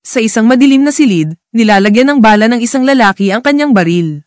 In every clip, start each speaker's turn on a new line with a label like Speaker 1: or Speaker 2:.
Speaker 1: Sa isang madilim na silid, nilalagyan ng bala ng isang lalaki ang kanyang baril.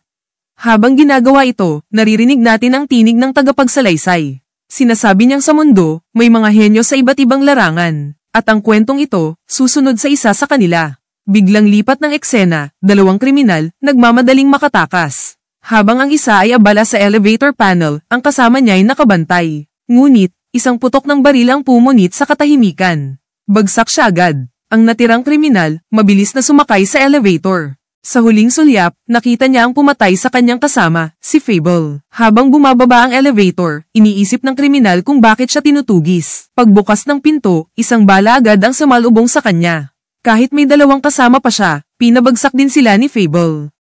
Speaker 1: Habang ginagawa ito, naririnig natin ang tinig ng tagapagsalaysay. Sinasabi niyang sa mundo, may mga henyo sa iba't ibang larangan, at ang kwentong ito, susunod sa isa sa kanila. Biglang lipat ng eksena, dalawang kriminal, nagmamadaling makatakas. Habang ang isa ay abala sa elevator panel, ang kasama niya ay nakabantay. Ngunit, isang putok ng baril ang pumunit sa katahimikan. Bagsak siya agad. Ang natirang kriminal, mabilis na sumakay sa elevator. Sa huling sulyap, nakita niya ang pumatay sa kanyang kasama, si Fable. Habang bumababa ang elevator, iniisip ng kriminal kung bakit siya tinutugis. Pagbukas ng pinto, isang bala agad ang sumalubong sa kanya. Kahit may dalawang kasama pa siya, pinabagsak din sila ni Fable.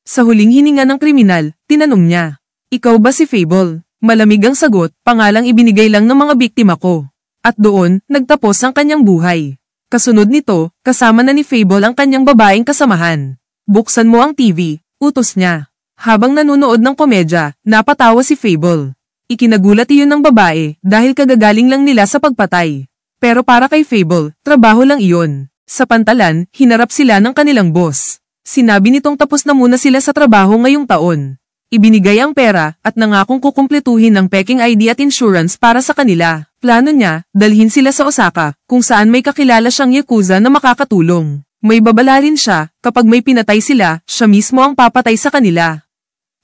Speaker 1: Sa huling hininga ng kriminal, tinanong niya, "Ikaw ba si Fable?" Malamig ang sagot, "Pangalang ibinigay lang ng mga biktima ko." At doon, nagtapos ang kanyang buhay. Kasunod nito, kasama na ni Fable ang kanyang babaeng kasamahan. "Buksan mo ang TV," utos niya. Habang nanonood ng komedya, napatawa si Fable. Ikinagulat iyon ng babae dahil kagagaling lang nila sa pagpatay. Pero para kay Fable, trabaho lang iyon. Sa pantalan, hinarap sila ng kanilang boss. Sinabi nitong tapos na muna sila sa trabaho ngayong taon. Ibinigay ang pera at nangakong kukumpletuhin ng peking ID at insurance para sa kanila. Plano niya, dalhin sila sa Osaka, kung saan may kakilala siyang yakuza na makakatulong. May babala rin siya, kapag may pinatay sila, siya mismo ang papatay sa kanila.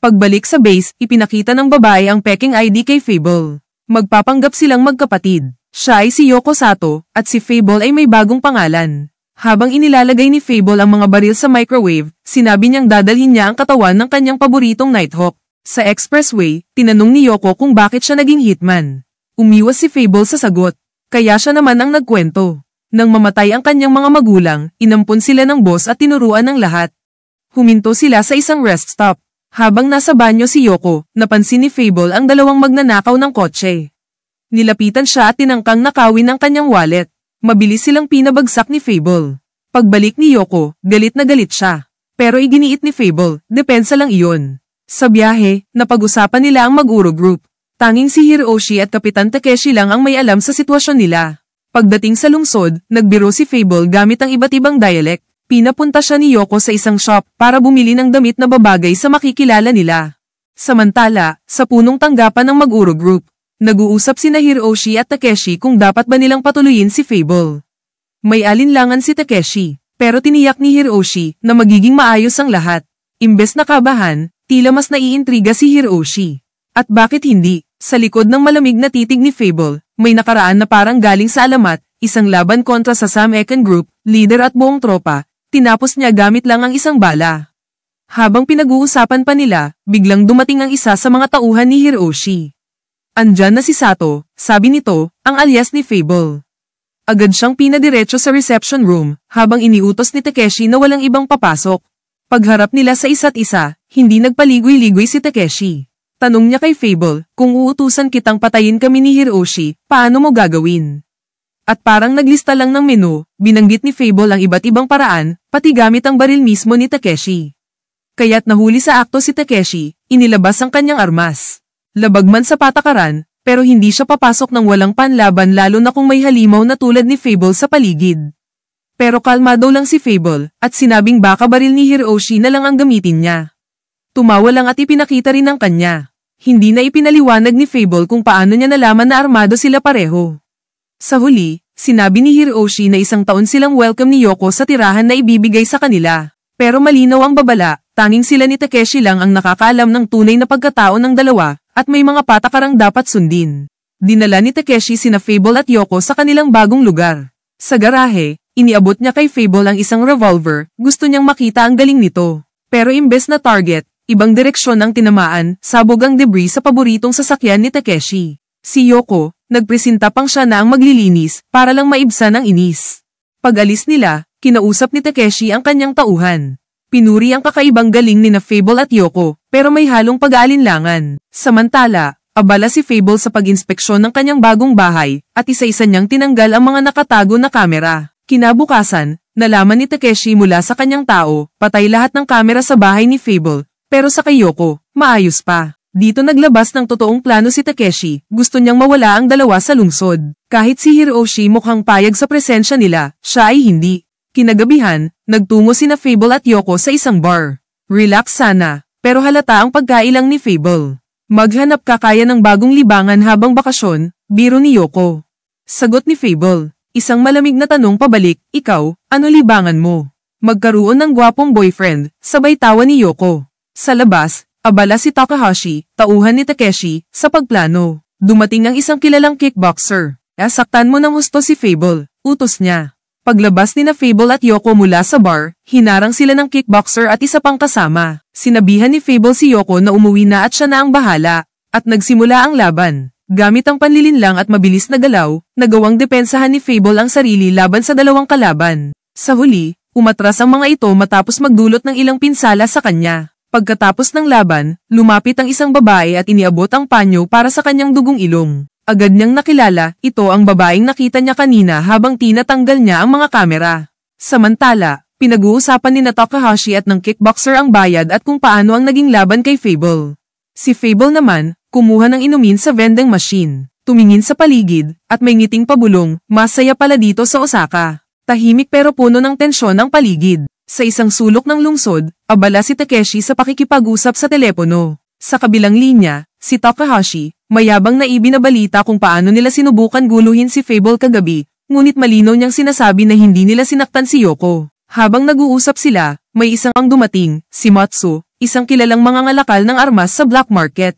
Speaker 1: Pagbalik sa base, ipinakita ng babae ang peking ID kay Fable. Magpapanggap silang magkapatid. Siya ay si Yoko Sato, at si Fable ay may bagong pangalan. Habang inilalagay ni Fable ang mga baril sa microwave, sinabi niyang dadalhin niya ang katawan ng kanyang paboritong Nighthawk. Sa expressway, tinanong ni Yoko kung bakit siya naging hitman. Umiwas si Fable sa sagot, kaya siya naman ang nagkwento. Nang mamatay ang kanyang mga magulang, inampun sila ng boss at tinuruan ng lahat. Huminto sila sa isang rest stop. Habang nasa banyo si Yoko, napansin ni Fable ang dalawang magnanakaw ng kotse. Nilapitan siya at tinangkang nakawin ang kanyang wallet. Mabilis silang pinabagsak ni Fable. Pagbalik ni Yoko, galit na galit siya. Pero iginiit ni Fable, depensa lang iyon. Sa biyahe, napag-usapan nila ang Maguro Group. Tanging si Hiroshi at Kapitan Takeshi lang ang may alam sa sitwasyon nila. Pagdating sa lungsod, nagbiro si Fable gamit ang iba't ibang dialect. Pinapunta siya ni Yoko sa isang shop para bumili ng damit na babagay sa makikilala nila. Samantala, sa punong tanggapan ng Maguro Group, nag-uusap sina Hiroshi at Takeshi kung dapat ba nilang patuloyin si Fable. May alinlangan si Takeshi, pero tiniyak ni Hiroshi na magiging maayos ang lahat. Imbes na kabahan, tila mas naiintriga si Hiroshi. At bakit hindi? Sa likod ng malamig na titig ni Fable, may nakaraan na parang galing sa alamat, isang laban kontra sa Sam Eken Group, leader at buong tropa, tinapos niya gamit lang ang isang bala. Habang pinag-uusapan pa nila, biglang dumating ang isa sa mga tauhan ni Hiroshi. "Andyan na si Sato," sabi nito, ang alias ni Fable. Agad siyang pinadiretso sa reception room, habang iniutos ni Takeshi na walang ibang papasok. Pagharap nila sa isa't isa, hindi nagpaligoy-ligoy si Takeshi. Tanong niya kay Fable, "Kung uutusan kitang patayin kami ni Hiroshi, paano mo gagawin?" At parang naglista lang ng menu, binanggit ni Fable ang iba't ibang paraan, pati gamit ang baril mismo ni Takeshi. Kaya't nahuli sa akto si Takeshi, inilabas ang kanyang armas. Labag man sa patakaran, pero hindi siya papasok ng walang panlaban lalo na kung may halimaw na tulad ni Fable sa paligid. Pero kalmado lang si Fable, at sinabing baka baril ni Hiroshi na lang ang gamitin niya. Tumawa lang at ipinakita rin ang kanya. Hindi na ipinaliwanag ni Fable kung paano niya nalaman na armado sila pareho. Sa huli, sinabi ni Hiroshi na isang taon silang welcome ni Yoko sa tirahan na ibibigay sa kanila. Pero malinaw ang babala, tanging sila ni Takeshi lang ang nakakaalam ng tunay na pagkatao ng dalawa, at may mga patakarang dapat sundin. Dinala ni Takeshi sina Fable at Yoko sa kanilang bagong lugar. Sa garahe, iniabot niya kay Fable ang isang revolver, gusto niyang makita ang galing nito. Pero imbes na target, ibang direksyon ang tinamaan, sabog ang debris sa paboritong sasakyan ni Takeshi. Si Yoko, nagpresenta pang siya na ang maglilinis, para lang maibsan ang inis. Pag-alis nila, kinausap ni Takeshi ang kanyang tauhan. Pinuri ang kakaibang galing ni na Fable at Yoko, pero may halong pag-aalinlangan. Samantala, abala si Fable sa pag-inspeksyon ng kanyang bagong bahay, at isa-isa niyang tinanggal ang mga nakatago na kamera. Kinabukasan, nalaman ni Takeshi mula sa kanyang tao, patay lahat ng kamera sa bahay ni Fable. Pero sa kay Yoko, maayos pa. Dito naglabas ng totoong plano si Takeshi, gusto niyang mawala ang dalawa sa lungsod. Kahit si Hiroshi mukhang payag sa presensya nila, siya ay hindi. Kinagabihan, nagtungo sina Fable at Yoko sa isang bar. Relax sana, pero halata ang pagkailang ni Fable. Maghanap ka kaya ng bagong libangan habang bakasyon, biro ni Yoko. Sagot ni Fable, isang malamig na tanong pabalik, ikaw, ano libangan mo? Magkaroon ng gwapong boyfriend, sabay tawa ni Yoko. Sa labas, abala si Takahashi, tauhan ni Takeshi, sa pagplano. Dumating ang isang kilalang kickboxer. Saktan mo ng husto si Fable, utos niya. Paglabas ni na Fable at Yoko mula sa bar, hinarang sila ng kickboxer at isa pang kasama. Sinabihan ni Fable si Yoko na umuwi na at siya na ang bahala. At nagsimula ang laban. Gamit ang panlilinlang at mabilis na galaw, nagawang depensahan ni Fable ang sarili laban sa dalawang kalaban. Sa huli, umatras ang mga ito matapos magdulot ng ilang pinsala sa kanya. Pagkatapos ng laban, lumapit ang isang babae at iniabot ang panyo para sa kanyang dugong ilong. Agad niyang nakilala, ito ang babaeng nakita niya kanina habang tinatanggal niya ang mga kamera. Samantala, pinag-uusapan ni Takahashi at ng kickboxer ang bayad at kung paano ang naging laban kay Fable. Si Fable naman, kumuha ng inumin sa vending machine, tumingin sa paligid, at may ngiting pabulong, masaya pala dito sa Osaka. Tahimik pero puno ng tensyon ang paligid. Sa isang sulok ng lungsod, abala si Takeshi sa pakikipag-usap sa telepono. Sa kabilang linya, si Takahashi, mayabang na ibinabalita kung paano nila sinubukan guluhin si Fable kagabi, ngunit malinaw niyang sinasabi na hindi nila sinaktan si Yoko. Habang nag-uusap sila, may isang ang dumating, si Matsu, isang kilalang mangangalakal ng armas sa black market.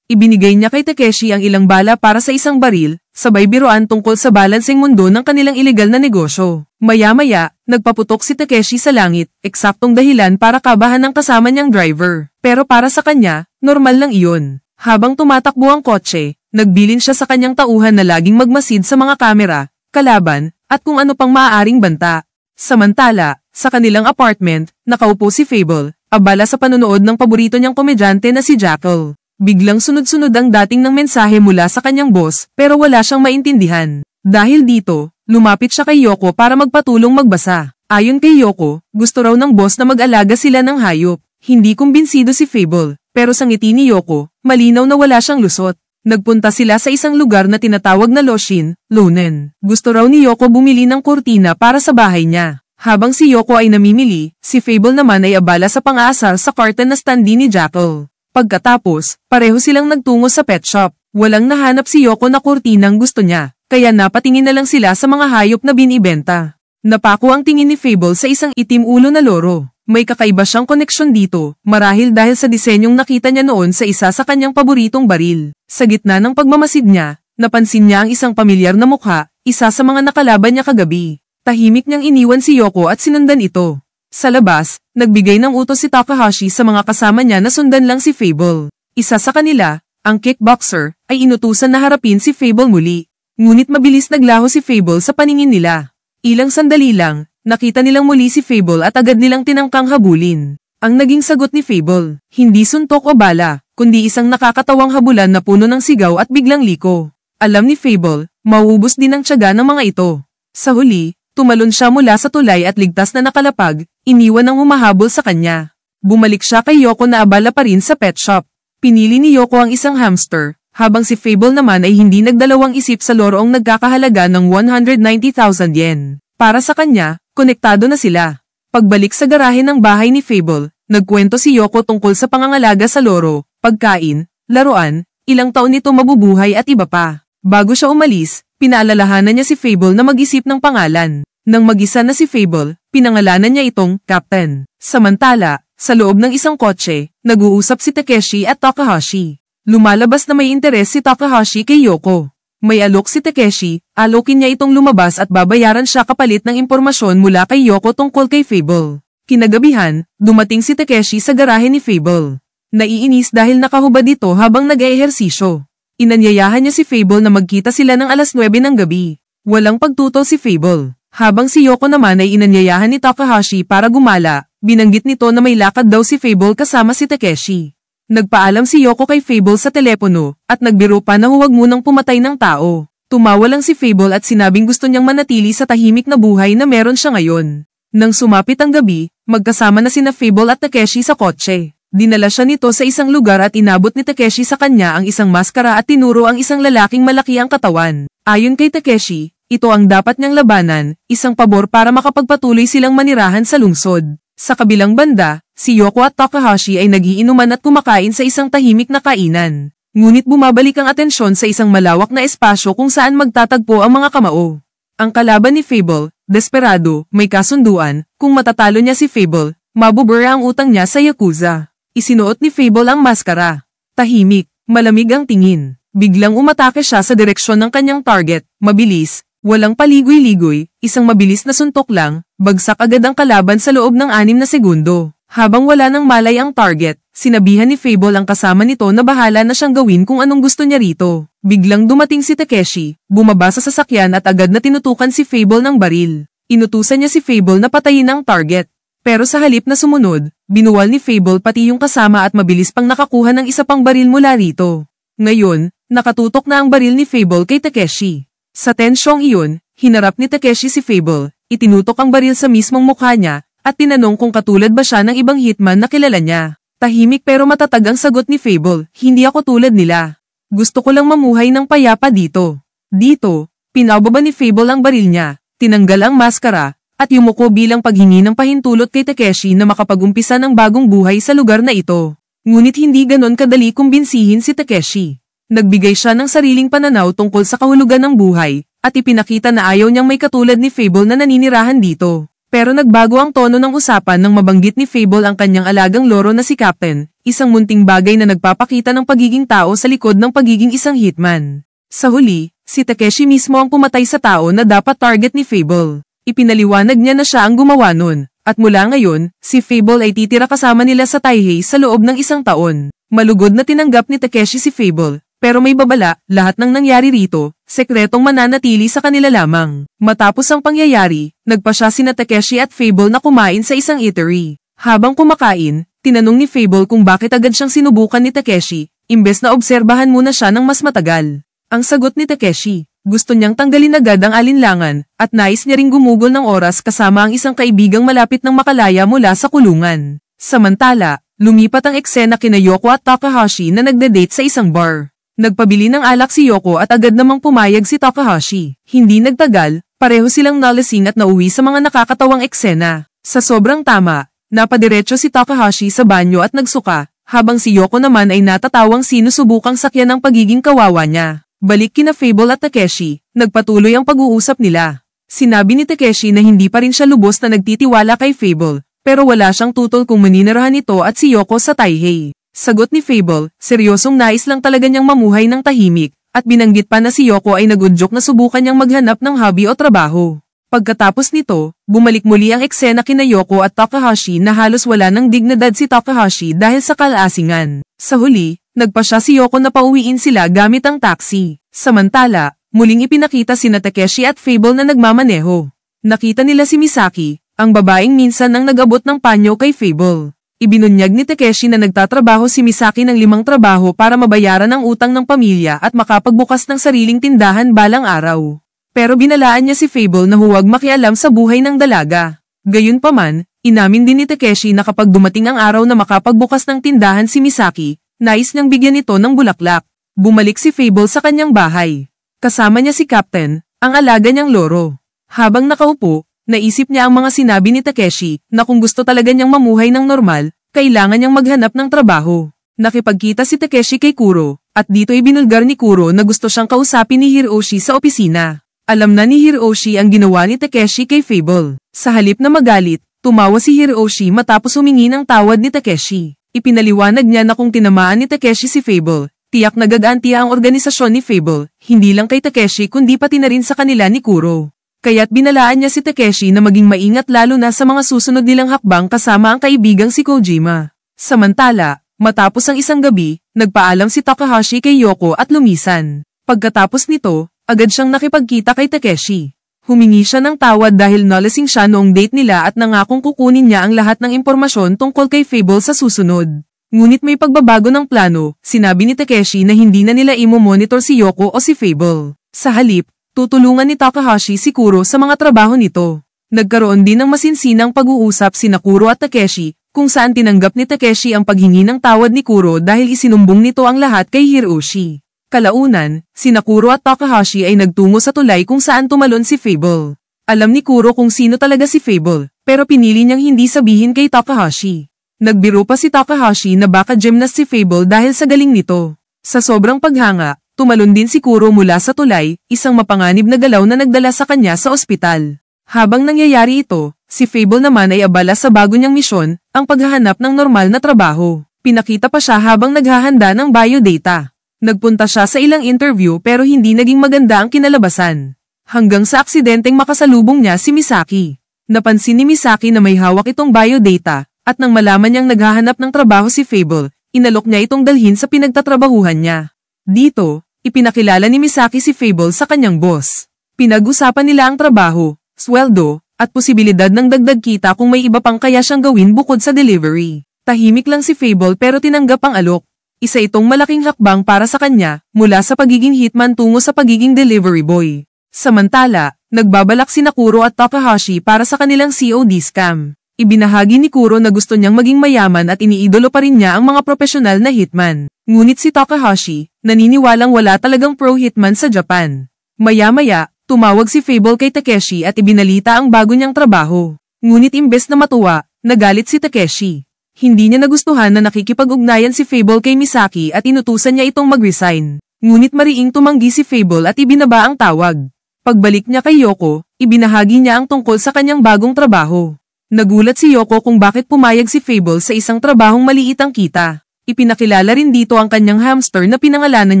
Speaker 1: Ibinigay niya kay Takeshi ang ilang bala para sa isang baril, sabay biruan tungkol sa balanseng mundo ng kanilang ilegal na negosyo. Maya-maya, nagpaputok si Takeshi sa langit, eksaktong dahilan para kabahan ng kasama niyang driver. Pero para sa kanya, normal lang iyon. Habang tumatakbo ang kotse, nagbilin siya sa kanyang tauhan na laging magmasid sa mga kamera, kalaban, at kung ano pang maaaring banta. Samantala, sa kanilang apartment, nakaupo si Fable, abala sa panonood ng paborito niyang komedyante na si Jackal. Biglang sunod-sunod ang dating ng mensahe mula sa kanyang boss, pero wala siyang maintindihan. Dahil dito, lumapit siya kay Yoko para magpatulong magbasa. Ayon kay Yoko, gusto raw ng boss na mag-alaga sila ng hayop. Hindi kumbinsido si Fable, pero sa ngiti ni Yoko, malinaw na wala siyang lusot. Nagpunta sila sa isang lugar na tinatawag na Loshin, Lonen. Gusto raw ni Yoko bumili ng kurtina para sa bahay niya. Habang si Yoko ay namimili, si Fable naman ay abala sa pang-aasar sa carton na standi ni Jackal. Pagkatapos, pareho silang nagtungo sa pet shop. Walang nahanap si Yoko na kurtinang gusto niya, kaya napatingin na lang sila sa mga hayop na binibenta. Napako ang tingin ni Fable sa isang itim ulo na loro. May kakaiba siyang koneksyon dito, marahil dahil sa disenyong nakita niya noon sa isa sa kanyang paboritong baril. Sa gitna ng pagmamasid niya, napansin niya ang isang pamilyar na mukha, isa sa mga nakalaban niya kagabi. Tahimik niyang iniwan si Yoko at sinundan ito. Sa labas, nagbigay ng utos si Takahashi sa mga kasama niya na sundan lang si Fable. Isa sa kanila, ang kickboxer, ay inutusan na harapin si Fable muli. Ngunit mabilis naglaho si Fable sa paningin nila. Ilang sandali lang, nakita nilang muli si Fable at agad nilang tinangkang habulin. Ang naging sagot ni Fable, hindi suntok o bala, kundi isang nakakatawang habulan na puno ng sigaw at biglang liko. Alam ni Fable, mauubos din ang tiyaga ng mga ito. Sa huli, tumalon siya mula sa tulay at ligtas na nakalapag, iniwan ang humahabol sa kanya. Bumalik siya kay Yoko na abala pa rin sa pet shop. Pinili ni Yoko ang isang hamster, habang si Fable naman ay hindi nagdalawang isip sa loroong nagkakahalaga ng 190,000 yen. Para sa kanya, konektado na sila. Pagbalik sa garahe ng bahay ni Fable, nagkwento si Yoko tungkol sa pangangalaga sa loro, pagkain, laruan, ilang taon nito mabubuhay at iba pa. Bago siya umalis, pinaalalahanan niya si Fable na mag-isip ng pangalan. Nang mag-isa na si Fable, pinangalanan niya itong Captain. Samantala, sa loob ng isang kotse, nag-uusap si Takeshi at Takahashi. Lumalabas na may interes si Takahashi kay Yoko. May alok si Takeshi, alokin niya itong lumabas at babayaran siya kapalit ng impormasyon mula kay Yoko tungkol kay Fable. Kinagabihan, dumating si Takeshi sa garahe ni Fable. Naiinis dahil nakahubad ito habang nag-eehersisyo. Inanyayahan niya si Fable na magkita sila ng alas 9 ng gabi. Walang pagtutol si Fable. Habang si Yoko naman ay inanyayahan ni Takahashi para gumala, binanggit nito na may lakad daw si Fable kasama si Takeshi. Nagpaalam si Yoko kay Fable sa telepono, at nagbiro pa na huwag munang pumatay ng tao. Tumawa lang si Fable at sinabing gusto niyang manatili sa tahimik na buhay na meron siya ngayon. Nang sumapit ang gabi, magkasama na sina Fable at Takeshi sa kotse. Dinala siya nito sa isang lugar at inabot ni Takeshi sa kanya ang isang maskara at tinuro ang isang lalaking malaki ang katawan. Ayon kay Takeshi, Ito ang dapat niyang labanan, isang pabor para makapagpatuloy silang manirahan sa lungsod. Sa kabilang banda, si Yoko at Takahashi ay nagiinuman at kumakain sa isang tahimik na kainan. Ngunit bumabalik ang atensyon sa isang malawak na espasyo kung saan magtatagpo ang mga kamao. Ang kalaban ni Fable, desperado, may kasunduan, kung matatalo niya si Fable, mabubura ang utang niya sa Yakuza. Isinuot ni Fable ang maskara. Tahimik, malamig ang tingin. Biglang umatake siya sa direksyon ng kanyang target, mabilis, walang paligoy-ligoy, isang mabilis na suntok lang, bagsak agad ang kalaban sa loob ng 6 na segundo. Habang wala nang malay ang target, sinabihan ni Fable ang kasama nito na bahala na siyang gawin kung anong gusto niya rito. Biglang dumating si Takeshi, bumaba sa sasakyan at agad na tinutukan si Fable ng baril. Inutusan niya si Fable na patayin ang target. Pero sa halip na sumunod, binuwal ni Fable pati yung kasama at mabilis pang nakakuha ng isa pang baril mula rito. Ngayon, nakatutok na ang baril ni Fable kay Takeshi. Sa tensyong iyon, hinarap ni Takeshi si Fable, itinutok ang baril sa mismong mukha niya, at tinanong kung katulad ba siya ng ibang hitman na kilala niya. Tahimik pero matatag ang sagot ni Fable, hindi ako tulad nila. Gusto ko lang mamuhay ng payapa dito. Dito, pinababa ni Fable ang baril niya, tinanggal ang maskara, at yumuko bilang paghingi ng pahintulot kay Takeshi na makapag-umpisa ng bagong buhay sa lugar na ito. Ngunit hindi ganon kadali kumbinsihin si Takeshi. Nagbigay siya ng sariling pananaw tungkol sa kahulugan ng buhay, at ipinakita na ayaw niyang may katulad ni Fable na naninirahan dito. Pero nagbago ang tono ng usapan nang mabanggit ni Fable ang kanyang alagang loro na si Captain, isang munting bagay na nagpapakita ng pagiging tao sa likod ng pagiging isang hitman. Sa huli, si Takeshi mismo ang pumatay sa tao na dapat target ni Fable. Ipinaliwanag niya na siya ang gumawa nun. At mula ngayon, si Fable ay titira kasama nila sa Taihei sa loob ng 1 taon. Malugod na tinanggap ni Takeshi si Fable, pero may babala, lahat ng nangyari rito, sekretong mananatili sa kanila lamang. Matapos ang pangyayari, nagpa siya sina Takeshi at Fable na kumain sa isang eatery. Habang kumakain, tinanong ni Fable kung bakit agad siyang sinubukan ni Takeshi, imbes na obserbahan muna siya ng mas matagal. Ang sagot ni Takeshi, gusto niyang tanggalin agad ang alinlangan, at nais niya ring gumugol ng oras kasama ang isang kaibigang malapit ng makalaya mula sa kulungan. Samantala, lumipat ang eksena kina Yoko at Takahashi na nagde-date sa isang bar. Nagpabili ng alak si Yoko at agad namang pumayag si Takahashi. Hindi nagtagal, pareho silang nalasing at nauwi sa mga nakakatawang eksena. Sa sobrang tama, napadiretso si Takahashi sa banyo at nagsuka, habang si Yoko naman ay natatawang sinusubukang sakyan ng pagiging kawawa niya. Balik kina Fable at Takeshi, nagpatuloy ang pag-uusap nila. Sinabi ni Takeshi na hindi pa rin siya lubos na nagtitiwala kay Fable, pero wala siyang tutol kung maninirahan ito at si Yoko sa Taihei. Sagot ni Fable, seryosong nais lang talaga niyang mamuhay ng tahimik, at binanggit pa na si Yoko ay nagudyok na subukan niyang maghanap ng hobby o trabaho. Pagkatapos nito, bumalik muli ang eksena kina Yoko at Takahashi na halos wala ng dignidad si Takahashi dahil sa kalasingan. Sa huli, nagpa siya si Yoko na pauwiin sila gamit ang taxi. Samantala, muling ipinakita sina Takeshi at Fable na nagmamaneho. Nakita nila si Misaki, ang babaeng minsan nang nag-abot ng panyo kay Fable. Ibinunyag ni Takeshi na nagtatrabaho si Misaki ng 5 trabaho para mabayaran ang utang ng pamilya at makapagbukas ng sariling tindahan balang araw. Pero binalaan niya si Fable na huwag makialam sa buhay ng dalaga. Gayunpaman, inamin din ni Takeshi na kapag dumating ang araw na makapagbukas ng tindahan si Misaki, nais niyang bigyan ito ng bulaklak. Bumalik si Fable sa kanyang bahay. Kasama niya si Captain, ang alaga niyang loro. Habang nakaupo, naisip niya ang mga sinabi ni Takeshi na kung gusto talaga niyang mamuhay ng normal, kailangan niyang maghanap ng trabaho. Nakipagkita si Takeshi kay Kuro, at dito'y binulgar ni Kuro na gusto siyang kausapin ni Hiroshi sa opisina. Alam na ni Hiroshi ang ginawa ni Takeshi kay Fable. Sa halip na magalit, tumawa si Hiroshi matapos humingi ng tawad ni Takeshi. Ipinaliwanag niya na kung tinamaan ni Takeshi si Fable, tiyak na gagantiya ang organisasyon ni Fable, hindi lang kay Takeshi kundi pati na rin sa kanila ni Kuro. Kaya't binalaan niya si Takeshi na maging maingat lalo na sa mga susunod nilang hakbang kasama ang kaibigang si Kojima. Samantala, matapos ang isang gabi, nagpaalam si Takahashi kay Yoko at lumisan. Pagkatapos nito, agad siyang nakipagkita kay Takeshi. Humingi siya ng tawad dahil nalasing siya noong date nila at nangakong kukunin niya ang lahat ng impormasyon tungkol kay Fable sa susunod. Ngunit may pagbabago ng plano, sinabi ni Takeshi na hindi na nila imo-monitor si Yoko o si Fable. Sa halip, tutulungan ni Takahashi si Kuro sa mga trabaho nito. Nagkaroon din ng masinsinang pag-uusap sina Kuro at Takeshi, kung saan tinanggap ni Takeshi ang paghingi ng tawad ni Kuro dahil isinumbong nito ang lahat kay Hiroshi. Kalaunan, sina Kuro at Takahashi ay nagtungo sa tulay kung saan tumalon si Fable. Alam ni Kuro kung sino talaga si Fable, pero pinili niyang hindi sabihin kay Takahashi. Nagbiro pa si Takahashi na baka gymnast si Fable dahil sa galing nito. Sa sobrang paghanga, tumalon din si Kuro mula sa tulay, isang mapanganib na galaw na nagdala sa kanya sa ospital. Habang nangyayari ito, si Fable naman ay abala sa bago niyang misyon, ang paghahanap ng normal na trabaho. Pinakita pa siya habang naghahanda ng biodata. Nagpunta siya sa ilang interview pero hindi naging maganda ang kinalabasan. Hanggang sa aksidenteng makasalubong niya si Misaki. Napansin ni Misaki na may hawak itong biodata, at nang malaman niyang naghahanap ng trabaho si Fable, inalok niya itong dalhin sa pinagtatrabahuhan niya. Dito, ipinakilala ni Misaki si Fable sa kanyang boss. Pinag-usapan nila ang trabaho, sweldo, at posibilidad ng dagdag kita kung may iba pang kaya siyang gawin bukod sa delivery. Tahimik lang si Fable pero tinanggap ang alok. Isa itong malaking hakbang para sa kanya, mula sa pagiging hitman tungo sa pagiging delivery boy. Samantala, nagbabalak sina Kuro at Takahashi para sa kanilang COD scam. Ibinahagi ni Kuro na gusto niyang maging mayaman at iniidolo pa rin niya ang mga profesional na hitman. Ngunit si Takahashi, naniniwalang wala talagang pro hitman sa Japan. Maya-maya, tumawag si Fable kay Takeshi at ibinalita ang bago niyang trabaho. Ngunit imbes na matuwa, nagalit si Takeshi. Hindi niya nagustuhan na nakikipag-ugnayan si Fable kay Misaki at inutusan niya itong mag-resign. Ngunit mariing tumanggi si Fable at ibinaba ang tawag. Pagbalik niya kay Yoko, ibinahagi niya ang tungkol sa kanyang bagong trabaho. Nagulat si Yoko kung bakit pumayag si Fable sa isang trabahong maliit ang kita. Ipinakilala rin dito ang kanyang hamster na pinangalanan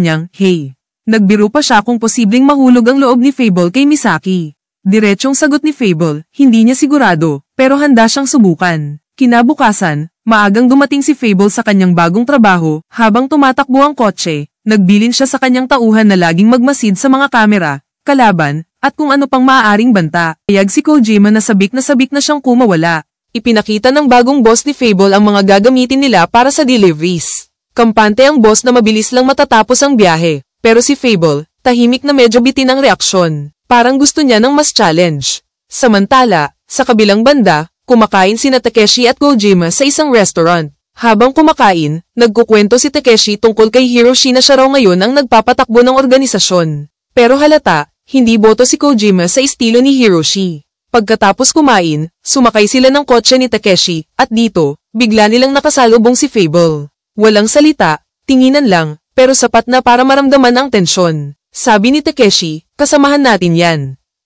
Speaker 1: niyang, Hey. Nagbiro pa siya kung posibleng mahulog ang loob ni Fable kay Misaki. Diretsong sagot ni Fable, hindi niya sigurado, pero handa siyang subukan. Kinabukasan, maagang dumating si Fable sa kanyang bagong trabaho, habang tumatakbo ang kotse, nagbilin siya sa kanyang tauhan na laging magmasid sa mga kamera, kalaban, at kung ano pang maaaring banta. Payag si Kojima na sabik na siyang kumawala. Ipinakita ng bagong boss ni Fable ang mga gagamitin nila para sa deliveries. Kampante ang boss na mabilis lang matatapos ang biyahe, pero si Fable, tahimik na medyo bitin ang reaksyon. Parang gusto niya ng mas challenge. Samantala, sa kabilang banda, kumakain sina Takeshi at Kojima sa isang restaurant. Habang kumakain, nagkukwento si Takeshi tungkol kay Hiroshi na siya raw ngayon ang nagpapatakbo ng organisasyon. Pero halata, hindi boto si Kojima sa estilo ni Hiroshi. Pagkatapos kumain, sumakay sila ng kotse ni Takeshi, at dito, bigla nilang nakasalubong si Fable. Walang salita, tinginan lang, pero sapat na para maramdaman ang tensyon. Sabi ni Takeshi, kasamahan natin yan.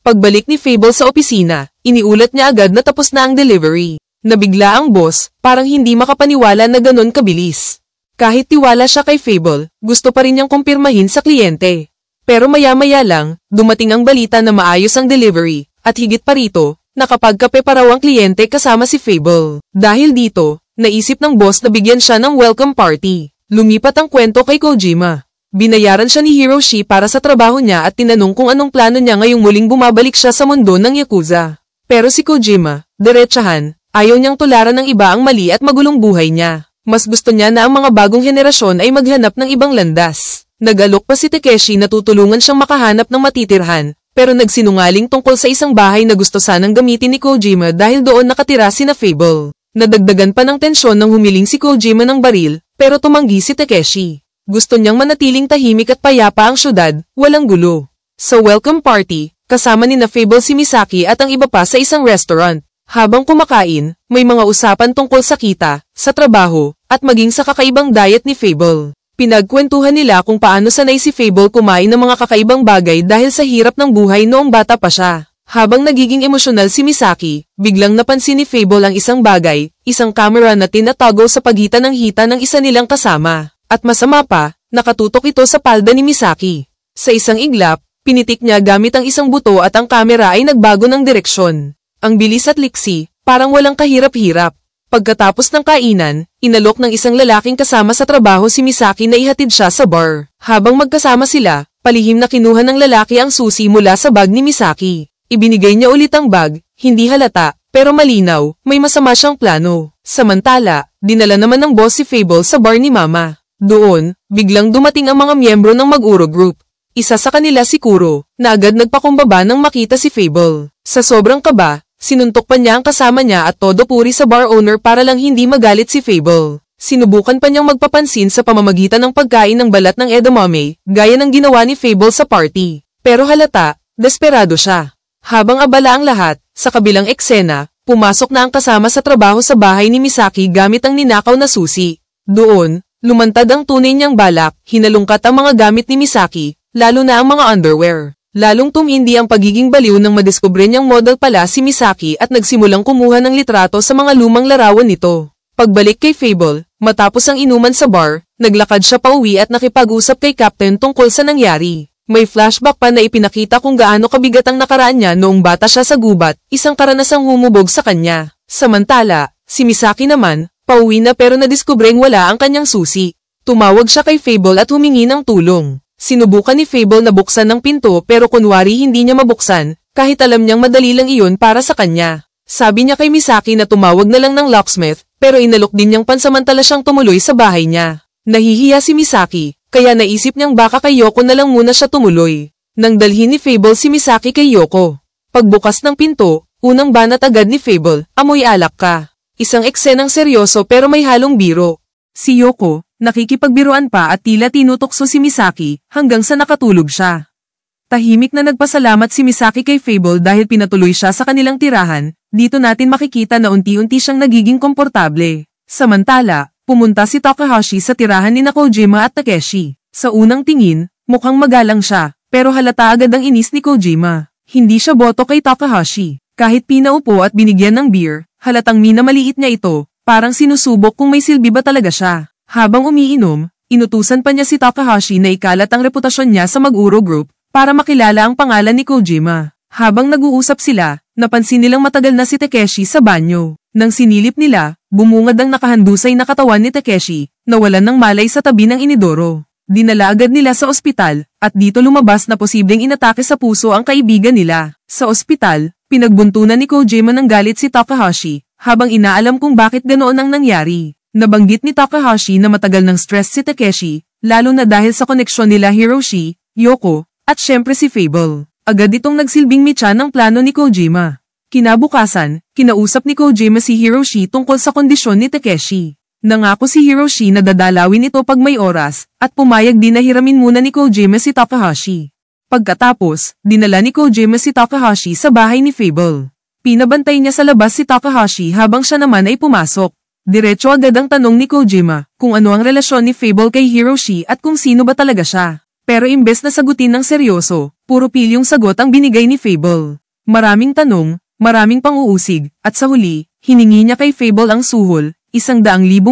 Speaker 1: Pagbalik ni Fable sa opisina, iniulat niya agad na tapos na ang delivery. Nabigla ang boss, parang hindi makapaniwala na ganon kabilis. Kahit tiwala siya kay Fable, gusto pa rin niyang kumpirmahin sa kliyente. Pero maya-maya lang, dumating ang balita na maayos ang delivery, at higit pa rito, nakapagkape pa raw ang kliyente kasama si Fable. Dahil dito, naisip ng boss na bigyan siya ng welcome party. Lumipat ang kwento kay Kojima. Binayaran siya ni Hiroshi para sa trabaho niya at tinanong kung anong plano niya ngayong muling bumabalik siya sa mundo ng Yakuza. Pero si Kojima, diretsahan, ayaw niyang tularan ng iba ang mali at magulong buhay niya. Mas gusto niya na ang mga bagong henerasyon ay maghanap ng ibang landas. Nag-alok pa si Takeshi na tutulungan siyang makahanap ng matitirhan, pero nagsinungaling tungkol sa isang bahay na gusto sanang gamitin ni Kojima dahil doon nakatira sina Fable. Nadagdagan pa ng tensyon nang humiling si Kojima ng baril, pero tumanggi si Takeshi. Gusto niyang manatiling tahimik at payapa ang syudad, walang gulo. Sa welcome party, kasama ni Fable si Misaki at ang iba pa sa isang restaurant. Habang kumakain, may mga usapan tungkol sa kita, sa trabaho, at maging sa kakaibang diet ni Fable. Pinagkwentuhan nila kung paano sanay si Fable kumain ng mga kakaibang bagay dahil sa hirap ng buhay noong bata pa siya. Habang nagiging emosyonal si Misaki, biglang napansin ni Fable ang isang bagay, isang camera na tinatago sa pagitan ng hita ng isa nilang kasama. At masama pa, nakatutok ito sa palda ni Misaki. Sa isang iglap, pinitik niya gamit ang isang buto at ang kamera ay nagbago ng direksyon. Ang bilis at liksi, parang walang kahirap-hirap. Pagkatapos ng kainan, inalok ng isang lalaking kasama sa trabaho si Misaki na ihatid siya sa bar. Habang magkasama sila, palihim na kinuha ng lalaki ang susi mula sa bag ni Misaki. Ibinigay niya ulit ang bag, hindi halata, pero malinaw, may masama siyang plano. Samantala, dinala naman ng boss si Fable sa bar ni Mama. Doon, biglang dumating ang mga miyembro ng Maguro Group. Isa sa kanila si Kuro, na agad nagpakumbaba nang makita si Fable. Sa sobrang kaba, sinuntok pa niya ang kasama niya at todo puri sa bar owner para lang hindi magalit si Fable. Sinubukan pa niyang magpapansin sa pamamagitan ng pagkain ng balat ng edamame, gaya ng ginawa ni Fable sa party. Pero halata, desperado siya. Habang abala ang lahat, sa kabilang eksena, pumasok na ang kasama sa trabaho sa bahay ni Misaki gamit ang ninakaw na susi. Doon, lumantad ang tunay niyang balak, hinalungkat ang mga gamit ni Misaki, lalo na ang mga underwear. Lalong tumindi ang pagiging baliw nang madiskubre niyang model pala si Misaki at nagsimulang kumuha ng litrato sa mga lumang larawan nito. Pagbalik kay Fable, matapos ang inuman sa bar, naglakad siya pauwi at nakipag-usap kay Captain tungkol sa nangyari. May flashback pa na ipinakita kung gaano kabigat ang nakaraan niya noong bata siya sa gubat, isang karanasang humubog sa kanya. Samantala, si Misaki naman, pauwi na pero nadiskubreng wala ang kanyang susi. Tumawag siya kay Fable at humingi ng tulong. Sinubukan ni Fable na buksan ng pinto pero kunwari hindi niya mabuksan, kahit alam niyang madali lang iyon para sa kanya. Sabi niya kay Misaki na tumawag na lang ng locksmith, pero inalok din niyang pansamantala siyang tumuloy sa bahay niya. Nahihiya si Misaki, kaya naisip niyang baka kay Yoko na lang muna siya tumuloy. Nang dalhin ni Fable si Misaki kay Yoko. Pagbukas ng pinto, unang banat agad ni Fable, amoy alak ka. Isang eksenang seryoso pero may halong biro. Si Yoko, nakikipagbiruan pa at tila tinutokso si Misaki hanggang sa nakatulog siya. Tahimik na nagpasalamat si Misaki kay Fable dahil pinatuloy siya sa kanilang tirahan. Dito natin makikita na unti-unti siyang nagiging komportable. Samantala, pumunta si Takahashi sa tirahan ni Kojima at Takeshi. Sa unang tingin, mukhang magalang siya, pero halata agad ang inis ni Kojima. Hindi siya boto kay Takahashi. Kahit pinaupo at binigyan ng beer, halatang minamaliit niya ito, parang sinusubok kung may silbi ba talaga siya. Habang umiinom, inutusan pa niya si Takahashi na ikalat ang reputasyon niya sa Maguro Group para makilala ang pangalan ni Kojima. Habang nag-uusap sila, napansin nilang matagal na si Takeshi sa banyo. Nang sinilip nila, bumungad ang nakahandusay na katawan ni Takeshi, nawalan ng malay sa tabi ng inidoro. Dinala agad nila sa ospital, at dito lumabas na posibleng inatake sa puso ang kaibigan nila. Sa ospital, pinagbuntunan ni Kojima ng galit si Takahashi, habang inaalam kung bakit ganoon ang nangyari. Nabanggit ni Takahashi na matagal ng stress si Takeshi, lalo na dahil sa koneksyon nila Hiroshi, Yoko, at syempre si Fable. Agad itong nagsilbing mitya ng plano ni Kojima. Kinabukasan, kinausap ni Kojima si Hiroshi tungkol sa kondisyon ni Takeshi. Nangako si Hiroshi na dadalawin ito pag may oras, at pumayag din na hiramin muna ni Kojima si Takahashi. Pagkatapos, dinala ni Kojima si Takahashi sa bahay ni Fable. Pinabantay niya sa labas si Takahashi habang siya naman ay pumasok. Diretso agad ang tanong ni Kojima kung ano ang relasyon ni Fable kay Hiroshi at kung sino ba talaga siya. Pero imbes na sagutin ng seryoso, puro pilyong sagot ang binigay ni Fable. Maraming tanong, maraming pang-uusig, at sa huli, hiningi niya kay Fable ang suhol, 100,000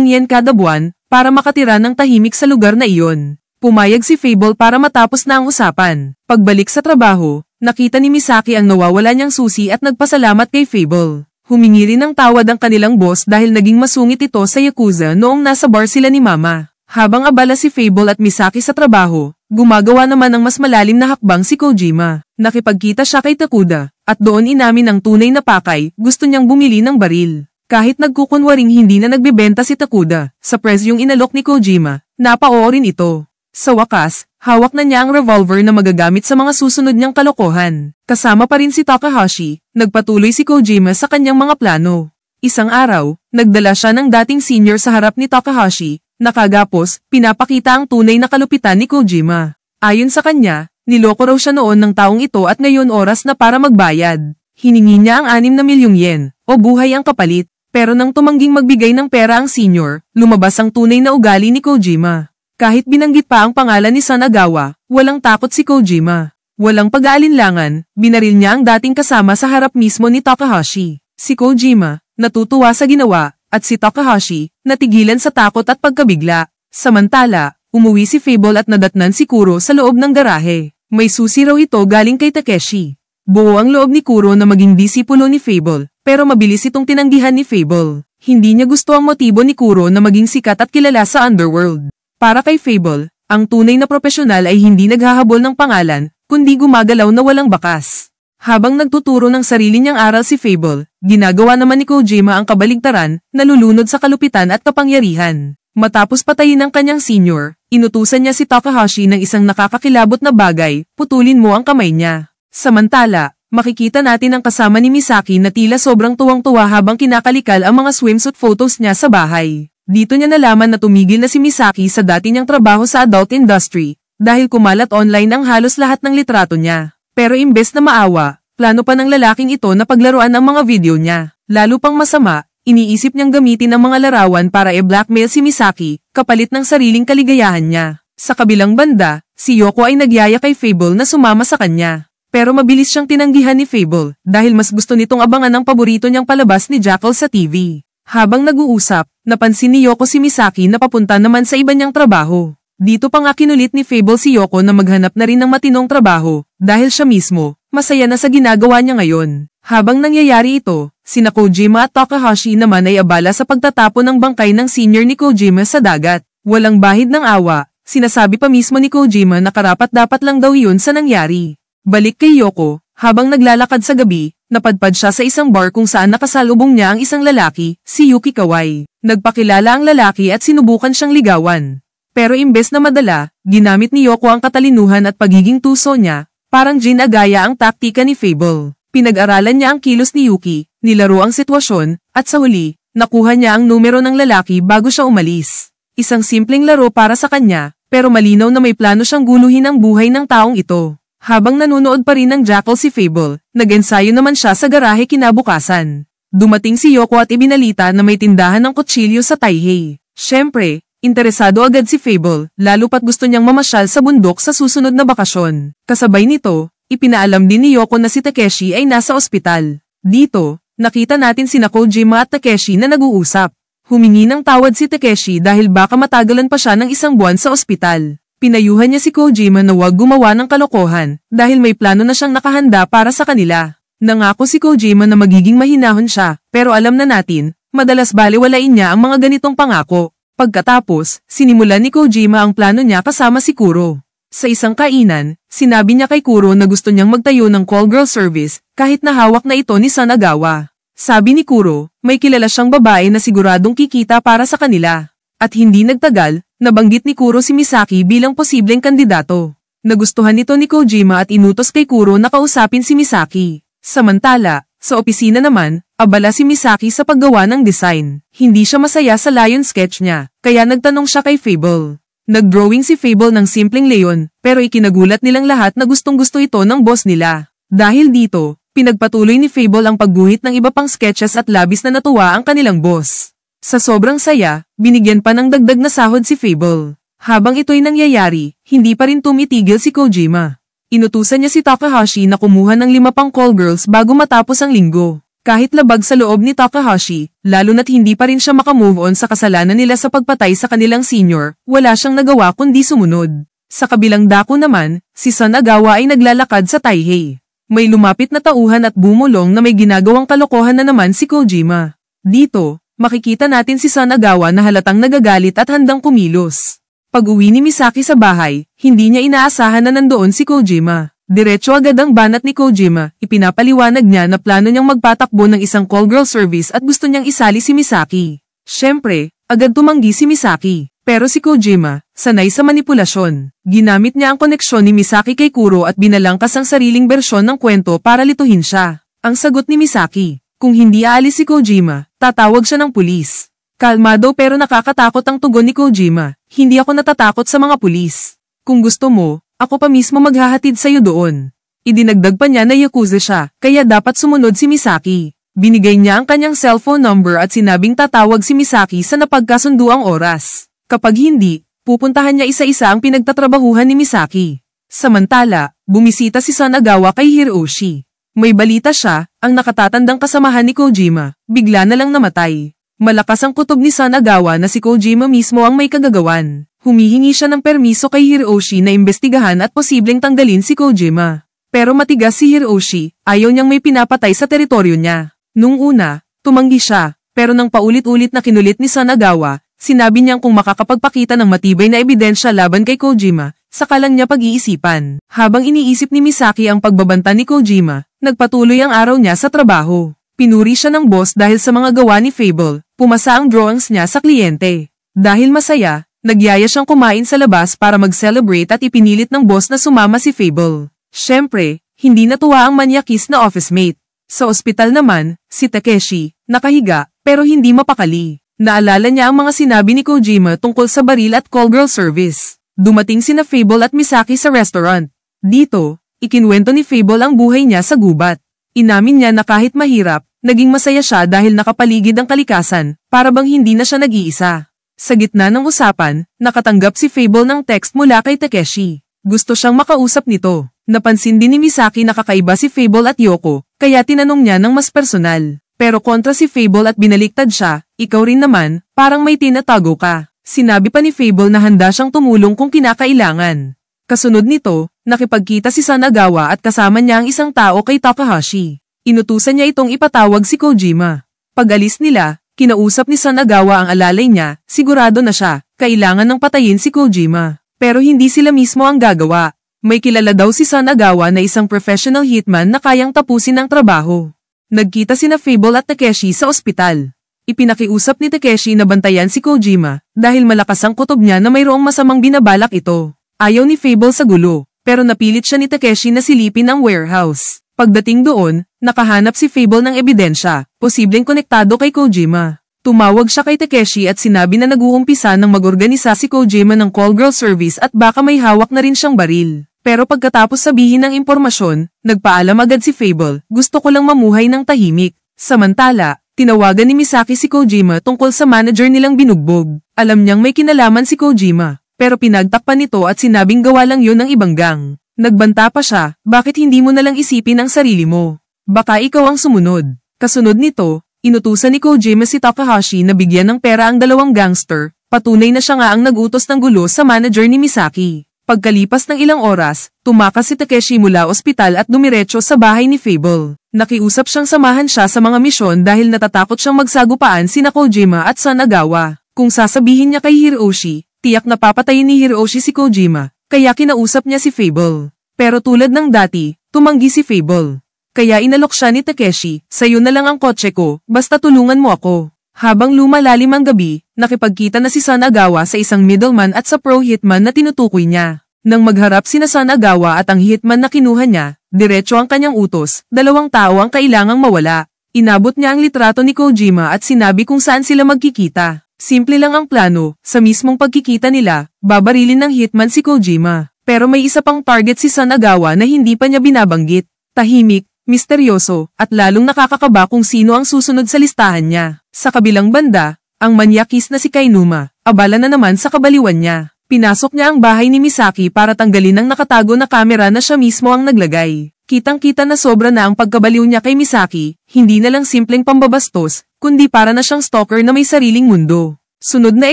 Speaker 1: yen kada buwan, para makatira ng tahimik sa lugar na iyon. Pumayag si Fable para matapos na ang usapan. Pagbalik sa trabaho, nakita ni Misaki ang nawawala niyang susi at nagpasalamat kay Fable. Humingi rin ng tawad ang kanilang boss dahil naging masungit ito sa Yakuza noong nasa bar sila ni Mama. Habang abala si Fable at Misaki sa trabaho, gumagawa naman ng mas malalim na hakbang si Kojima. Nakipagkita siya kay Takuda, at doon inamin ang tunay na pakay, gusto niyang bumili ng baril. Kahit nagkukunwaring hindi na nagbebenta si Takuda, sa presyong inalok ni Kojima, napao-rin ito. Sa wakas, hawak na niya ang revolver na magagamit sa mga susunod niyang kalokohan. Kasama pa rin si Takahashi, nagpatuloy si Kojima sa kanyang mga plano. Isang araw, nagdala siya ng dating senior sa harap ni Takahashi. Nakagapos, pinapakita ang tunay na kalupitan ni Kojima. Ayon sa kanya, niloko raw siya noon ng taong ito at ngayon oras na para magbayad. Hiningi niya ang 6 na milyong yen, o buhay ang kapalit. Pero nang tumangging magbigay ng pera ang senior, lumabas ang tunay na ugali ni Kojima. Kahit binanggit pa ang pangalan ni Sanagawa, walang takot si Kojima. Walang pag-aalinlangan, binaril niya ang dating kasama sa harap mismo ni Takahashi. Si Kojima, natutuwa sa ginawa, at si Takahashi, natigilan sa takot at pagkabigla. Samantala, umuwi si Fable at nadatnan si Kuro sa loob ng garahe. May susi raw ito galing kay Takeshi. Buo ang loob ni Kuro na maging disipulo ni Fable, pero mabilis itong tinanggihan ni Fable. Hindi niya gusto ang motibo ni Kuro na maging sikat at kilala sa underworld. Para kay Fable, ang tunay na profesional ay hindi naghahabol ng pangalan, kundi gumagalaw na walang bakas. Habang nagtuturo ng sarili niyang aral si Fable, ginagawa naman ni Kojima ang kabaligtaran, nalulunod sa kalupitan at kapangyarihan. Matapos patayin ang kanyang senior, inutusan niya si Takahashi ng isang nakakakilabot na bagay, putulin mo ang kamay niya. Samantala, makikita natin ang kasama ni Misaki na tila sobrang tuwang-tuwa habang kinakalikal ang mga swimsuit photos niya sa bahay. Dito niya nalaman na tumigil na si Misaki sa dati niyang trabaho sa adult industry, dahil kumalat online ang halos lahat ng litrato niya. Pero imbes na maawa, plano pa ng lalaking ito na paglaruan ang mga video niya. Lalo pang masama, iniisip niyang gamitin ang mga larawan para i-blackmail si Misaki, kapalit ng sariling kaligayahan niya. Sa kabilang banda, si Yoko ay nagyaya kay Fable na sumama sa kanya. Pero mabilis siyang tinanggihan ni Fable, dahil mas gusto nitong abangan ang paborito niyang palabas ni Jackal sa TV. Habang nag-uusap, napansin ni Yoko si Misaki na papunta naman sa iba niyang trabaho. Dito pa nga kinulit ni Fable si Yoko na maghanap na rin ng matinong trabaho, dahil siya mismo, masaya na sa ginagawa niya ngayon. Habang nangyayari ito, sina Kojima at Takahashi naman ay abala sa pagtatapon ng bangkay ng senior ni Kojima sa dagat. Walang bahid ng awa, sinasabi pa mismo ni Kojima na karapat-dapat lang daw iyon sa nangyari. Balik kay Yoko, habang naglalakad sa gabi, napadpad siya sa isang bar kung saan nakasalubong niya ang isang lalaki, si Yuki Kawai. Nagpakilala ang lalaki at sinubukan siyang ligawan. Pero imbes na madala, ginamit ni Yoko ang katalinuhan at pagiging tuso niya, parang ginagaya ang taktika ni Fable. Pinag-aralan niya ang kilos ni Yuki, nilaro ang sitwasyon, at sa huli, nakuha niya ang numero ng lalaki bago siya umalis. Isang simpleng laro para sa kanya, pero malinaw na may plano siyang guluhin ang buhay ng taong ito. Habang nanonood pa rin ng Jackal si Fable, nag-ensayo naman siya sa garahe kinabukasan. Dumating si Yoko at ibinalita na may tindahan ng kutsilyo sa Taihei. Siyempre, interesado agad si Fable, lalo pat gusto niyang mamasyal sa bundok sa susunod na bakasyon. Kasabay nito, ipinaalam din ni Yoko na si Takeshi ay nasa ospital. Dito, nakita natin sina Kojima at Takeshi na nag-uusap. Humingi ng tawad si Takeshi dahil baka matagalan pa siya ng isang buwan sa ospital. Pinayuhan niya si Kojima na huwag gumawa ng kalokohan dahil may plano na siyang nakahanda para sa kanila. Nangako si Kojima na magiging mahinahon siya, pero alam na natin, madalas balewalain niya ang mga ganitong pangako. Pagkatapos, sinimulan ni Kojima ang plano niya kasama si Kuro. Sa isang kainan, sinabi niya kay Kuro na gusto niyang magtayo ng call girl service kahit na hawak na ito ni Sanagawa. Sabi ni Kuro, may kilala siyang babae na siguradong kikita para sa kanila. At hindi nagtagal, nabanggit ni Kuro si Misaki bilang posibleng kandidato. Nagustuhan nito ni Kojima at inutos kay Kuro na kausapin si Misaki. Samantala, sa opisina naman, abala si Misaki sa paggawa ng design. Hindi siya masaya sa lion sketch niya, kaya nagtanong siya kay Fable. Nag-drawing si Fable ng simpleng leon, pero ikinagulat nilang lahat na gustong-gusto ito ng boss nila. Dahil dito, pinagpatuloy ni Fable ang pagguhit ng iba pang sketches at labis na natuwa ang kanilang boss. Sa sobrang saya, binigyan pa ng dagdag na sahod si Fable. Habang ito'y nangyayari, hindi pa rin tumitigil si Kojima. Inutusan niya si Takahashi na kumuha ng 5 pang call girls bago matapos ang linggo. Kahit labag sa loob ni Takahashi, lalo na't hindi pa rin siya makamove on sa kasalanan nila sa pagpatay sa kanilang senior, wala siyang nagawa kundi sumunod. Sa kabilang dako naman, si Sanagawa ay naglalakad sa Taihei. May lumapit na tauhan at bumulong na may ginagawang kalokohan na naman si Kojima. Dito, makikita natin si Sanagawa na halatang nagagalit at handang kumilos. Pag-uwi ni Misaki sa bahay, hindi niya inaasahan na nandoon si Kojima. Diretso agad ang banat ni Kojima, ipinapaliwanag niya na plano niyang magpatakbo ng isang call girl service at gusto niyang isali si Misaki. Siyempre, agad tumanggi si Misaki. Pero si Kojima, sanay sa manipulasyon. Ginamit niya ang koneksyon ni Misaki kay Kuro at binalangkas ang sariling bersyon ng kwento para lituhin siya. Ang sagot ni Misaki, kung hindi aalis si Kojima, tatawag siya ng pulis. Kalmado pero nakakatakot ang tugon ni Kojima, hindi ako natatakot sa mga pulis. Kung gusto mo, ako pa mismo maghahatid sa'yo doon. Idinagdag pa niya na yakuza siya, kaya dapat sumunod si Misaki. Binigay niya ang kanyang cellphone number at sinabing tatawag si Misaki sa napagkasunduang oras. Kapag hindi, pupuntahan niya isa-isa ang pinagtatrabahuhan ni Misaki. Samantala, bumisita si Sanagawa kay Hiroshi. May balita siya, ang nakatatandang kasamahan ni Kojima, bigla na lang namatay. Malakas ang kutob ni Sanagawa na si Kojima mismo ang may kagagawan. Humihingi siya ng permiso kay Hiroshi na imbestigahan at posibleng tanggalin si Kojima. Pero matigas si Hiroshi, ayaw niyang may pinapatay sa teritoryo niya. Nung una, tumanggi siya, pero nang paulit-ulit na kinulit ni Sanagawa, sinabi niyang kung makakapagpakita ng matibay na ebidensya laban kay Kojima, saka lang niya pag-iisipan. Habang iniisip ni Misaki ang pagbabanta ni Kojima, nagpatuloy ang araw niya sa trabaho. Pinuri siya ng boss dahil sa mga gawa ni Fable, pumasa ang drawings niya sa kliyente. Dahil masaya, nagyaya siyang kumain sa labas para mag-celebrate at ipinilit ng boss na sumama si Fable. Siyempre, hindi natuwa ang manyakis na office mate. Sa ospital naman, si Takeshi, nakahiga, pero hindi mapakali. Naalala niya ang mga sinabi ni Kojima tungkol sa baril at call girl service. Dumating sina Fable at Misaki sa restaurant. Dito, ikinwento ni Fable ang buhay niya sa gubat. Inamin niya na kahit mahirap, naging masaya siya dahil nakapaligid ang kalikasan, para bang hindi na siya nag-iisa. Sa gitna ng usapan, nakatanggap si Fable ng text mula kay Takeshi. Gusto siyang makausap nito. Napansin din ni Misaki na kakaiba si Fable at Yoko, kaya tinanong niya ng mas personal. Pero kontra si Fable at binaliktad siya, ikaw rin naman, parang may tinatago ka. Sinabi pa ni Fable na handa siyang tumulong kung kinakailangan. Kasunod nito, nakipagkita si Sanagawa at kasama niya ang isang tao kay Takahashi. Inutusan niya itong ipatawag si Kojima. Pag-alis nila, kinausap ni Sanagawa ang alalay niya, sigurado na siya, kailangan ng patayin si Kojima. Pero hindi sila mismo ang gagawa. May kilala daw si Sanagawa na isang professional hitman na kayang tapusin ang trabaho. Nagkita sina Fable at Takeshi sa ospital. Ipinakiusap ni Takeshi na bantayan si Kojima dahil malakas ang kutob niya na mayroong masamang binabalak ito. Ayaw ni Fable sa gulo, pero napilit siya ni Takeshi na silipin ang warehouse. Pagdating doon, nakahanap si Fable ng ebidensya, posibleng konektado kay Kojima. Tumawag siya kay Takeshi at sinabi na nag-uumpisa ng mag-organisa si Kojima ng call girl service at baka may hawak na rin siyang baril. Pero pagkatapos sabihin ng impormasyon, nagpaalam agad si Fable, gusto ko lang mamuhay ng tahimik. Samantala, tinawagan ni Misaki si Kojima tungkol sa manager nilang binugbog. Alam niyang may kinalaman si Kojima, pero pinagtakpan nito at sinabing gawa lang yun ng ibang gang. Nagbanta pa siya, bakit hindi mo nalang isipin ang sarili mo? Baka ikaw ang sumunod. Kasunod nito, inutusan ni Kojima si Takahashi na bigyan ng pera ang dalawang gangster, patunay na siya nga ang nag-utos ng gulo sa manager ni Misaki. Pagkalipas ng ilang oras, tumakas si Takeshi mula ospital at dumiretso sa bahay ni Fable. Nakiusap siyang samahan siya sa mga misyon dahil natatakot siyang magsagupaan sina Kojima at Sanagawa. Kung sasabihin niya kay Hiroshi, tiyak na papatayin ni Hiroshi si Kojima, kaya kinausap niya si Fable. Pero tulad ng dati, tumanggi si Fable. Kaya inalok siya ni Takeshi, sayo na lang ang kotse ko, basta tulungan mo ako. Habang lumalalim ang gabi, nakipagkita na si Sanagawa sa isang middleman at sa pro hitman na tinutukoy niya. Nang magharap sina Sanagawa at ang hitman na kinuha niya, diretso ang kanyang utos, dalawang tao ang kailangang mawala. Inabot niya ang litrato ni Kojima at sinabi kung saan sila magkikita. Simple lang ang plano, sa mismong pagkikita nila, babarilin ng hitman si Kojima. Pero may isa pang target si Sanagawa na hindi pa niya binabanggit. Tahimik, misteryoso, at lalong nakakakaba kung sino ang susunod sa listahan niya. Sa kabilang banda, ang manyakis na si Kainuma, abala na naman sa kabaliwan niya. Pinasok niya ang bahay ni Misaki para tanggalin ang nakatago na kamera na siya mismo ang naglagay. Kitang-kita na sobra na ang pagkabaliw niya kay Misaki, hindi na lang simpleng pambabastos, kundi para na siyang stalker na may sariling mundo. Sunod na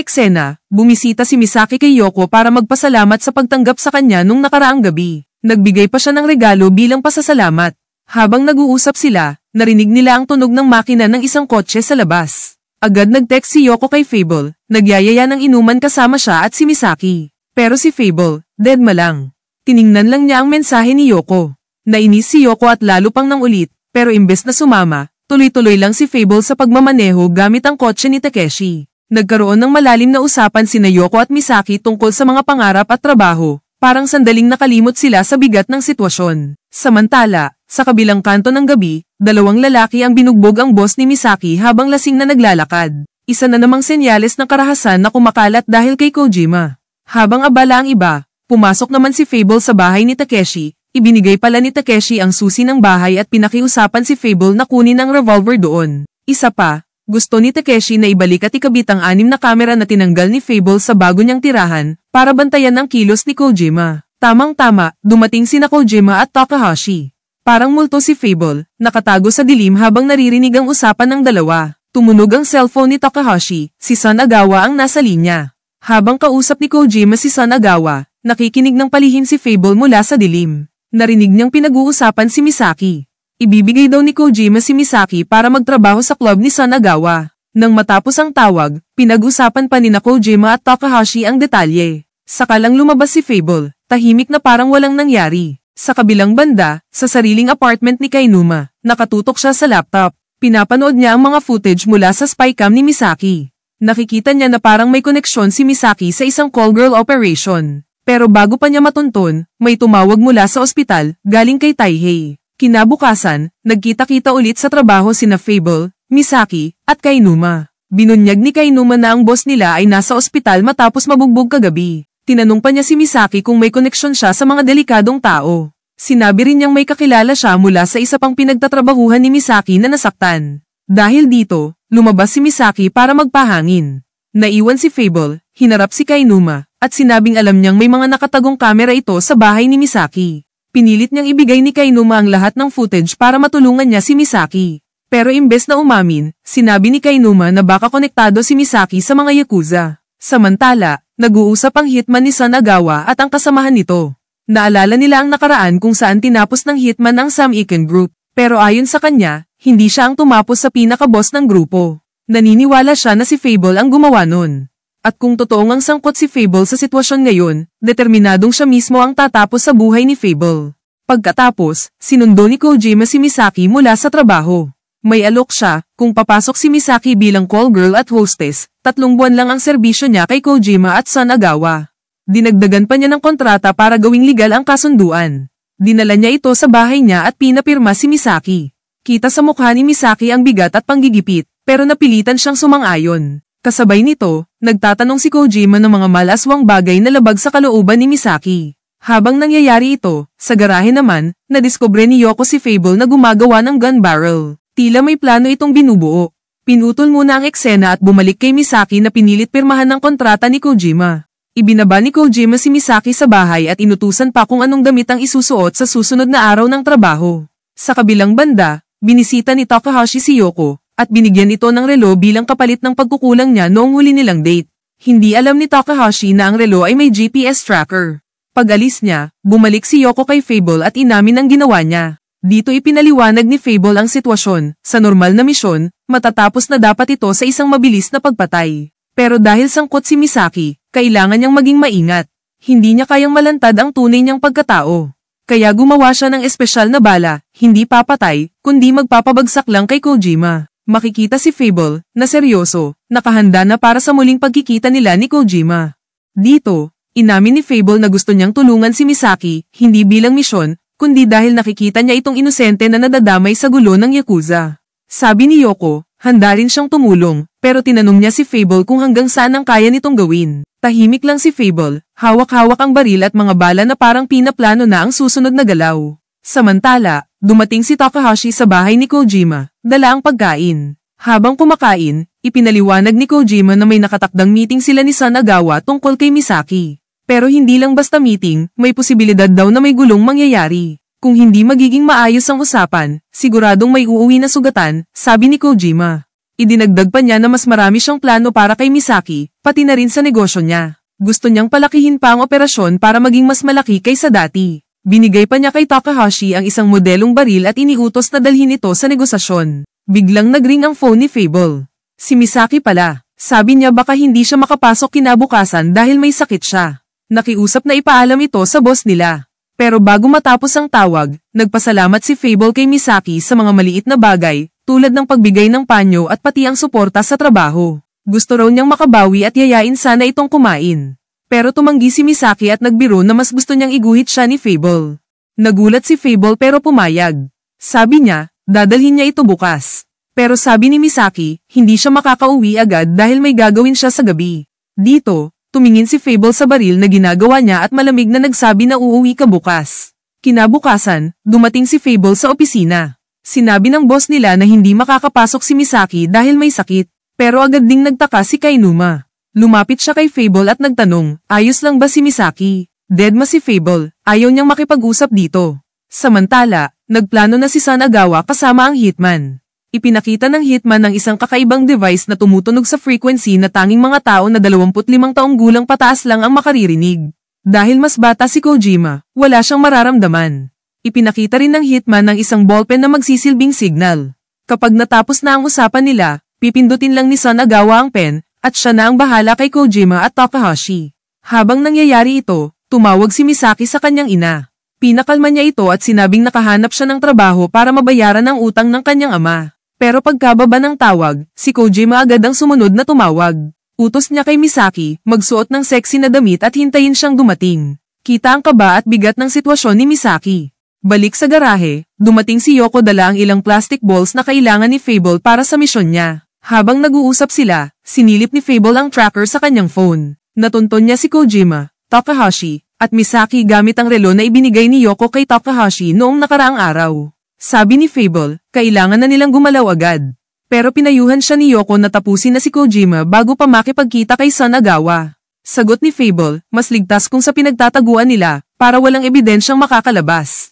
Speaker 1: eksena, bumisita si Misaki kay Yoko para magpasalamat sa pagtanggap sa kanya nung nakaraang gabi. Nagbigay pa siya ng regalo bilang pasasalamat. Habang nag-uusap sila, narinig nila ang tunog ng makina ng isang kotse sa labas. Agad nag-text si Yoko kay Fable, nagyayaya ng inuman kasama siya at si Misaki. Pero si Fable, deadma lang. Tiningnan lang niya ang mensahe ni Yoko. Nainis si Yoko at lalo pang nang ulit, pero imbes na sumama, tuloy-tuloy lang si Fable sa pagmamaneho gamit ang kotse ni Takeshi. Nagkaroon ng malalim na usapan sina Yoko at Misaki tungkol sa mga pangarap at trabaho, parang sandaling nakalimot sila sa bigat ng sitwasyon. Samantala, sa kabilang kanto ng gabi, dalawang lalaki ang binugbog ang boss ni Misaki habang lasing na naglalakad. Isa na namang senyales ng karahasan na kumakalat dahil kay Kojima. Habang abala ang iba, pumasok naman si Fable sa bahay ni Takeshi, ibinigay pala ni Takeshi ang susi ng bahay at pinakiusapan si Fable na kunin ang revolver doon. Isa pa, gusto ni Takeshi na ibalik at ikabit ang 6 na kamera na tinanggal ni Fable sa bago niyang tirahan, para bantayan ang kilos ni Kojima. Tamang-tama, dumating sina Kojima at Takahashi. Parang multo si Fable, nakatago sa dilim habang naririnig ang usapan ng dalawa. Tumunog ang cellphone ni Takahashi, si Sanagawa ang nasa linya. Habang kausap ni Kojima si Sanagawa, nakikinig ng palihim si Fable mula sa dilim. Narinig niyang pinag-uusapan si Misaki. Ibibigay daw ni Kojima si Misaki para magtrabaho sa club ni Sanagawa. Nang matapos ang tawag, pinag-usapan pa ni Kojima at Takahashi ang detalye. Sakalang lumabas si Fable, tahimik na parang walang nangyari. Sa kabilang banda, sa sariling apartment ni Kainuma, nakatutok siya sa laptop. Pinapanood niya ang mga footage mula sa spycam ni Misaki. Nakikita niya na parang may koneksyon si Misaki sa isang call girl operation. Pero bago pa niya matunton, may tumawag mula sa ospital, galing kay Taihei. Kinabukasan, nagkita-kita ulit sa trabaho sina Fable, Misaki, at Kainuma. Binunyag ni Kainuma na ang boss nila ay nasa ospital matapos mabugbog kagabi. Tinanong pa niya si Misaki kung may koneksyon siya sa mga delikadong tao. Sinabi rin niyang may kakilala siya mula sa isa pang pinagtatrabahuhan ni Misaki na nasaktan. Dahil dito, lumabas si Misaki para magpahangin. Naiwan si Fable, hinarap si Kainuma, at sinabing alam niyang may mga nakatagong kamera ito sa bahay ni Misaki. Pinilit niyang ibigay ni Kainuma ang lahat ng footage para matulungan niya si Misaki. Pero imbes na umamin, sinabi ni Kainuma na baka konektado si Misaki sa mga Yakuza. Samantala, nag-uusap ang hitman ni Sanagawa at ang kasamahan nito. Naalala nila ang nakaraan kung saan tinapos ng hitman ang Sam Iken Group, pero ayon sa kanya, hindi siya ang tumapos sa pinaka-boss ng grupo. Naniniwala siya na si Fable ang gumawa nun. At kung totoong ang sangkot si Fable sa sitwasyon ngayon, determinadong siya mismo ang tatapos sa buhay ni Fable. Pagkatapos, sinundo ni Kojima si Misaki mula sa trabaho. May alok siya, kung papasok si Misaki bilang call girl at hostess, 3 buwan lang ang serbisyo niya kay Kojima at Sanagawa. Dinagdagan pa niya ng kontrata para gawing legal ang kasunduan. Dinala niya ito sa bahay niya at pinapirma si Misaki. Kita sa mukha ni Misaki ang bigat at panggigipit, pero napilitan siyang sumang-ayon. Kasabay nito, nagtatanong si Kojima ng mga malaswang bagay na labag sa kalooban ni Misaki. Habang nangyayari ito, sa garahe naman, nadiskubre ni Yoko si Fable na gumagawa ng gun barrel. Tila may plano itong binubuo. Pinutol muna ang eksena at bumalik kay Misaki na pinilit pirmahan ng kontrata ni Kojima. Ibinaba ni Kojima si Misaki sa bahay at inutusan pa kung anong damit ang isusuot sa susunod na araw ng trabaho. Sa kabilang banda, binisita ni Takahashi si Yoko, at binigyan ito ng relo bilang kapalit ng pagkukulang niya noong huli nilang date. Hindi alam ni Takahashi na ang relo ay may GPS tracker. Pag-alis niya, bumalik si Yoko kay Fable at inamin ang ginawa niya. Dito ipinaliwanag ni Fable ang sitwasyon. Sa normal na misyon, matatapos na dapat ito sa isang mabilis na pagpatay. Pero dahil sangkot si Misaki, kailangan niyang maging maingat. Hindi niya kayang malantad ang tunay niyang pagkatao. Kaya gumawa siya ng espesyal na bala, hindi papatay, kundi magpapabagsak lang kay Kojima. Makikita si Fable, na seryoso, nakahanda na para sa muling pagkikita nila ni Kojima. Dito, inamin ni Fable na gusto niyang tulungan si Misaki, hindi bilang misyon, kundi dahil nakikita niya itong inosente na nadadamay sa gulo ng Yakuza. Sabi ni Yoko, handa rin siyang tumulong, pero tinanong niya si Fable kung hanggang saan ang kaya nitong gawin. Tahimik lang si Fable, hawak-hawak ang baril at mga bala na parang pinaplano na ang susunod na galaw. Samantala, dumating si Takahashi sa bahay ni Kojima, dala ang pagkain. Habang kumakain, ipinaliwanag ni Kojima na may nakatakdang meeting sila ni Sanagawa tungkol kay Misaki. Pero hindi lang basta meeting, may posibilidad daw na may gulong mangyayari. Kung hindi magiging maayos ang usapan, siguradong may uuwi na sugatan, sabi ni Kojima. Idinagdag pa niya na mas marami siyang plano para kay Misaki, pati na rin sa negosyo niya. Gusto niyang palakihin pa ang operasyon para maging mas malaki kaysa dati. Binigay pa niya kay Takahashi ang isang modelong baril at iniutos na dalhin ito sa negosasyon. Biglang nagring ang phone ni Fable. Si Misaki pala, sabi niya baka hindi siya makapasok kinabukasan dahil may sakit siya. Nakiusap na ipaalam ito sa boss nila. Pero bago matapos ang tawag, nagpasalamat si Fable kay Misaki sa mga maliit na bagay, tulad ng pagbigay ng panyo at pati ang suporta sa trabaho. Gusto raw niyang makabawi at yayain sana itong kumain. Pero tumanggi si Misaki at nagbiro na mas gusto niyang iguhit siya ni Fable. Nagulat si Fable pero pumayag. Sabi niya, dadalhin niya ito bukas. Pero sabi ni Misaki, hindi siya makakauwi agad dahil may gagawin siya sa gabi. Dito, tumingin si Fable sa baril na ginagawa niya at malamig na nagsabi na uuwi ka bukas. Kinabukasan, dumating si Fable sa opisina. Sinabi ng boss nila na hindi makakapasok si Misaki dahil may sakit, pero agad ding nagtaka si Kainuma. Lumapit siya kay Fable at nagtanong, ayos lang ba si Misaki? Deadma si Fable, ayaw niyang makipag-usap dito. Samantala, nagplano na si Sanagawa kasama ang hitman. Ipinakita ng hitman ng isang kakaibang device na tumutunog sa frequency na tanging mga tao na 25 taong gulang pataas lang ang makaririnig. Dahil mas bata si Kojima, wala siyang mararamdaman. Ipinakita rin ng hitman ng isang ballpen na magsisilbing signal. Kapag natapos na ang usapan nila, pipindutin lang ni Sanagawa ang pen, at siya na ang bahala kay Kojima at Takahashi. Habang nangyayari ito, tumawag si Misaki sa kanyang ina. Pinakalma niya ito at sinabing nakahanap siya ng trabaho para mabayaran ang utang ng kanyang ama. Pero pagkababa ng tawag, si Kojima agad ang sumunod na tumawag. Utos niya kay Misaki, magsuot ng sexy na damit at hintayin siyang dumating. Kita ang kaba at bigat ng sitwasyon ni Misaki. Balik sa garahe, dumating si Yoko dala ang ilang plastic balls na kailangan ni Fable para sa misyon niya. Habang nag-uusap sila, sinilip ni Fable ang tracker sa kanyang phone. Natunton niya si Kojima, Takahashi, at Misaki gamit ang relo na ibinigay ni Yoko kay Takahashi noong nakaraang araw. Sabi ni Fable, kailangan na nilang gumalaw agad. Pero pinayuhan siya ni Yoko na tapusin na si Kojima bago pa makipagkita kay Sanagawa. Sagot ni Fable, mas ligtas kung sa pinagtataguan nila, para walang ebidensyang makakalabas.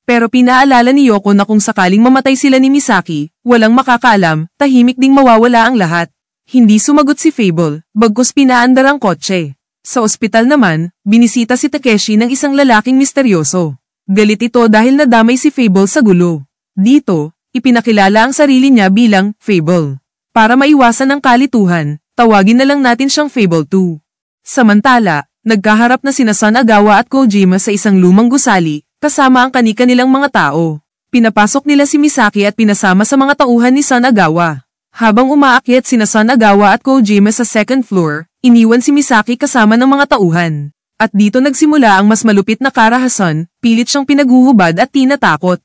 Speaker 1: Pero pinaalala ni Yoko na kung sakaling mamatay sila ni Misaki, walang makakaalam, tahimik ding mawawala ang lahat. Hindi sumagot si Fable, bagkus pinaandar ang kotse. Sa ospital naman, binisita si Takeshi ng isang lalaking misteryoso. Galit ito dahil nadamay si Fable sa gulo. Dito, ipinakilala ang sarili niya bilang Fable. Para maiwasan ang kalituhan, tawagin na lang natin siyang Fable 2. Samantala, nagkaharap na sina Sanagawa at Kojima sa isang lumang gusali, kasama ang kani-kanilang mga tao. Pinapasok nila si Misaki at pinasama sa mga tauhan ni Sanagawa. Habang umaakyat sina Sanagawa at Kojima sa second floor, iniwan si Misaki kasama ng mga tauhan. At dito nagsimula ang mas malupit na karahasan, pilit siyang pinaghuhubad at tinatakot.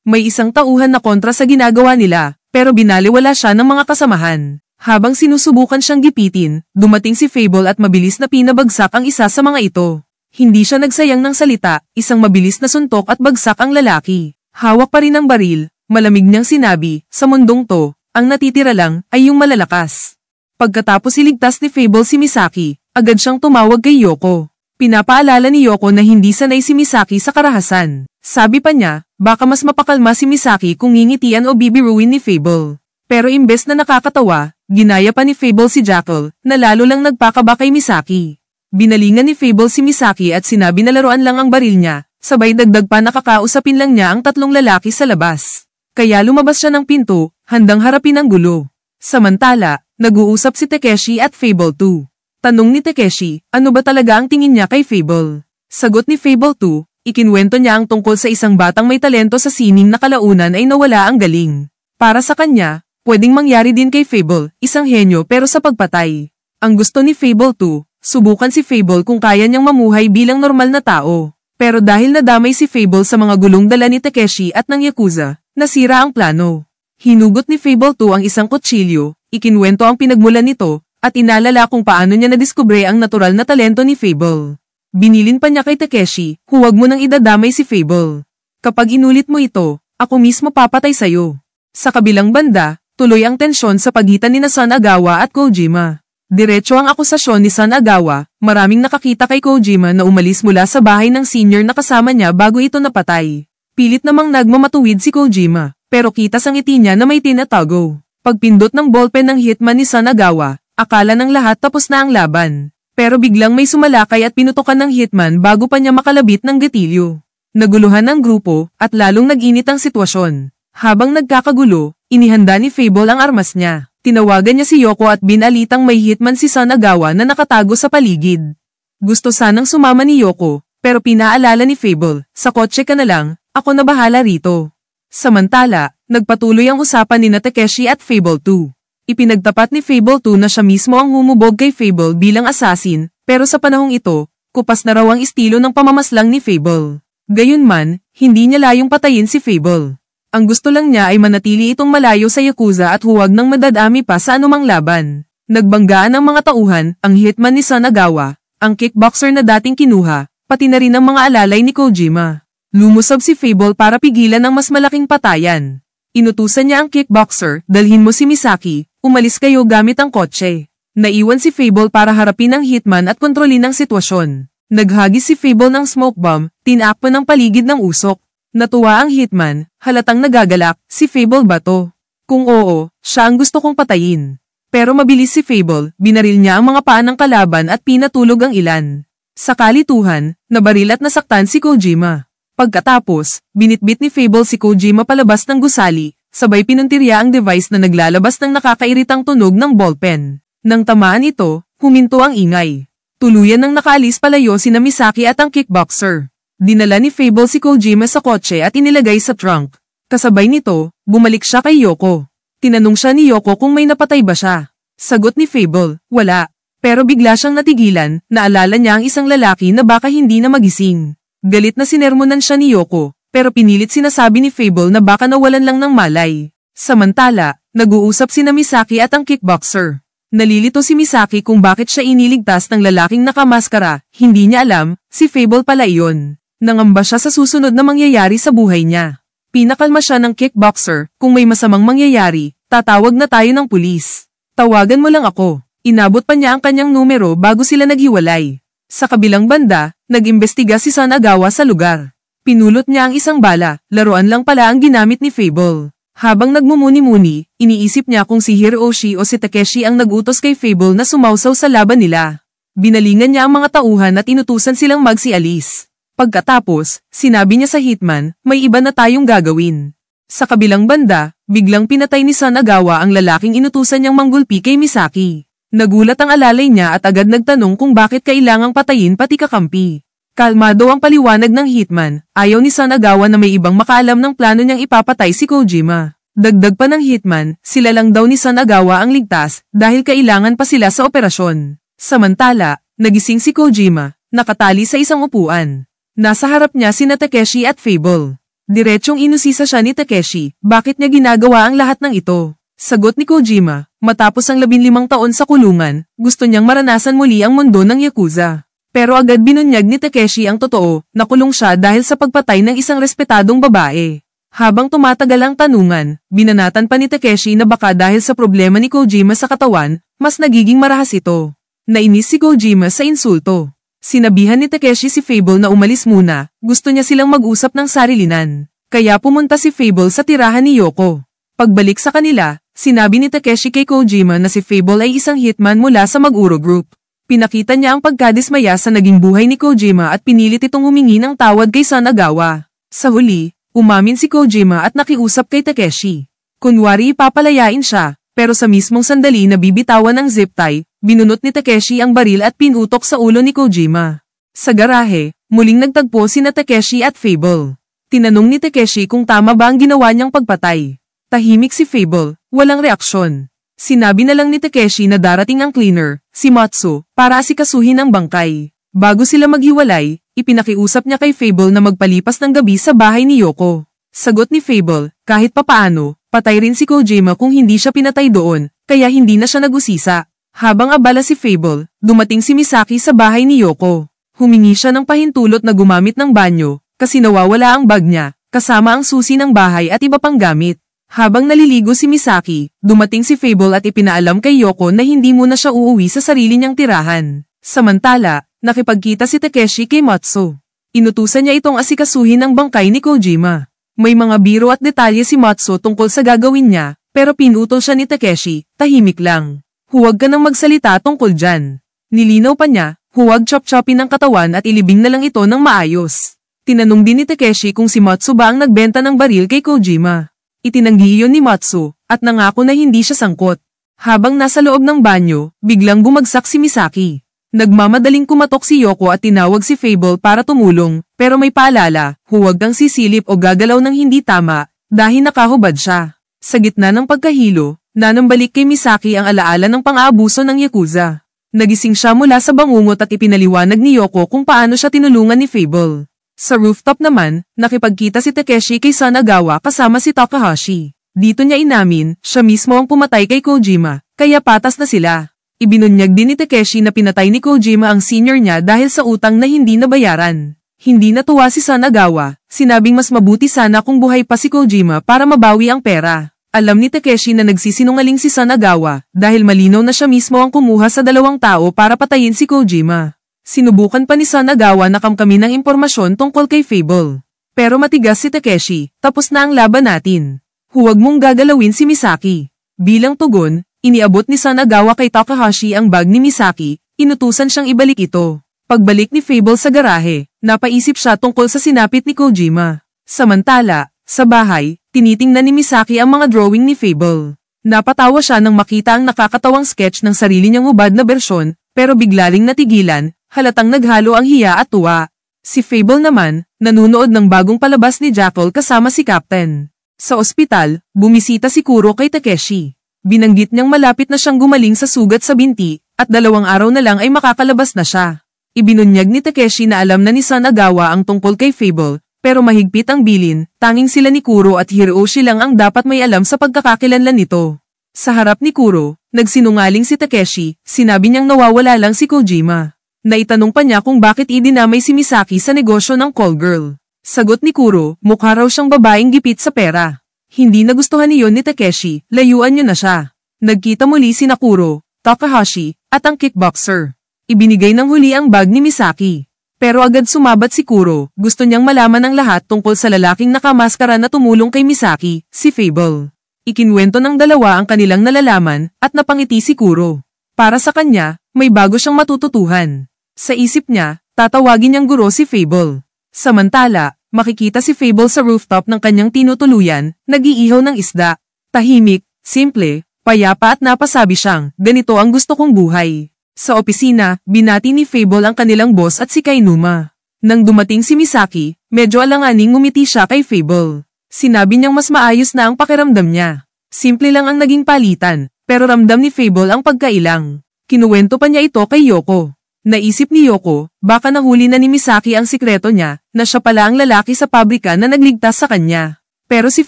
Speaker 1: May isang tauhan na kontra sa ginagawa nila, pero binaliwala siya ng mga kasamahan. Habang sinusubukan siyang gipitin, dumating si Fable at mabilis na pinabagsak ang isa sa mga ito. Hindi siya nagsayang ng salita, isang mabilis na suntok at bagsak ang lalaki. Hawak pa rin ang baril, malamig niyang sinabi, sa mundong to, ang natitira lang ay yung malalakas. Pagkatapos iligtas ni Fable si Misaki, agad siyang tumawag kay Yoko. Pinapaalala ni Yoko na hindi sanay si Misaki sa karahasan. Sabi pa niya, baka mas mapakalma si Misaki kung ngingitian o bibiruin ni Fable. Pero imbes na nakakatawa, ginaya pa ni Fable si Jackal, na lalo lang nagpakaba kay Misaki. Binalingan ni Fable si Misaki at sinabi na laruan lang ang baril niya, sabay dagdag pa nakakausapin lang niya ang tatlong lalaki sa labas. Kaya lumabas siya ng pinto, handang harapin ang gulo. Samantala, nag-uusap si Takeshi at Fable 2. Tanong ni Takeshi, ano ba talaga ang tingin niya kay Fable? Sagot ni Fable 2, ikinwento niya ang tungkol sa isang batang may talento sa sining na kalaunan ay nawala ang galing. Para sa kanya, pwedeng mangyari din kay Fable, isang henyo pero sa pagpatay. Ang gusto ni Fable 2, subukan si Fable kung kaya niyang mamuhay bilang normal na tao. Pero dahil nadamay si Fable sa mga gulong dala ni Takeshi at ng Yakuza, nasira ang plano. Hinugot ni Fable 2 ang isang kutsilyo, ikinwento ang pinagmulan nito, at inalala kung paano niya nadiskubre ang natural na talento ni Fable. Binilin pa niya kay Takeshi, huwag mo nang idadamay si Fable. Kapag inulit mo ito, ako mismo papatay sa'yo. Sa kabilang banda, tuloy ang tensyon sa pagitan ni Sanagawa at Kojima. Diretso ang akusasyon ni Sanagawa, maraming nakakita kay Kojima na umalis mula sa bahay ng senior na kasama niya bago ito napatay. Pilit namang nagmamatuwid si Kojima, pero kita sa ngiti niya na may tinatago. Pagpindot ng ballpen ng hitman ni Sanagawa, akala ng lahat tapos na ang laban. Pero biglang may sumalakay at pinutukan ng hitman bago pa niya makalabit ng gatilyo. Naguluhan ang grupo at lalong nag-init ang sitwasyon. Habang nagkakagulo, inihanda ni Fable ang armas niya. Tinawagan niya si Yoko at binalitang may hitman si Sanagawa na nakatago sa paligid. Gusto sanang sumama ni Yoko, pero pinaalala ni Fable, sa kotse ka na lang, ako na bahala rito. Samantala, nagpatuloy ang usapan ni Takeshi at Fable 2. Ipinagtapat ni Fable 2 na siya mismo ang humubog kay Fable bilang assassin, pero sa panahong ito, kupas na raw ang estilo ng pamamaslang ni Fable. Gayunman, hindi niya layong patayin si Fable. Ang gusto lang niya ay manatili itong malayo sa Yakuza at huwag nang madadami pa sa anumang laban. Nagbanggaan ang mga tauhan, ang hitman ni Sanagawa, ang kickboxer na dating kinuha, pati na rin ang mga alalay ni Kojima. Lumusob si Fable para pigilan ang mas malaking patayan. Inutusan niya ang kickboxer, dalhin mo si Misaki, umalis kayo gamit ang kotse. Naiwan si Fable para harapin ang hitman at kontrolin ang sitwasyon. Naghagis si Fable ng smoke bomb, tinakpan ang paligid ng usok. Natuwa ang hitman, halatang nagagalak, si Fable ba to? Kung oo, siya ang gusto kong patayin. Pero mabilis si Fable, binaril niya ang mga paa ng kalaban at pinatulog ang ilan. Sa kalituhan, nabaril at nasaktan si Kojima. Pagkatapos, binitbit ni Fable si Kojima palabas ng gusali, sabay pinuntirya ang device na naglalabas ng nakakairitang tunog ng ballpen. Nang tamaan ito, huminto ang ingay. Tuluyan nang nakaalis palayo sina Misaki at ang kickboxer. Dinala ni Fable si Kojima sa kotse at inilagay sa trunk. Kasabay nito, bumalik siya kay Yoko. Tinanong siya ni Yoko kung may napatay ba siya. Sagot ni Fable, wala. Pero bigla siyang natigilan, naalala niya ang isang lalaki na baka hindi na magising. Galit na sinermonan siya ni Yoko, pero pinilit sinasabi ni Fable na baka nawalan lang ng malay. Samantala, Nag-uusap sina Misaki at ang kickboxer. Nalilito si Misaki kung bakit siya iniligtas ng lalaking nakamaskara, hindi niya alam, si Fable pala iyon. Nangamba siya sa susunod na mangyayari sa buhay niya. Pinakalma siya ng kickboxer, kung may masamang mangyayari, tatawag na tayo ng pulis. Tawagan mo lang ako. Inabot pa niya ang kanyang numero bago sila naghiwalay. Sa kabilang banda, nag-imbestiga si Sanagawa sa lugar. Pinulot niya ang isang bala, laruan lang pala ang ginamit ni Fable. Habang nagmumuni-muni, iniisip niya kung si Hiroshi o si Takeshi ang nagutos kay Fable na sumausaw sa laban nila. Binalingan niya ang mga tauhan at inutusan silang magsialis. Pagkatapos, sinabi niya sa hitman, may iba na tayong gagawin. Sa kabilang banda, biglang pinatay ni Sanagawa ang lalaking inutusan niyang manggulpi kay Misaki. Nagulat ang alalay niya at agad nagtanong kung bakit kailangang patayin pati kakampi. Kalmado ang paliwanag ng hitman, ayaw ni Sanagawa na may ibang makaalam ng plano niyang ipapatay si Kojima. Dagdag pa ng hitman, sila lang daw ni Sanagawa ang ligtas dahil kailangan pa sila sa operasyon. Samantala, nagising si Kojima, nakatali sa isang upuan. Nasa harap niya sina Takeshi at Fable. Diretsyong inusisa siya ni Takeshi, bakit niya ginagawa ang lahat ng ito? Sagot ni Kojima, matapos ang 15 taon sa kulungan, gusto niyang maranasan muli ang mundo ng Yakuza. Pero agad binunyag ni Takeshi ang totoo, nakulong siya dahil sa pagpatay ng isang respetadong babae. Habang tumatagal ang tanungan, binanatan pa ni Takeshi na baka dahil sa problema ni Kojima sa katawan, mas nagiging marahas ito. Nainis si Kojima sa insulto. Sinabihan ni Takeshi si Fable na umalis muna, gusto niya silang mag-usap ng sarilinan. Kaya pumunta si Fable sa tirahan ni Yoko. Pagbalik sa kanila, sinabi ni Takeshi kay Kojima na si Fable ay isang hitman mula sa Maguro Group. Pinakita niya ang pagkadismaya sa naging buhay ni Kojima at pinilit itong humingi ng tawad kay Sanagawa. Sa huli, umamin si Kojima at nakiusap kay Takeshi. Kunwari ipapalayain siya, pero sa mismong sandali na bibitawan ng zip tie, binunot ni Takeshi ang baril at pinutok sa ulo ni Kojima. Sa garahe, muling nagtagpo sina Takeshi at Fable. Tinanong ni Takeshi kung tama ba ang ginawa niyang pagpatay. Tahimik si Fable, walang reaksyon. Sinabi na lang ni Takeshi na darating ang cleaner, si Matsu, para asikasuhin ang bangkay. Bago sila maghiwalay, ipinakiusap niya kay Fable na magpalipas ng gabi sa bahay ni Yoko. Sagot ni Fable, kahit papaano, patay rin si Kojima kung hindi siya pinatay doon, kaya hindi na siya nag-usisa. Habang abala si Fable, dumating si Misaki sa bahay ni Yoko. Humingi siya ng pahintulot na gumamit ng banyo, kasi nawawala ang bag niya, kasama ang susi ng bahay at iba pang gamit. Habang naliligo si Misaki, dumating si Fable at ipinaalam kay Yoko na hindi muna siya uuwi sa sarili niyang tirahan. Samantala, nakipagkita si Takeshi kay Matsu. Inutusan niya itong asikasuhin ang bangkay ni Kojima. May mga biro at detalye si Matsu tungkol sa gagawin niya, pero pinutol siya ni Takeshi, tahimik lang. Huwag ka nang magsalita tungkol dyan. Nilinaw pa niya, huwag chop-chopin ang katawan at ilibing na lang ito ng maayos. Tinanong din ni Takeshi kung si Matsu ba ang nagbenta ng baril kay Kojima. Itinanggi iyon ni Matsu, at nangako na hindi siya sangkot. Habang nasa loob ng banyo, biglang bumagsak si Misaki. Nagmamadaling kumatok si Yoko at tinawag si Fable para tumulong, pero may paalala, huwag kang sisilip o gagalaw ng hindi tama, dahil nakahubad siya. Sa gitna ng pagkahilo, nanambalik kay Misaki ang alaala ng pang-aabuso ng Yakuza. Nagising siya mula sa bangungot at ipinaliwanag ni Yoko kung paano siya tinulungan ni Fable. Sa rooftop naman, nakipagkita si Takeshi kay Sanagawa kasama si Takahashi. Dito niya inamin, siya mismo ang pumatay kay Kojima, kaya patas na sila. Ibinunyag din ni Takeshi na pinatay ni Kojima ang senior niya dahil sa utang na hindi nabayaran. Hindi natuwa si Sanagawa, sinabing mas mabuti sana kung buhay pa si Kojima para mabawi ang pera. Alam ni Takeshi na nagsisinungaling si Sanagawa dahil malinaw na siya mismo ang kumuha sa 2 tao para patayin si Kojima. Sinubukan pa ni Sanagawa na kamkamin ng impormasyon tungkol kay Fable. Pero matigas si Takeshi, tapos na ang laban natin. Huwag mong gagalawin si Misaki. Bilang tugon, iniabot ni Sanagawa kay Takahashi ang bag ni Misaki, inutusan siyang ibalik ito. Pagbalik ni Fable sa garahe, napaisip siya tungkol sa sinapit ni Kojima. Samantala, sa bahay, tinitingnan ni Misaki ang mga drawing ni Fable. Napatawa siya nang makita ang nakakatawang sketch ng sarili niyang hubad na bersyon, pero bigla ring natigilan, halatang naghalo ang hiya at tuwa. Si Fable naman, nanunood ng bagong palabas ni Jackal kasama si Captain. Sa ospital, bumisita si Kuro kay Takeshi. Binanggit niyang malapit na siyang gumaling sa sugat sa binti, at 2 araw na lang ay makakalabas na siya. Ibinunyag ni Takeshi na alam na ni Sanagawa ang tungkol kay Fable, pero mahigpit ang bilin, tanging sila ni Kuro at Hiroshi lang ang dapat may alam sa pagkakakilanlan nito. Sa harap ni Kuro, nagsinungaling si Takeshi, sinabi niyang nawawala lang si Kojima. Naitanong pa niya kung bakit idinamay si Misaki sa negosyo ng call girl. Sagot ni Kuro, mukha raw siyang babaeng gipit sa pera. Hindi nagustuhan niyon ni Takeshi, layuan niyo na siya. Nagkita muli sina Kuro, Takahashi, at ang kickboxer. Ibinigay ng huli ang bag ni Misaki. Pero agad sumabat si Kuro, gusto niyang malaman ang lahat tungkol sa lalaking nakamaskara na tumulong kay Misaki, si Fable. Ikinwento ng dalawa ang kanilang nalalaman, at napangiti si Kuro. Para sa kanya, may bago siyang matututuhan. Sa isip niya, tatawagin niyang guro si Fable. Samantala, makikita si Fable sa rooftop ng kanyang tinutuluyan, nag-iihaw ng isda. Tahimik, simple, payapa at napasabi siyang, ganito ang gusto kong buhay. Sa opisina, binati ni Fable ang kanilang boss at si Kainuma. Nang dumating si Misaki, medyo alanganing ngumiti siya kay Fable. Sinabi niyang mas maayos na ang pakiramdam niya. Simple lang ang naging palitan, pero ramdam ni Fable ang pagkailang. Kinuwento pa niya ito kay Yoko. Naisip ni Yoko, baka nahuli na ni Misaki ang sikreto niya, na siya pala ang lalaki sa pabrika na nagligtas sa kanya. Pero si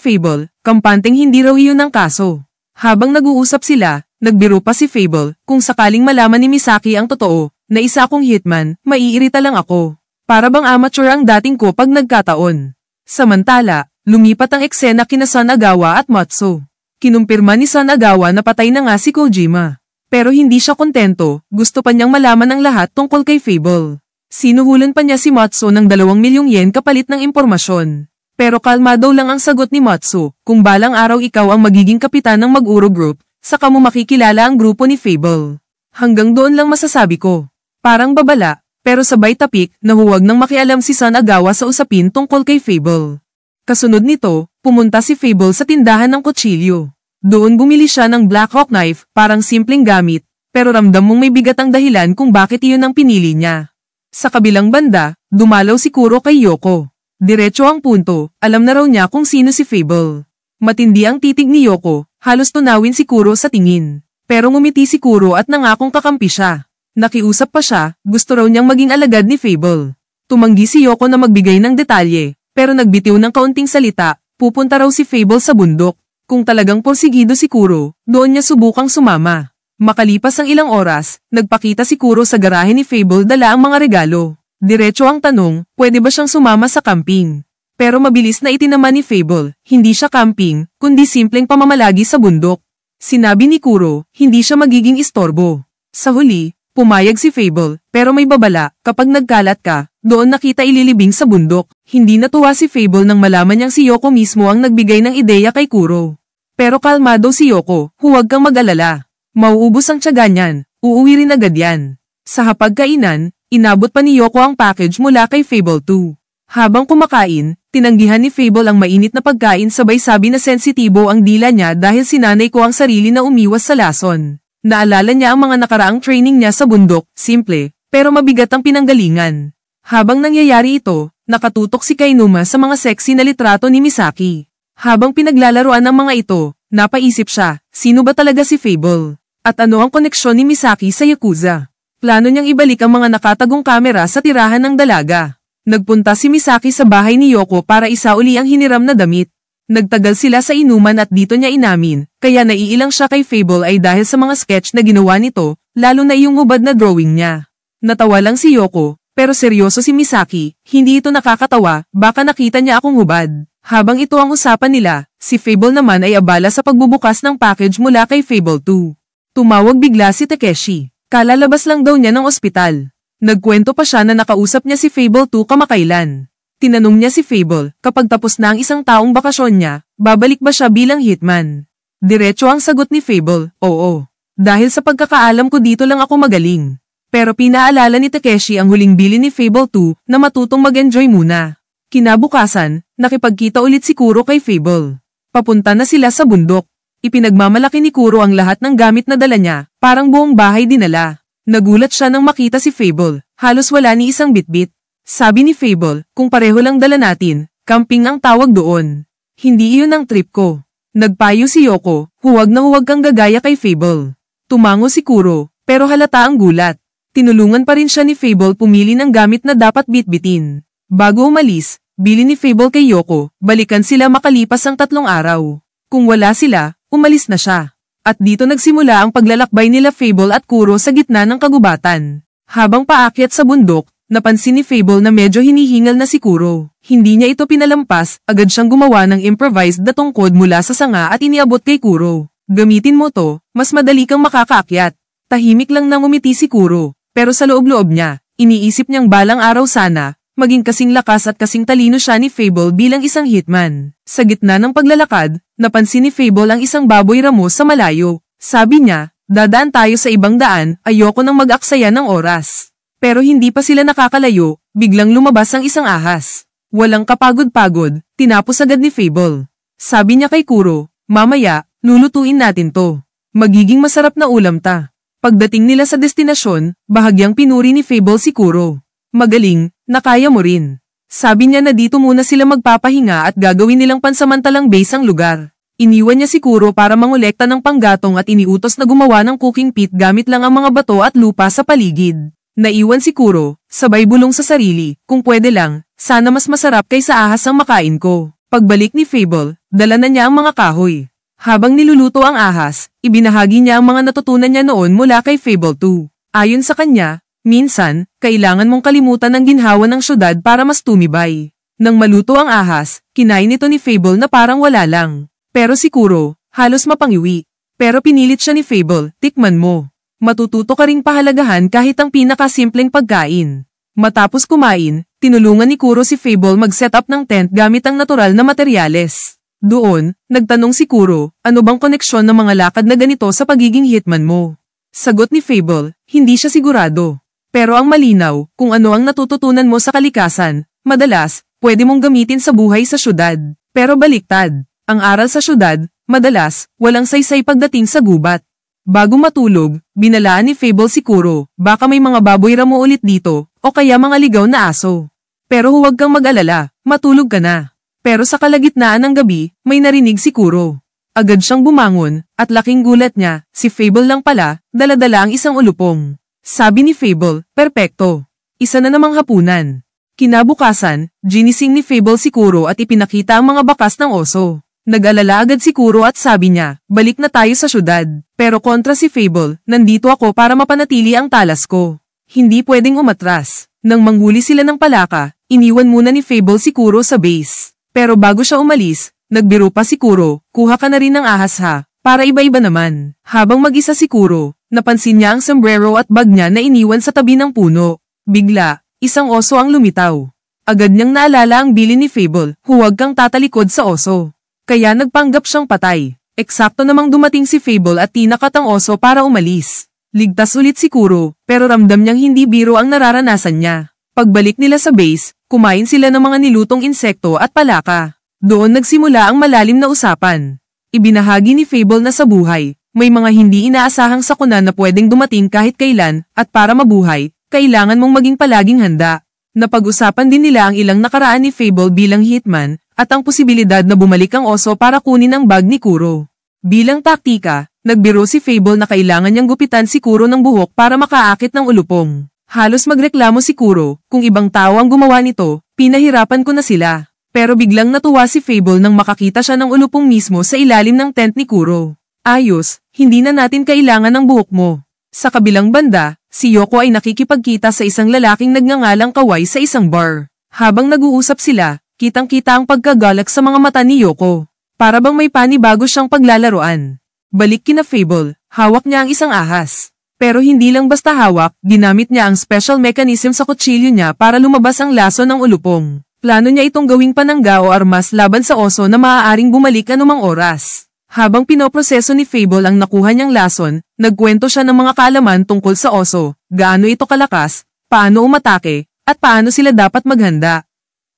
Speaker 1: Fable, kampanteng hindi raw iyon ang kaso. Habang nag-uusap sila, nagbiro pa si Fable, kung sakaling malaman ni Misaki ang totoo, na isa akong hitman, maiirita lang ako. Para bang amateur ang dating ko pag nagkataon. Samantala, lumipat ang eksena kina Sanagawa at Matsu. Kinumpirma ni Sanagawa na patay na nga si Kojima. Pero hindi siya kontento, gusto pa niyang malaman ang lahat tungkol kay Fable. Sinuhulan pa niya si Matsu ng 2 milyong yen kapalit ng impormasyon. Pero kalmado lang ang sagot ni Matsu, kung balang araw ikaw ang magiging kapitan ng Mag-Uro Group, saka mo makikilala ang grupo ni Fable. Hanggang doon lang masasabi ko. Parang babala, pero sabay tapik na huwag nang makialam si Sanagawa sa usapin tungkol kay Fable. Kasunod nito, pumunta si Fable sa tindahan ng kutsilyo. Doon bumili siya ng Black Hawk knife, parang simpleng gamit, pero ramdam mong may bigat ang dahilan kung bakit iyon ang pinili niya. Sa kabilang banda, dumalaw si Kuro kay Yoko. Diretso ang punto, alam na raw niya kung sino si Fable. Matindi ang titig ni Yoko, halos tunawin si Kuro sa tingin. Pero ngumiti si Kuro at nangakong kakampi siya. Nakiusap pa siya, gusto raw niyang maging alagad ni Fable. Tumanggi si Yoko na magbigay ng detalye, pero nagbitiw ng kaunting salita, pupunta raw si Fable sa bundok. Kung talagang porsigido si Kuro, doon niya subukang sumama. Makalipas ang ilang oras, nagpakita si Kuro sa garahe ni Fable dala ang mga regalo. Diretso ang tanong, pwede ba siyang sumama sa camping? Pero mabilis na itinaman ni Fable, hindi siya camping, kundi simpleng pamamalagi sa bundok. Sinabi ni Kuro, hindi siya magiging istorbo. Sa huli, pumayag si Fable, pero may babala, kapag nagkalat ka, doon nakita ililibing sa bundok. Hindi natuwa si Fable nang malaman niyang si Yoko mismo ang nagbigay ng ideya kay Kuro. Pero kalmado si Yoko, huwag kang mag-alala. Mauubos ang tiyaga niyan, uuwi rin agad yan. Sa hapagkainan, inabot pa ni Yoko ang package mula kay Fable 2. Habang kumakain, tinanggihan ni Fable ang mainit na pagkain sabay sabi na sensitibo ang dila niya dahil sinanay ko ang sarili na umiwas sa lason. Naalala niya ang mga nakaraang training niya sa bundok, simple, pero mabigat ang pinanggalingan. Habang nangyayari ito, nakatutok si Kainuma sa mga sexy na litrato ni Misaki. Habang pinaglalaruan ng mga ito, napaisip siya, sino ba talaga si Fable? At ano ang koneksyon ni Misaki sa Yakuza? Plano niyang ibalik ang mga nakatagong kamera sa tirahan ng dalaga. Nagpunta si Misaki sa bahay ni Yoko para isauli ang hiniram na damit. Nagtagal sila sa inuman at dito niya inamin, kaya naiilang siya kay Fable ay dahil sa mga sketch na ginawa nito, lalo na iyong hubad na drawing niya. Natawa lang si Yoko, pero seryoso si Misaki, hindi ito nakakatawa, baka nakita niya akong hubad. Habang ito ang usapan nila, si Fable naman ay abala sa pagbubukas ng package mula kay Fable 2. Tumawag bigla si Takeshi, kalalabas lang daw niya ng ospital. Nagkwento pa siya na nakausap niya si Fable 2 kamakailan. Tinanong niya si Fable, kapag tapos na ang isang taong bakasyon niya, babalik ba siya bilang hitman? Diretso ang sagot ni Fable, oo. Dahil sa pagkakaalam ko dito lang ako magaling. Pero pinaalala ni Takeshi ang huling bili ni Fable 2 na matutong mag-enjoy muna. Kinabukasan, nakipagkita ulit si Kuro kay Fable. Papunta na sila sa bundok. Ipinagmamalaki ni Kuro ang lahat ng gamit na dala niya, parang buong bahay dinala. Nagulat siya nang makita si Fable, halos wala ni isang bitbit. Sabi ni Fable, kung pareho lang dala natin, camping ang tawag doon. Hindi iyon ang trip ko. Nagpayo si Yoko, huwag na huwag kang gagaya kay Fable. Tumango si Kuro, pero halata ang gulat. Tinulungan pa rin siya ni Fable pumili ng gamit na dapat bitbitin. Bago umalis, bili ni Fable kay Yoko, balikan sila makalipas ang 3 araw. Kung wala sila, umalis na siya. At dito nagsimula ang paglalakbay nila Fable at Kuro sa gitna ng kagubatan. Habang paakyat sa bundok, napansin ni Fable na medyo hinihingal na si Kuro. Hindi niya ito pinalampas, agad siyang gumawa ng improvised na tungkod mula sa sanga at iniabot kay Kuro. Gamitin mo to, mas madali kang makakaakyat. Tahimik lang nang umiti si Kuro, pero sa loob-loob niya, iniisip niyang balang araw sana, maging kasing lakas at kasing talino siya ni Fable bilang isang hitman. Sa gitna ng paglalakad, napansin ni Fable ang isang baboy ramos sa malayo. Sabi niya, dadaan tayo sa ibang daan, ayoko nang mag-aksaya ng oras. Pero hindi pa sila nakakalayo, biglang lumabas ang isang ahas. Walang kapagod-pagod, tinapos agad ni Fable. Sabi niya kay Kuro, mamaya, lulutuin natin to. Magiging masarap na ulam ta. Pagdating nila sa destinasyon, bahagyang pinuri ni Fable si Kuro. Magaling, nakaya mo rin. Sabi niya na dito muna sila magpapahinga at gagawin nilang pansamantalang base ang lugar. Iniwan niya si Kuro para mangolekta ng panggatong at iniutos na gumawa ng cooking pit gamit lang ang mga bato at lupa sa paligid. Naiwan si Kuro, sabay bulong sa sarili, kung pwede lang, sana mas masarap kaysa ahas ang makain ko. Pagbalik ni Fable, dala na niya ang mga kahoy. Habang niluluto ang ahas, ibinahagi niya ang mga natutunan niya noon mula kay Fable 2. Ayon sa kanya, minsan, kailangan mong kalimutan ang ginhawa ng syudad para mas tumibay. Nang maluto ang ahas, kinain ito ni Fable na parang wala lang. Pero si Kuro, halos mapangiwi. Pero pinilit siya ni Fable, tikman mo. Matututo ka ring pahalagahan kahit ang pinakasimpleng pagkain. Matapos kumain, tinulungan ni Kuro si Fable mag-set up ng tent gamit ang natural na materyales. Doon, nagtanong si Kuro, ano bang koneksyon ng mga lakad na ganito sa pagiging hitman mo? Sagot ni Fable, hindi siya sigurado. Pero ang malinaw, kung ano ang natututunan mo sa kalikasan, madalas, pwede mong gamitin sa buhay sa syudad. Pero baliktad, ang aral sa syudad, madalas, walang saysay pagdating sa gubat. Bago matulog, binalaan ni Fable si Kuro, baka may mga baboy ramo ulit dito, o kaya mga ligaw na aso. Pero huwag kang mag-alala, matulog ka na. Pero sa kalagitnaan ng gabi, may narinig si Kuro. Agad siyang bumangon, at laking gulat niya, si Fable lang pala, dala-dala ang isang ulupong. Sabi ni Fable, perpekto. Isa na namang hapunan. Kinabukasan, ginising ni Fable si Kuro at ipinakita ang mga bakas ng oso. Nag-alala agad si Kuro at sabi niya, balik na tayo sa syudad. Pero kontra si Fable, nandito ako para mapanatili ang talas ko. Hindi pwedeng umatras. Nang manghuli sila ng palaka, iniwan muna ni Fable si Kuro sa base. Pero bago siya umalis, nagbiro pa si Kuro, kuha ka na rin ng ahas ha, para iba-iba naman. Habang mag-isa si Kuro, napansin niya ang sombrero at bag niya na iniwan sa tabi ng puno. Bigla, isang oso ang lumitaw. Agad niyang naalala ang bilin ni Fable, huwag kang tatalikod sa oso. Kaya nagpanggap siyang patay. Eksakto namang dumating si Fable at tinakat ang oso para umalis. Ligtas ulit si Kuro, pero ramdam niyang hindi biro ang nararanasan niya. Pagbalik nila sa base, kumain sila ng mga nilutong insekto at palaka. Doon nagsimula ang malalim na usapan. Ibinahagi ni Fable na sa buhay, may mga hindi inaasahang sakuna na pwedeng dumating kahit kailan, at para mabuhay, kailangan mong maging palaging handa. Napag-usapan din nila ang ilang nakaraan ni Fable bilang hitman, at ang posibilidad na bumalik ang oso para kunin ang bag ni Kuro. Bilang taktika, nagbiro si Fable na kailangan niyang gupitan si Kuro ng buhok para makaakit ng ulupong. Halos magreklamo si Kuro, kung ibang tao ang gumawa nito, pinahirapan ko na sila. Pero biglang natuwa si Fable nang makakita siya ng ulupong mismo sa ilalim ng tent ni Kuro. Ayos, hindi na natin kailangan ng buhok mo. Sa kabilang banda, si Yoko ay nakikipagkita sa isang lalaking nagngangalang Kawai sa isang bar. Habang nag-uusap sila, kitang-kita ang pagkagalak sa mga mata ni Yoko. Para bang may panibago siyang paglalaruan. Balik kina Fable, hawak niya ang isang ahas. Pero hindi lang basta hawak, ginamit niya ang special mechanism sa kutsilyo niya para lumabas ang laso ng ulupong. Plano niya itong gawing panangga o armas laban sa oso na maaaring bumalik anumang oras. Habang pinoproseso ni Fable ang nakuha niyang lason, nagkwento siya ng mga kaalaman tungkol sa oso, gaano ito kalakas, paano umatake, at paano sila dapat maghanda.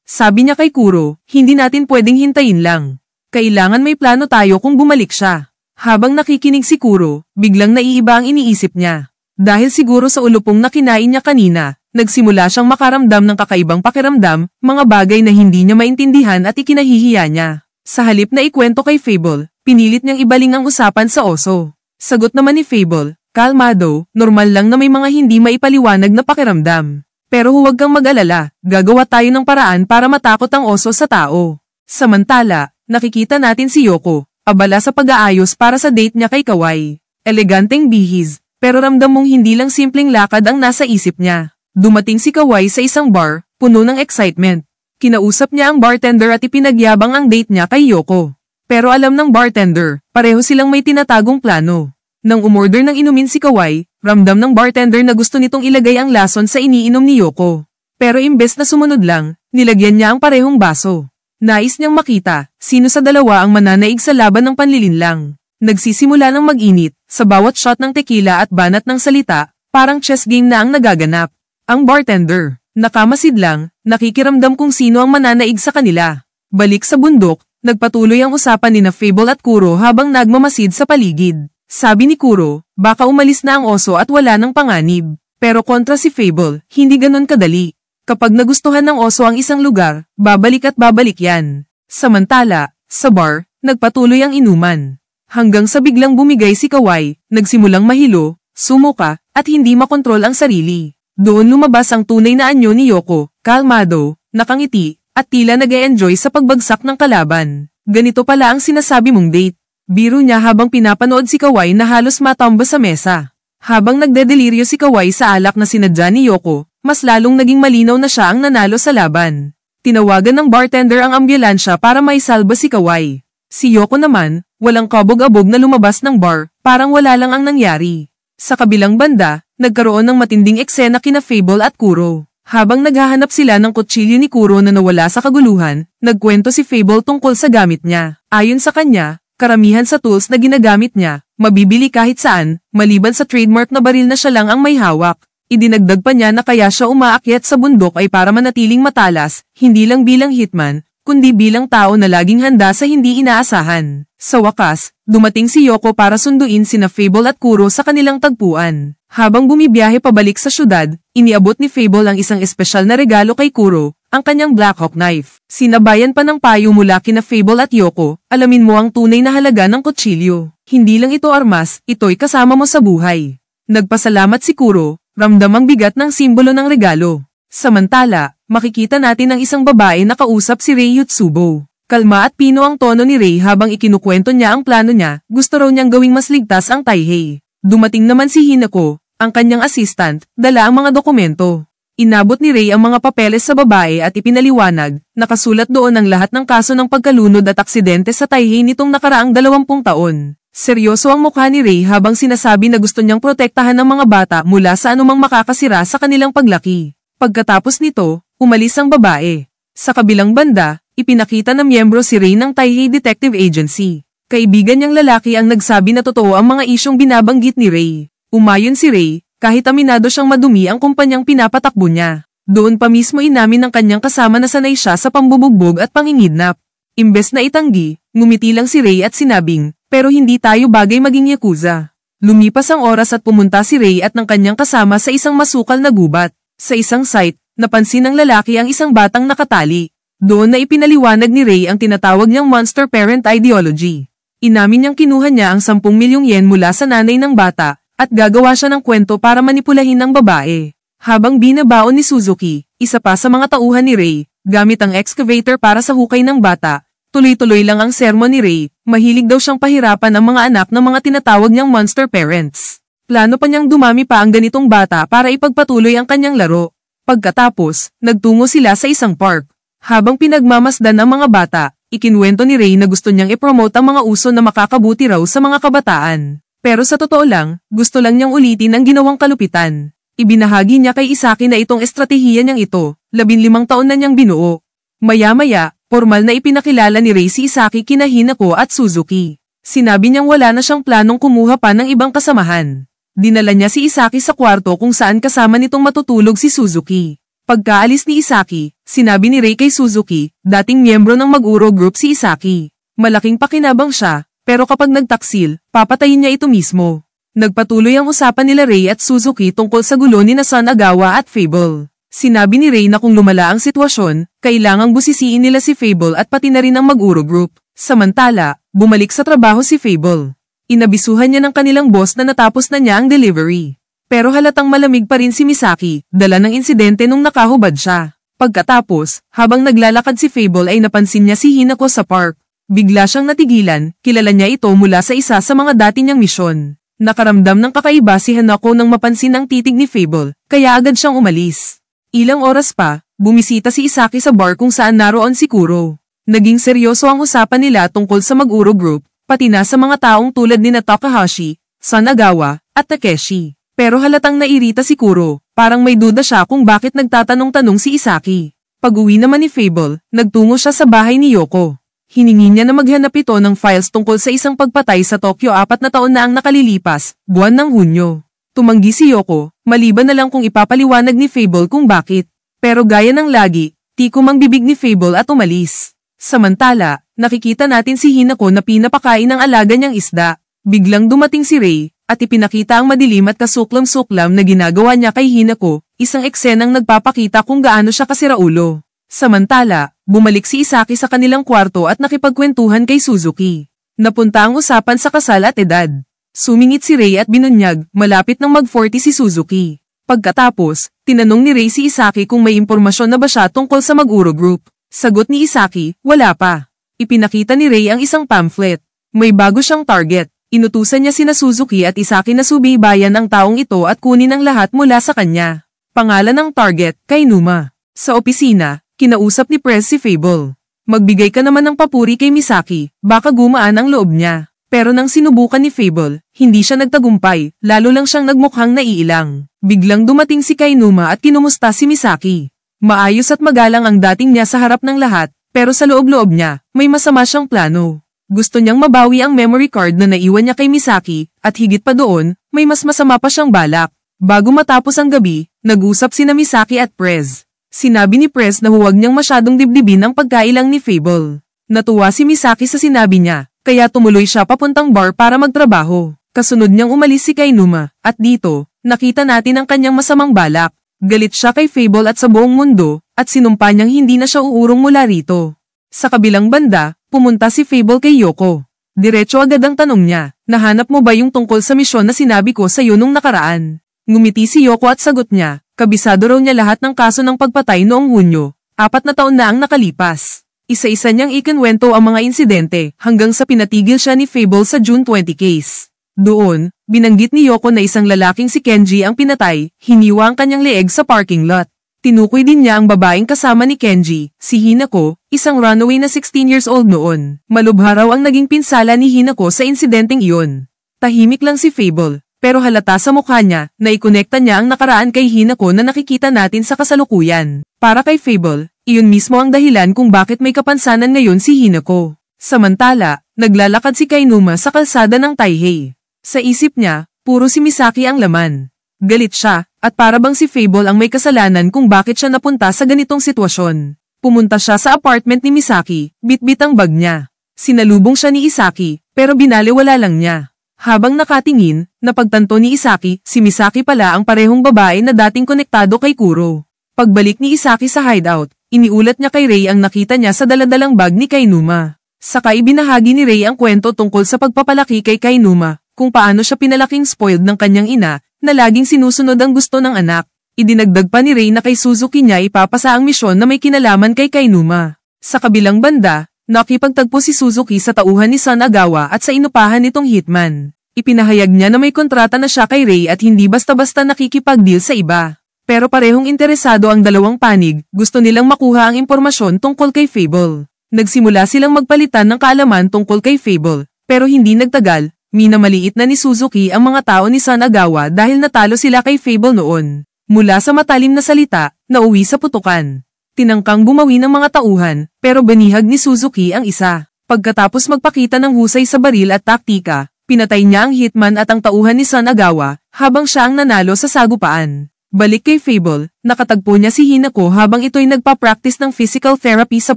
Speaker 1: Sabi niya kay Kuro, hindi natin pwedeng hintayin lang. Kailangan may plano tayo kung bumalik siya. Habang nakikinig si Kuro, biglang naiiba ang iniisip niya. Dahil siguro sa ulupong na kinain niya kanina, nagsimula siyang makaramdam ng kakaibang pakiramdam, mga bagay na hindi niya maintindihan at ikinahihiya niya. Sa halip na ikwento kay Fable, pinilit niyang ibaling ang usapan sa oso. Sagot naman ni Fable, kalmado, normal lang na may mga hindi maipaliwanag na pakiramdam. Pero huwag kang mag-alala, gagawa tayo ng paraan para matakot ang oso sa tao. Samantala, nakikita natin si Yoko, abala sa pag-aayos para sa date niya kay Kawai. Eleganteng bihis, pero ramdam mong hindi lang simpleng lakad ang nasa isip niya. Dumating si Kawai sa isang bar, puno ng excitement. Kinausap niya ang bartender at ipinagyabang ang date niya kay Yoko. Pero alam ng bartender, pareho silang may tinatagong plano. Nang umorder ng inumin si Kawai, ramdam ng bartender na gusto nitong ilagay ang lason sa iniinom ni Yoko. Pero imbes na sumunod lang, nilagyan niya ang parehong baso. Nais niyang makita, sino sa dalawa ang mananaig sa laban ng panlilinlang. Nagsisimula ng mag-init, sa bawat shot ng tequila at banat ng salita, parang chess game na ang nagaganap. Ang bartender, nakamasid lang, nakikiramdam kung sino ang mananaig sa kanila. Balik sa bundok, nagpatuloy ang usapan ni Fable at Kuro habang nagmamasid sa paligid. Sabi ni Kuro, baka umalis na ang oso at wala ng panganib. Pero kontra si Fable, hindi ganon kadali. Kapag nagustuhan ng oso ang isang lugar, babalik at babalik yan. Samantala, sa bar, nagpatuloy ang inuman. Hanggang sa biglang bumigay si Kawai, nagsimulang mahilo, sumuka, at hindi makontrol ang sarili. Doon lumabas ang tunay na anyo ni Yoko, kalmado, nakangiti, at tila nag-e-enjoy sa pagbagsak ng kalaban. Ganito pala ang sinasabi mong date. Biro niya habang pinapanood si Kawai na halos matumba sa mesa. Habang nagdedeliryo si Kawai sa alak na sinadya ni Yoko, mas lalong naging malinaw na siya ang nanalo sa laban. Tinawagan ng bartender ang ambulansya para maisalba si Kawai. Si Yoko naman, walang kabog-abog na lumabas ng bar, parang wala lang ang nangyari. Sa kabilang banda, nagkaroon ng matinding eksena kina Fable at Kuro. Habang naghahanap sila ng kutsilyo ni Kuro na nawala sa kaguluhan, nagkwento si Fable tungkol sa gamit niya. Ayon sa kanya, karamihan sa tools na ginagamit niya, mabibili kahit saan, maliban sa trademark na baril na siya lang ang may hawak. Idinagdag pa niya na kaya siya umaakyat sa bundok ay para manatiling matalas, hindi lang bilang hitman, kundi bilang tao na laging handa sa hindi inaasahan. Sa wakas, dumating si Yoko para sunduin sina Fable at Kuro sa kanilang tagpuan. Habang bumibiyahe pabalik sa syudad, iniabot ni Fable ang isang espesyal na regalo kay Kuro, ang kanyang Blackhawk knife. Sinabayan pa ng payo mula kina Fable at Yoko, alamin mo ang tunay na halaga ng kutsilyo. Hindi lang ito armas, ito'y kasama mo sa buhay. Nagpasalamat si Kuro, ramdam ang bigat ng simbolo ng regalo. Samantala, makikita natin ang isang babae na kausap si Rei Yutsubo. Kalma at pino ang tono ni Rei habang ikinukwento niya ang plano niya, gusto raw niyang gawing mas ligtas ang Taihei. Dumating naman si Hinako, ang kanyang assistant, dala ang mga dokumento. Inabot ni Rei ang mga papeles sa babae at ipinaliwanag, nakasulat doon ang lahat ng kaso ng pagkalunod at aksidente sa Taihei nitong nakaraang 20 taon. Seryoso ang mukha ni Rei habang sinasabi na gusto niyang protektahan ang mga bata mula sa anumang makakasira sa kanilang paglaki. Pagkatapos nito, umalis ang babae. Sa kabilang banda, ipinakita na miyembro si Rei ng Taihei Detective Agency. Kaibigan niyang lalaki ang nagsabi na totoo ang mga isyong binabanggit ni Rei. Umayon si Rei, kahit aminado siyang madumi ang kumpanyang pinapatakbo niya. Doon pa mismo inamin ng kanyang kasama na sanay siya sa pambubugbog at pangingidnap. Imbes na itanggi, ngumiti lang si Rei at sinabing, pero hindi tayo bagay maging yakuza. Lumipas ang oras at pumunta si Rei at ng kanyang kasama sa isang masukal na gubat. Sa isang site, napansin ng lalaki ang isang batang nakatali. Doon na ipinaliwanag ni Rei ang tinatawag niyang monster parent ideology. Inamin niyang kinuha niya ang 10 milyong yen mula sa nanay ng bata, at gagawa siya ng kwento para manipulahin ng babae. Habang binabaon ni Suzuki, isa pa sa mga tauhan ni Rei, gamit ang excavator para sa hukay ng bata, tuloy-tuloy lang ang sermon ni Rei, mahilig daw siyang pahirapan ang mga anak ng mga tinatawag niyang monster parents. Plano pa niyang dumami pa ang ganitong bata para ipagpatuloy ang kanyang laro. Pagkatapos, nagtungo sila sa isang park. Habang pinagmamasdan ng mga bata, ikinuwento ni Rei na gusto niyang ipromote ang mga uso na makakabuti raw sa mga kabataan. Pero sa totoo lang, gusto lang niyang ulitin ang ginawang kalupitan. Ibinahagi niya kay Isaki na itong estratehiya niyang ito, 15 taon na niyang binuo. Maya-maya, formal na ipinakilala ni Rei si Isaki kina Hinako at Suzuki. Sinabi niyang wala na siyang planong kumuha pa ng ibang kasamahan. Dinala niya si Isaki sa kwarto kung saan kasama nitong matutulog si Suzuki. Pagkaalis ni Isaki, sinabi ni Rei kay Suzuki, dating miyembro ng Maguro Group si Isaki. Malaking pakinabang siya, pero kapag nagtaksil, papatayin niya ito mismo. Nagpatuloy ang usapan nila Rei at Suzuki tungkol sa gulo ni Son Agawa at Fable. Sinabi ni Rei na kung lumala ang sitwasyon, kailangang busisiin nila si Fable at pati na rin ang Maguro Group. Samantala, bumalik sa trabaho si Fable. Inabisuhan niya ng kanilang boss na natapos na niya ang delivery. Pero halatang malamig pa rin si Misaki, dala ng insidente nung nakahubad siya. Pagkatapos, habang naglalakad si Fable ay napansin niya si Hinako sa park. Bigla siyang natigilan, kilala niya ito mula sa isa sa mga dati niyang misyon. Nakaramdam ng kakaiba si Hanako nang mapansin ang titig ni Fable, kaya agad siyang umalis. Ilang oras pa, bumisita si Isaki sa bar kung saan naroon si Kuro. Naging seryoso ang usapan nila tungkol sa Mag-Uro Group, pati na sa mga taong tulad ni Takahashi, Sanagawa, at Takeshi. Pero halatang nairita si Kuro, parang may duda siya kung bakit nagtatanong-tanong si Isaki. Pag-uwi naman ni Fable, nagtungo siya sa bahay ni Yoko. Hiningi niya na maghanap ito ng files tungkol sa isang pagpatay sa Tokyo 4 na taon na ang nakalilipas, buwan ng Hunyo. Tumanggi si Yoko, maliban na lang kung ipapaliwanag ni Fable kung bakit. Pero gaya ng lagi, tikom ang bibig ni Fable at umalis. Samantala, nakikita natin si Hinako na pinapakain ng alaga niyang isda. Biglang dumating si Rei, at ipinakita ang madilim at kasuklam-suklam na ginagawa niya kay Hinako, isang eksenang nagpapakita kung gaano siya kasiraulo. Samantala, bumalik si Isaki sa kanilang kwarto at nakipagkwentuhan kay Suzuki. Napunta ang usapan sa kasal at edad. Sumingit si Rei at binunyag, malapit nang mag-40 si Suzuki. Pagkatapos, tinanong ni Rei si Isaki kung may impormasyon na ba siya tungkol sa Mag-Uro Group. Sagot ni Isaki, wala pa. Ipinakita ni Rei ang isang pamphlet. May bago siyang target. Inutusan niya sina Suzuki at Isaki na subaybayan ang taong ito at kunin ang lahat mula sa kanya. Pangalan ng target, Kainuma. Sa opisina, kinausap ni Prez si Fable. Magbigay ka naman ng papuri kay Misaki, baka gumaan ang loob niya. Pero nang sinubukan ni Fable, hindi siya nagtagumpay, lalo lang siyang nagmukhang naiilang. Biglang dumating si Kainuma at kinumusta si Misaki. Maayos at magalang ang dating niya sa harap ng lahat, pero sa loob-loob niya, may masama siyang plano. Gusto niyang mabawi ang memory card na naiwan niya kay Misaki, at higit pa doon, may mas masama pa siyang balak. Bago matapos ang gabi, nag-usap sina Misaki at Prez. Sinabi ni Prez na huwag niyang masyadong dibdibin ang pagkailang ni Fable. Natuwa si Misaki sa sinabi niya, kaya tumuloy siya papuntang bar para magtrabaho. Kasunod niyang umalis si Kainuma, at dito, nakita natin ang kanyang masamang balak. Galit siya kay Fable at sa buong mundo, at sinumpa niyang hindi na siya uurong mula rito. Sa kabilang banda, pumunta si Fable kay Yoko. Diretso agad ang tanong niya, nahanap mo ba yung tungkol sa misyon na sinabi ko sa iyo nung nakaraan? Ngumiti si Yoko at sagot niya, kabisado raw niya lahat ng kaso ng pagpatay noong Hunyo, 4 na taon na ang nakalipas. Isa-isa niyang ikinwento ang mga insidente hanggang sa pinatigil siya ni Fable sa June 20 case. Doon, binanggit ni Yoko na isang lalaking si Kenji ang pinatay, hiniwa ang kanyang leeg sa parking lot. Tinukoy din niya ang babaeng kasama ni Kenji, si Hinako, isang runaway na 16 years old noon. Malubha raw ang naging pinsala ni Hinako sa insidenteng iyon. Tahimik lang si Fable. Pero halata sa mukha niya, na ikonekta niya ang nakaraan kay Hinako na nakikita natin sa kasalukuyan. Para kay Fable, iyon mismo ang dahilan kung bakit may kapansanan ngayon si Hinako. Samantala, naglalakad si Kainuma sa kalsada ng Taihei. Sa isip niya, puro si Misaki ang laman. Galit siya, at para bang si Fable ang may kasalanan kung bakit siya napunta sa ganitong sitwasyon. Pumunta siya sa apartment ni Misaki, bitbit ang bag niya. Sinalubong siya ni Isaki, pero binaliwala lang niya. Habang nakatingin, napagtanto ni Isaki, si Misaki pala ang parehong babae na dating konektado kay Kuro. Pagbalik ni Isaki sa hideout, iniulat niya kay Rei ang nakita niya sa daladalang bag ni Kainuma. Saka ibinahagi ni Rei ang kwento tungkol sa pagpapalaki kay Kainuma, kung paano siya pinalaking spoiled ng kanyang ina, na laging sinusunod ang gusto ng anak. Idinagdag pa ni Rei na kay Suzuki niya ipapasa ang misyon na may kinalaman kay Kainuma. Sa kabilang banda, nakipagtagpo si Suzuki sa tauhan ni Sanagawa at sa inupahan nitong hitman. Ipinahayag niya na may kontrata na siya kay Rei at hindi basta-basta nakikipag-deal sa iba. Pero parehong interesado ang dalawang panig, gusto nilang makuha ang impormasyon tungkol kay Fable. Nagsimula silang magpalitan ng kaalaman tungkol kay Fable, pero hindi nagtagal, minamaliit na ni Suzuki ang mga tao ni Sanagawa dahil natalo sila kay Fable noon. Mula sa matalim na salita, nauwi sa putukan. Tinangkang bumawi ng mga tauhan, pero banihag ni Suzuki ang isa. Pagkatapos magpakita ng husay sa baril at taktika, pinatay niya ang hitman at ang tauhan ni Sanagawa, habang siya ang nanalo sa sagupaan. Balik kay Fable, nakatagpo niya si Hinako habang ito'y nagpa-practice ng physical therapy sa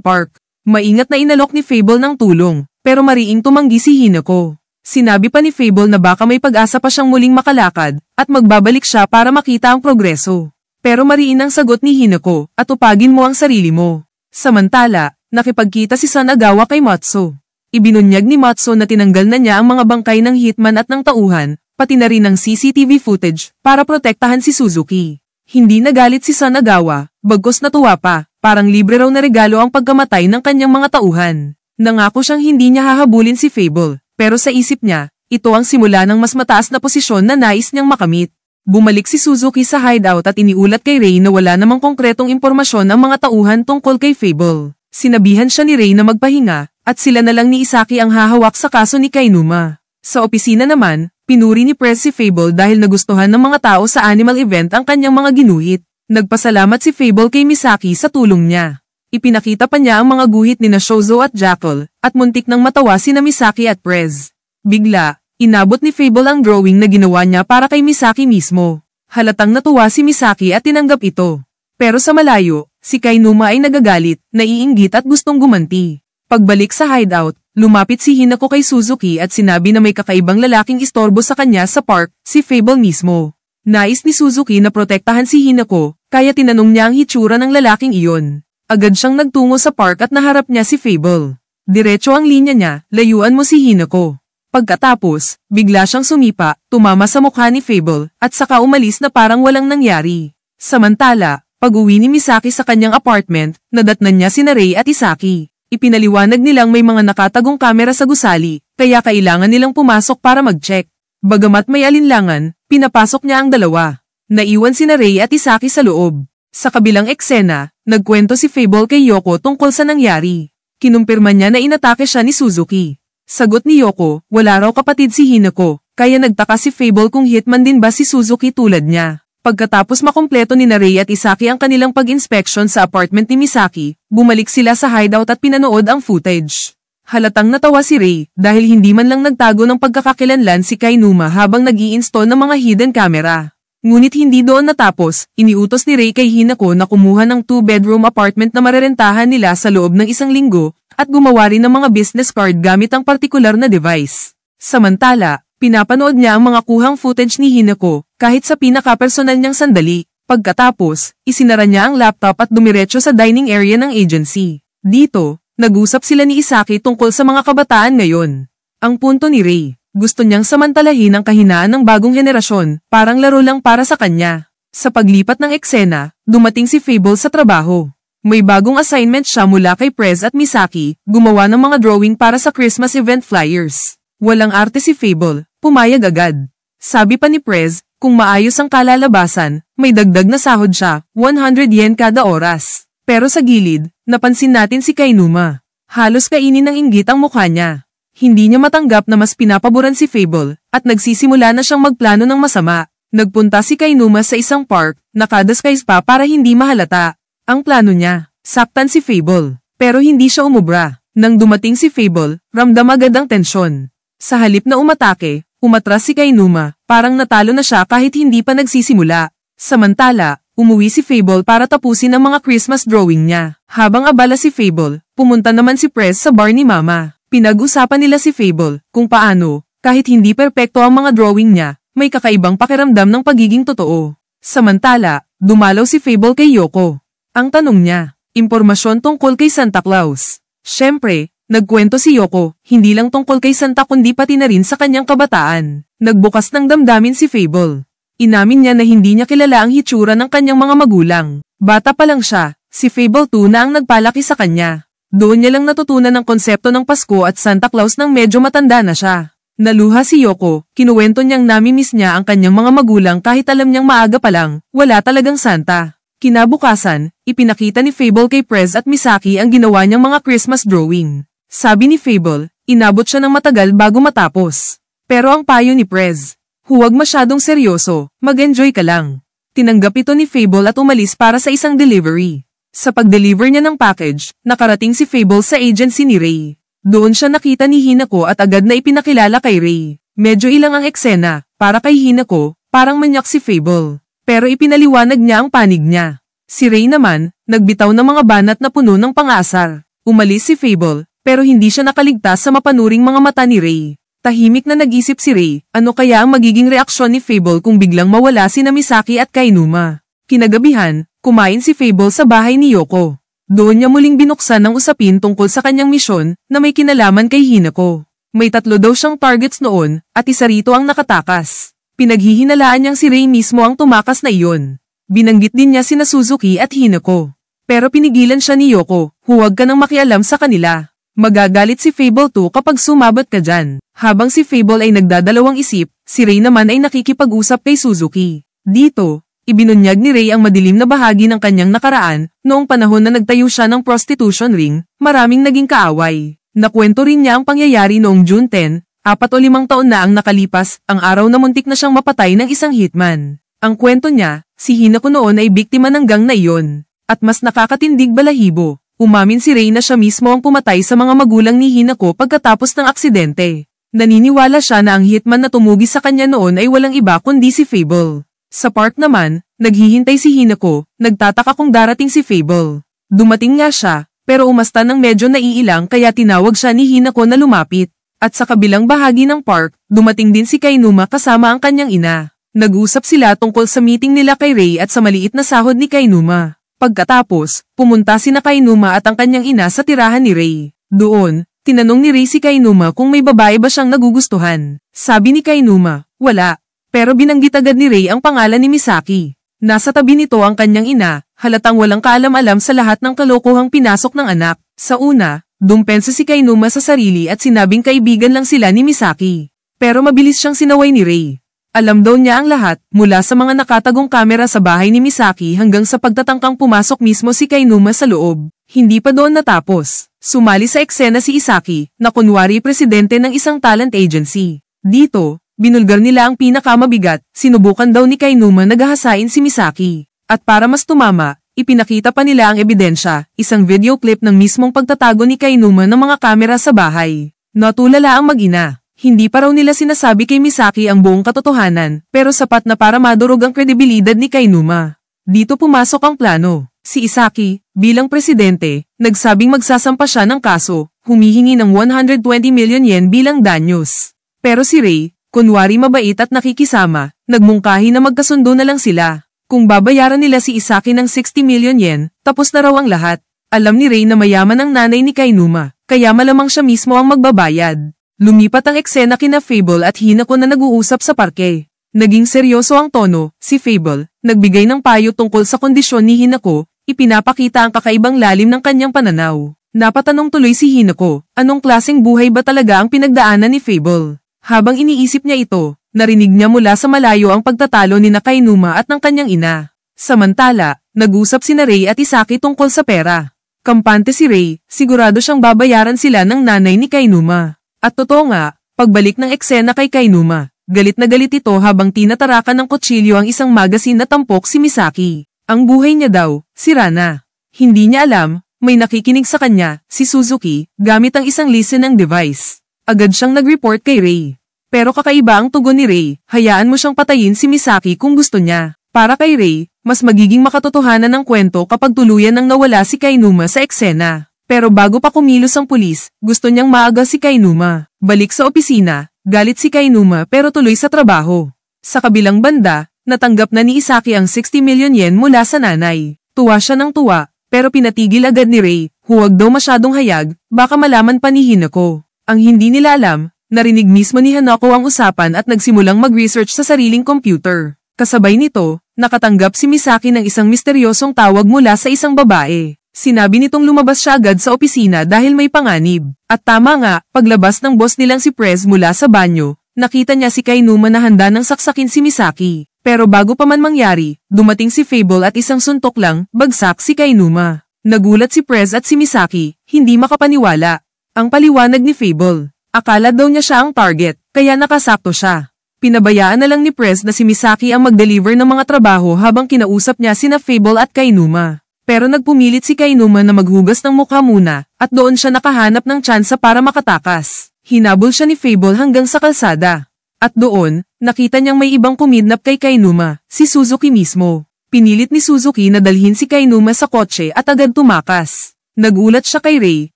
Speaker 1: park. Maingat na inalok ni Fable ng tulong, pero mariing tumanggi si Hinako. Sinabi pa ni Fable na baka may pag-asa pa siyang muling makalakad, at magbabalik siya para makita ang progreso. Pero mariin ang sagot ni Hinako, at upagin mo ang sarili mo. Samantala, nakipagkita si Sanagawa kay Matsu. Ibinunyag ni Matsu na tinanggal na niya ang mga bangkay ng hitman at ng tauhan, pati na rin ang CCTV footage, para protektahan si Suzuki. Hindi nagalit si Sanagawa, bagkus natuwa pa, parang libre raw na regalo ang pagkamatay ng kanyang mga tauhan. Nangako siyang hindi niya hahabulin si Fable, pero sa isip niya, ito ang simula ng mas mataas na posisyon na nais niyang makamit. Bumalik si Suzuki sa hideout at iniulat kay Ray na wala namang konkretong impormasyon ang mga tauhan tungkol kay Fable. Sinabihan siya ni Ray na magpahinga, at sila na lang ni Isaki ang hahawak sa kaso ni Kainuma. Sa opisina naman, pinuri ni Prez si Fable dahil nagustuhan ng mga tao sa animal event ang kanyang mga ginuhit. Nagpasalamat si Fable kay Misaki sa tulong niya. Ipinakita pa niya ang mga guhit ni Shozo at Jackal, at muntik nang matawa sina Misaki at Prez. Bigla, inabot ni Fable ang drawing na ginawa niya para kay Misaki mismo. Halatang natuwa si Misaki at tinanggap ito. Pero sa malayo, si Kainuma ay nagagalit, naiinggit at gustong gumanti. Pagbalik sa hideout, lumapit si Hinako kay Suzuki at sinabi na may kakaibang lalaking istorbo sa kanya sa park, si Fable mismo. Nais ni Suzuki na protektahan si Hinako, kaya tinanong niya ang hitsura ng lalaking iyon. Agad siyang nagtungo sa park at naharap niya si Fable. Diretso ang linya niya, layuan mo si Hinako. Pagkatapos, bigla siyang sumipa, tumama sa mukha ni Fable, at saka umalis na parang walang nangyari. Samantala, pag-uwi ni Misaki sa kanyang apartment, nadatnan niya sina Ray at Isaki. Ipinaliwanag nilang may mga nakatagong kamera sa gusali, kaya kailangan nilang pumasok para mag-check. Bagamat may alinlangan, pinapasok niya ang dalawa. Naiwan sina Ray at Isaki sa loob. Sa kabilang eksena, nagkwento si Fable kay Yoko tungkol sa nangyari. Kinumpirma niya na inatake siya ni Suzuki. Sagot ni Yoko, wala raw kapatid si Hinako, kaya nagtaka si Fable kung hitman din ba si Suzuki tulad niya. Pagkatapos makumpleto ni Ray at Isaki ang kanilang pag-inspection sa apartment ni Misaki, bumalik sila sa hideout at pinanood ang footage. Halatang natawa si Ray dahil hindi man lang nagtago ng pagkakakilanlan si Kainuma habang nag-i-install ng mga hidden camera. Ngunit hindi doon natapos, iniutos ni Ray kay Hinako na kumuha ng 2-bedroom apartment na marerentahan nila sa loob ng 1 linggo, at gumawa rin ng mga business card gamit ang partikular na device. Samantala, pinapanood niya ang mga kuhang footage ni Hinako, kahit sa pinaka-personal niyang sandali. Pagkatapos, isinara niya ang laptop at dumiretso sa dining area ng agency. Dito, nag-usap sila ni Isaki tungkol sa mga kabataan ngayon. Ang punto ni Ray, gusto niyang samantalahin ang kahinaan ng bagong henerasyon, parang laro lang para sa kanya. Sa paglipat ng eksena, dumating si Fable sa trabaho. May bagong assignment siya mula kay Prez at Misaki, gumawa ng mga drawing para sa Christmas event flyers. Walang arte si Fable, pumayag agad. Sabi pa ni Prez, kung maayos ang kalalabasan, may dagdag na sahod siya, 100 yen kada oras. Pero sa gilid, napansin natin si Kainuma. Halos kainin ng inggit ang mukha niya. Hindi niya matanggap na mas pinapaboran si Fable, at nagsisimula na siyang magplano ng masama. Nagpunta si Kainuma sa isang park, nakadaskais pa para hindi mahalata. Ang plano niya, saktan si Fable. Pero hindi siya umubra. Nang dumating si Fable, ramdam agad ang tensyon. Sa halip na umatake, umatras si Kainuma, parang natalo na siya kahit hindi pa nagsisimula. Samantala, umuwi si Fable para tapusin ang mga Christmas drawing niya. Habang abala si Fable, pumunta naman si Prez sa bar ni Mama. Pinag-usapan nila si Fable kung paano, kahit hindi perpekto ang mga drawing niya, may kakaibang pakiramdam ng pagiging totoo. Samantala, dumalaw si Fable kay Yoko. Ang tanong niya, impormasyon tungkol kay Santa Claus. Siyempre, nagkwento si Yoko, hindi lang tungkol kay Santa kundi pati na rin sa kanyang kabataan. Nagbukas ng damdamin si Fable. Inamin niya na hindi niya kilala ang hitsura ng kanyang mga magulang. Bata pa lang siya, si Fable 2 na ang nagpalaki sa kanya. Doon niya lang natutunan ang konsepto ng Pasko at Santa Claus nang medyo matanda na siya. Naluha si Yoko, kinuwento niyang namimiss niya ang kanyang mga magulang kahit alam niyang maaga pa lang, wala talagang Santa. Kinabukasan, ipinakita ni Fable kay Prez at Misaki ang ginawa niyang mga Christmas drawing. Sabi ni Fable, inabot siya ng matagal bago matapos. Pero ang payo ni Prez, huwag masyadong seryoso, mag-enjoy ka lang. Tinanggap ito ni Fable at umalis para sa isang delivery. Sa pag-deliver niya ng package, nakarating si Fable sa agency ni Ray. Doon siya nakita ni Hinako at agad na ipinakilala kay Ray. Medyo ilang ang eksena, para kay Hinako, parang manyak si Fable. Pero ipinaliwanag niya ang panig niya. Si Ray naman, nagbitaw ng mga banat na puno ng pang-asar. Umalis si Fable, pero hindi siya nakaligtas sa mapanuring mga mata ni Ray. Tahimik na nag-isip si Ray, ano kaya ang magiging reaksyon ni Fable kung biglang mawala sina Misaki at Kainuma. Kinagabihan, kumain si Fable sa bahay ni Yoko. Doon niya muling binuksan ang usapin tungkol sa kanyang misyon na may kinalaman kay Hinako. May 3 daw siyang targets noon, at isa rito ang nakatakas. Pinaghihinalaan niyang si Ray mismo ang tumakas na iyon. Binanggit din niya sina Suzuki at Hinako. Pero pinigilan siya ni Yoko, huwag ka nang makialam sa kanila. Magagalit si Fable 2 kapag sumabat ka dyan. Habang si Fable ay nagdadalawang isip, si Ray naman ay nakikipag-usap kay Suzuki. Dito, ibinunyag ni Ray ang madilim na bahagi ng kanyang nakaraan, noong panahon na nagtayo siya ng prostitution ring, maraming naging kaaway. Nakwento rin niya ang pangyayari noong June 10, 4 o 5 taon na ang nakalipas, ang araw na muntik na siyang mapatay ng isang hitman. Ang kwento niya, si Hinako noon ay biktima ng gang na iyon. At mas nakakatindig balahibo, umamin si Ray na siya mismo ang pumatay sa mga magulang ni Hinako pagkatapos ng aksidente. Naniniwala siya na ang hitman na tumugis sa kanya noon ay walang iba kundi si Fable. Sa park naman, naghihintay si Hinako, nagtataka kung darating si Fable. Dumating nga siya, pero umasta ng medyo naiilang kaya tinawag siya ni Hinako na lumapit. At sa kabilang bahagi ng park, dumating din si Kainuma kasama ang kanyang ina. Nag-usap sila tungkol sa meeting nila kay Ray at sa maliit na sahod ni Kainuma. Pagkatapos, pumunta sina Kainuma at ang kanyang ina sa tirahan ni Ray. Doon, tinanong ni Ray si Kainuma kung may babae ba siyang nagugustuhan. Sabi ni Kainuma, wala. Pero binanggit agad ni Ray ang pangalan ni Misaki. Nasa tabi nito ang kanyang ina, halatang walang kaalam-alam sa lahat ng kalokohang pinasok ng anak. Sa una, dumpensa si Kainuma sa sarili at sinabing kaibigan lang sila ni Misaki. Pero mabilis siyang sinaway ni Ray. Alam daw niya ang lahat, mula sa mga nakatagong kamera sa bahay ni Misaki hanggang sa pagtatangkang pumasok mismo si Kainuma sa loob. Hindi pa doon natapos. Sumali sa eksena si Isaki, na kunwari presidente ng isang talent agency. Dito, binulgar nila ang pinakamabigat, sinubukan daw ni Kainuma na gahasain si Misaki. At para mas tumama, ipinakita pa nila ang ebidensya, isang video clip ng mismong pagtatago ni Kainuma ng mga kamera sa bahay. Natulala ang mag-ina. Hindi pa raw nila sinasabi kay Misaki ang buong katotohanan, pero sapat na para madurog ang kredibilidad ni Kainuma. Dito pumasok ang plano. Si Isaki, bilang presidente, nagsabing magsasampa siya ng kaso, humihingi ng 120 million yen bilang danyos. Pero si Ray, kunwari mabait at nakikisama, nagmungkahi na magkasundo na lang sila. Kung babayaran nila si Isaki ng 60 million yen, tapos na raw ang lahat. Alam ni Ray na mayaman ang nanay ni Kainuma, kaya malamang siya mismo ang magbabayad. Lumipat ang eksena kina Fable at Hinako na nag-uusap sa parke. Naging seryoso ang tono, si Fable, nagbigay ng payo tungkol sa kondisyon ni Hinako, ipinapakita ang kakaibang lalim ng kanyang pananaw. Napatanong tuloy si Hinako, anong klaseng buhay ba talaga ang pinagdaanan ni Fable? Habang iniisip niya ito, narinig niya mula sa malayo ang pagtatalo ni Kainuma at ng kanyang ina. Samantala, nag-usap sina Ray at Isaki tungkol sa pera. Kampante si Ray, sigurado siyang babayaran sila ng nanay ni Kainuma. At totoo nga, pagbalik ng eksena kay Kainuma, galit na galit ito habang tinatarakan ng kutsilyo ang isang magazine na tampok si Misaki. Ang buhay niya daw, sira na. Hindi niya alam, may nakikinig sa kanya, si Suzuki, gamit ang isang listening device. Agad siyang nag-report kay Ray. Pero kakaiba ang tugon ni Ray, hayaan mo siyang patayin si Misaki kung gusto niya. Para kay Ray, mas magiging makatotohanan ng kwento kapag tuluyan nang nawala si Kainuma sa eksena. Pero bago pa kumilos ang pulis, gusto niyang maaga si Kainuma. Balik sa opisina, galit si Kainuma pero tuloy sa trabaho. Sa kabilang banda, natanggap na ni Isaki ang 60 million yen mula sa nanay. Tuwa siya ng tuwa, pero pinatigil agad ni Ray, huwag daw masyadong hayag, baka malaman pa ni Hinako. Ang hindi nila alam, narinig mismo ni Hanako ang usapan at nagsimulang mag-research sa sariling computer. Kasabay nito, nakatanggap si Misaki ng isang misteryosong tawag mula sa isang babae. Sinabi nitong lumabas siya agad sa opisina dahil may panganib. At tama nga, paglabas ng boss nilang si Prez mula sa banyo, nakita niya si Kainuma na handa nang saksakin si Misaki. Pero bago pa man mangyari, dumating si Fable at isang suntok lang, bagsak si Kainuma. Nagulat si Prez at si Misaki, hindi makapaniwala. Ang paliwanag ni Fable, akala daw niya siya ang target, kaya nakasakto siya. Pinabayaan na lang ni Prez na si Misaki ang mag-deliver ng mga trabaho habang kinausap niya sina Fable at Kainuma. Pero nagpumilit si Kainuma na maghugas ng mukha muna, at doon siya nakahanap ng tsansa para makatakas. Hinabol siya ni Fable hanggang sa kalsada. At doon, nakita niyang may ibang kumidnap kay Kainuma, si Suzuki mismo. Pinilit ni Suzuki na dalhin si Kainuma sa kotse at agad tumakas. Nagulat siya kay Ray,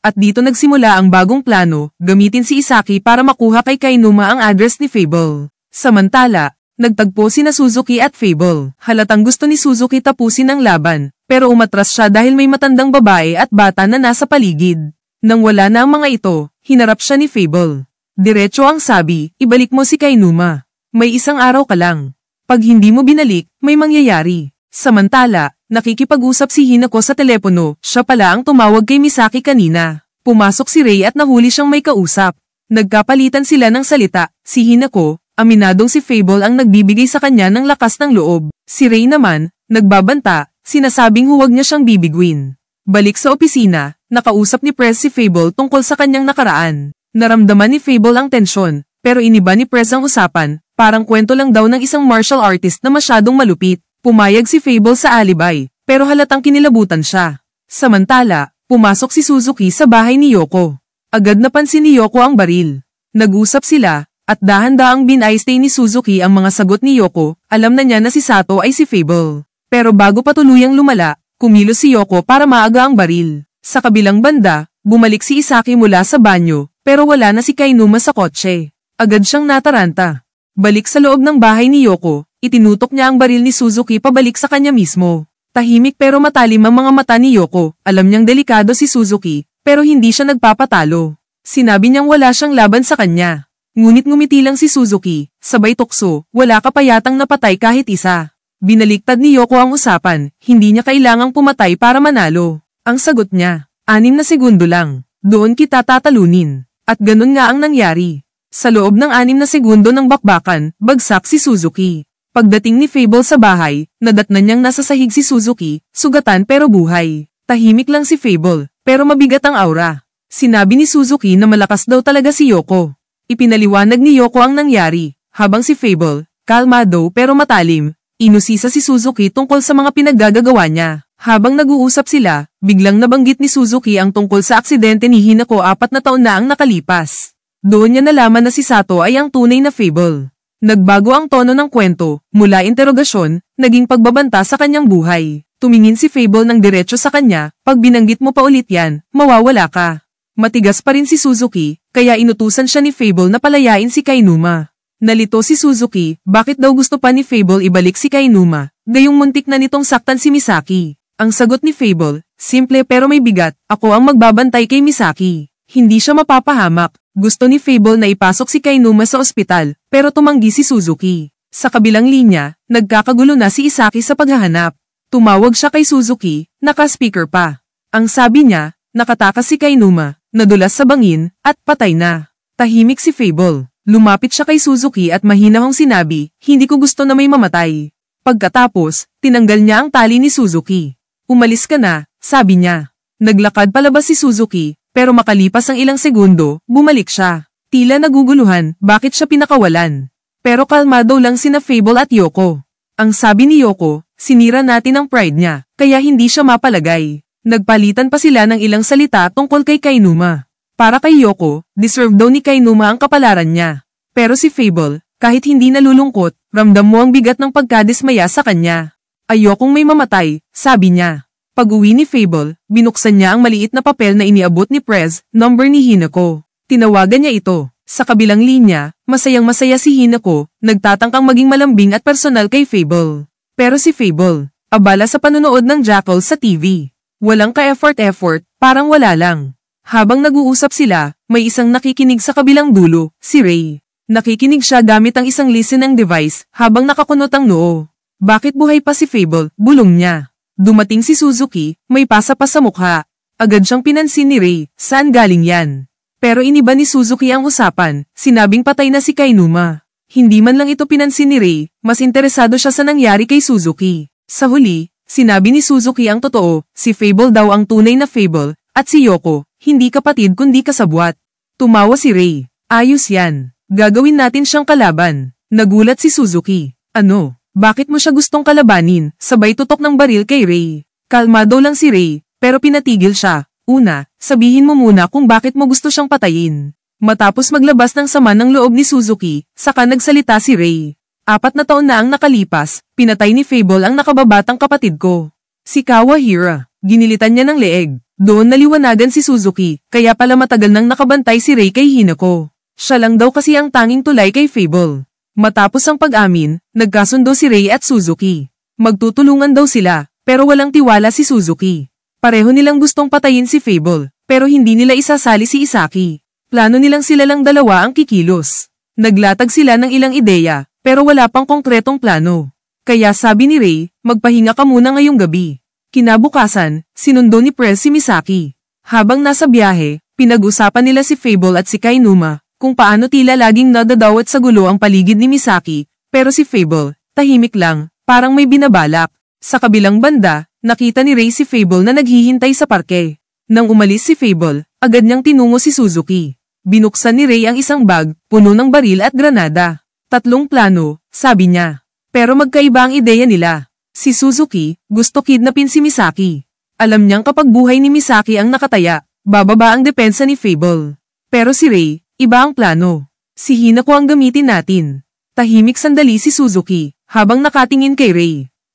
Speaker 1: at dito nagsimula ang bagong plano, gamitin si Isaki para makuha kay Kainuma ang address ni Fable. Samantala, nagtagpo sina Suzuki at Fable. Halatang gusto ni Suzuki tapusin ang laban. Pero umatras siya dahil may matandang babae at bata na nasa paligid. Nang wala na ang mga ito, hinarap siya ni Fable. Diretso ang sabi, ibalik mo si Kainuma. May isang araw ka lang. Pag hindi mo binalik, may mangyayari. Samantala, nakikipag-usap si Hinako sa telepono, siya pala ang tumawag kay Misaki kanina. Pumasok si Ray at nahuli siyang may kausap. Nagkapalitan sila ng salita. Si Hinako, aminadong si Fable ang nagbibigay sa kanya ng lakas ng loob. Si Ray naman, nagbabanta, sinasabing huwag niya siyang bibiguin. Balik sa opisina, nakausap ni Prez si Fable tungkol sa kanyang nakaraan. Naramdaman ni Fable ang tensyon, pero iniba ni Prez ang usapan, parang kwento lang daw ng isang martial artist na masyadong malupit. Pumayag si Fable sa alibay, pero halatang kinilabutan siya. Samantala, pumasok si Suzuki sa bahay ni Yoko. Agad napansin ni Yoko ang baril. Nag-usap sila, at dahan-daang binaystay ni Suzuki ang mga sagot ni Yoko, alam na niya na si Sato ay si Fable. Pero bago pa tuluyang lumala, kumilos si Yoko para maaga ang baril. Sa kabilang banda, bumalik si Isaki mula sa banyo, pero wala na si Kainuma sa kotse. Agad siyang nataranta. Balik sa loob ng bahay ni Yoko, itinutok niya ang baril ni Suzuki pabalik sa kanya mismo. Tahimik pero matalim ang mga mata ni Yoko, alam niyang delikado si Suzuki, pero hindi siya nagpapatalo. Sinabi niyang wala siyang laban sa kanya. Ngunit ngumiti lang si Suzuki, sabay tukso, wala ka pa yatang napatay kahit isa. Binaliktad ni Yoko ang usapan, hindi niya kailangang pumatay para manalo. Ang sagot niya, 6 na segundo lang, doon kita tatalunin. At ganun nga ang nangyari. Sa loob ng 6 na segundo ng bakbakan, bagsak si Suzuki. Pagdating ni Fable sa bahay, nadatnan niyang nasa sahig si Suzuki, sugatan pero buhay. Tahimik lang si Fable, pero mabigat ang aura. Sinabi ni Suzuki na malakas daw talaga si Yoko. Ipinaliwanag ni Yoko ang nangyari, habang si Fable, kalmado pero matalim, inusisa si Suzuki tungkol sa mga pinaggagawa niya. Habang nag-uusap sila, biglang nabanggit ni Suzuki ang tungkol sa aksidente ni Hinako 4 na taon na ang nakalipas. Doon niya nalaman na si Sato ay ang tunay na Fable. Nagbago ang tono ng kwento, mula interogasyon, naging pagbabanta sa kanyang buhay. Tumingin si Fable ng diretso sa kanya, pag binanggit mo pa ulit yan, mawawala ka. Matigas pa rin si Suzuki, kaya inutusan siya ni Fable na palayain si Kainuma. Nalito si Suzuki, bakit daw gusto pa ni Fable ibalik si Kainuma, gayong muntik na nitong saktan si Misaki. Ang sagot ni Fable, simple pero may bigat, ako ang magbabantay kay Misaki. Hindi siya mapapahamak. Gusto ni Fable na ipasok si Kainuma sa ospital, pero tumanggi si Suzuki. Sa kabilang linya, nagkakagulo na si Isaki sa paghahanap. Tumawag siya kay Suzuki, naka-speaker pa. Ang sabi niya, nakatakas si Kainuma, nadulas sa bangin, at patay na. Tahimik si Fable. Lumapit siya kay Suzuki at mahinahong sinabi, hindi ko gusto na may mamatay. Pagkatapos, tinanggal niya ang tali ni Suzuki. Umalis ka na, sabi niya. Naglakad palabas si Suzuki. Pero makalipas ang ilang segundo, bumalik siya. Tila naguguluhan, bakit siya pinakawalan. Pero kalmado lang sina Fable at Yoko. Ang sabi ni Yoko, sinira natin ang pride niya, kaya hindi siya mapalagay. Nagpalitan pa sila ng ilang salita tungkol kay Kainuma. Para kay Yoko, deserve daw ni Kainuma ang kapalaran niya. Pero si Fable, kahit hindi nalulungkot, ramdam mo ang bigat ng pagkadismaya sa kanya. Ayokong may mamatay, sabi niya. Pag-uwi ni Fable, binuksan niya ang maliit na papel na iniabot ni Prez, number ni Hinako. Tinawagan niya ito. Sa kabilang linya, masayang-masaya si Hinako, nagtatangkang maging malambing at personal kay Fable. Pero si Fable, abala sa panonood ng Jackal sa TV. Walang ka-effort, parang wala lang. Habang nag-uusap sila, may isang nakikinig sa kabilang dulo, si Ray. Nakikinig siya gamit ang isang listening device, habang nakakunot ang noo. Bakit buhay pa si Fable? Bulong niya. Dumating si Suzuki, may pasa pa sa mukha. Agad siyang pinansin ni Ray, saan galing yan? Pero iniba ni Suzuki ang usapan, sinabing patay na si Kainuma. Hindi man lang ito pinansin ni Ray, mas interesado siya sa nangyari kay Suzuki. Sa huli, sinabi ni Suzuki ang totoo, si Fable daw ang tunay na Fable, at si Yoko, hindi kapatid kundi kasabwat. Tumawa si Ray, ayos yan, gagawin natin siyang kalaban. Nagulat si Suzuki, ano? Bakit mo siya gustong kalabanin? Sabay tutok ng baril kay Ray. Kalmado lang si Ray, pero pinatigil siya. Una, sabihin mo muna kung bakit mo gusto siyang patayin. Matapos maglabas ng sama ng loob ni Suzuki, saka nagsalita si Ray. 4 na taon na ang nakalipas, pinatay ni Fable ang nakababatang kapatid ko. Si Kawahira, ginilitan niya ng leeg. Doon naliwanagan si Suzuki, kaya pala matagal nang nakabantay si Ray kay Hinako. Siya lang daw kasi ang tanging tulay kay Fable. Matapos ang pag-amin, nagkasundo si Ray at Suzuki. Magtutulungan daw sila, pero walang tiwala si Suzuki. Pareho nilang gustong patayin si Fable, pero hindi nila isasali si Isaki. Plano nilang sila lang dalawa ang kikilos. Naglatag sila ng ilang ideya, pero wala pang konkretong plano. Kaya sabi ni Ray, magpahinga ka muna ngayong gabi. Kinabukasan, sinundo ni Prez si Misaki. Habang nasa biyahe, Pinag-usapan nila si Fable at si Kainuma, kung paano tila laging nadadawat sa gulo ang paligid ni Misaki, pero si Fable, tahimik lang, parang may binabalak. Sa kabilang banda, nakita ni Ray si Fable na naghihintay sa parke. Nang umalis si Fable, agad niyang tinungo si Suzuki. Binuksan ni Ray ang isang bag, puno ng baril at granada. 3 plano, sabi niya. Pero magkaiba ang ideya nila. Si Suzuki, gusto kidnapin si Misaki. Alam niyang kapag buhay ni Misaki ang nakataya, bababa ang depensa ni Fable. Pero si Ray, iba ang plano. Si Hinako ang gamitin natin. Tahimik sandali si Suzuki, habang nakatingin kay Ray.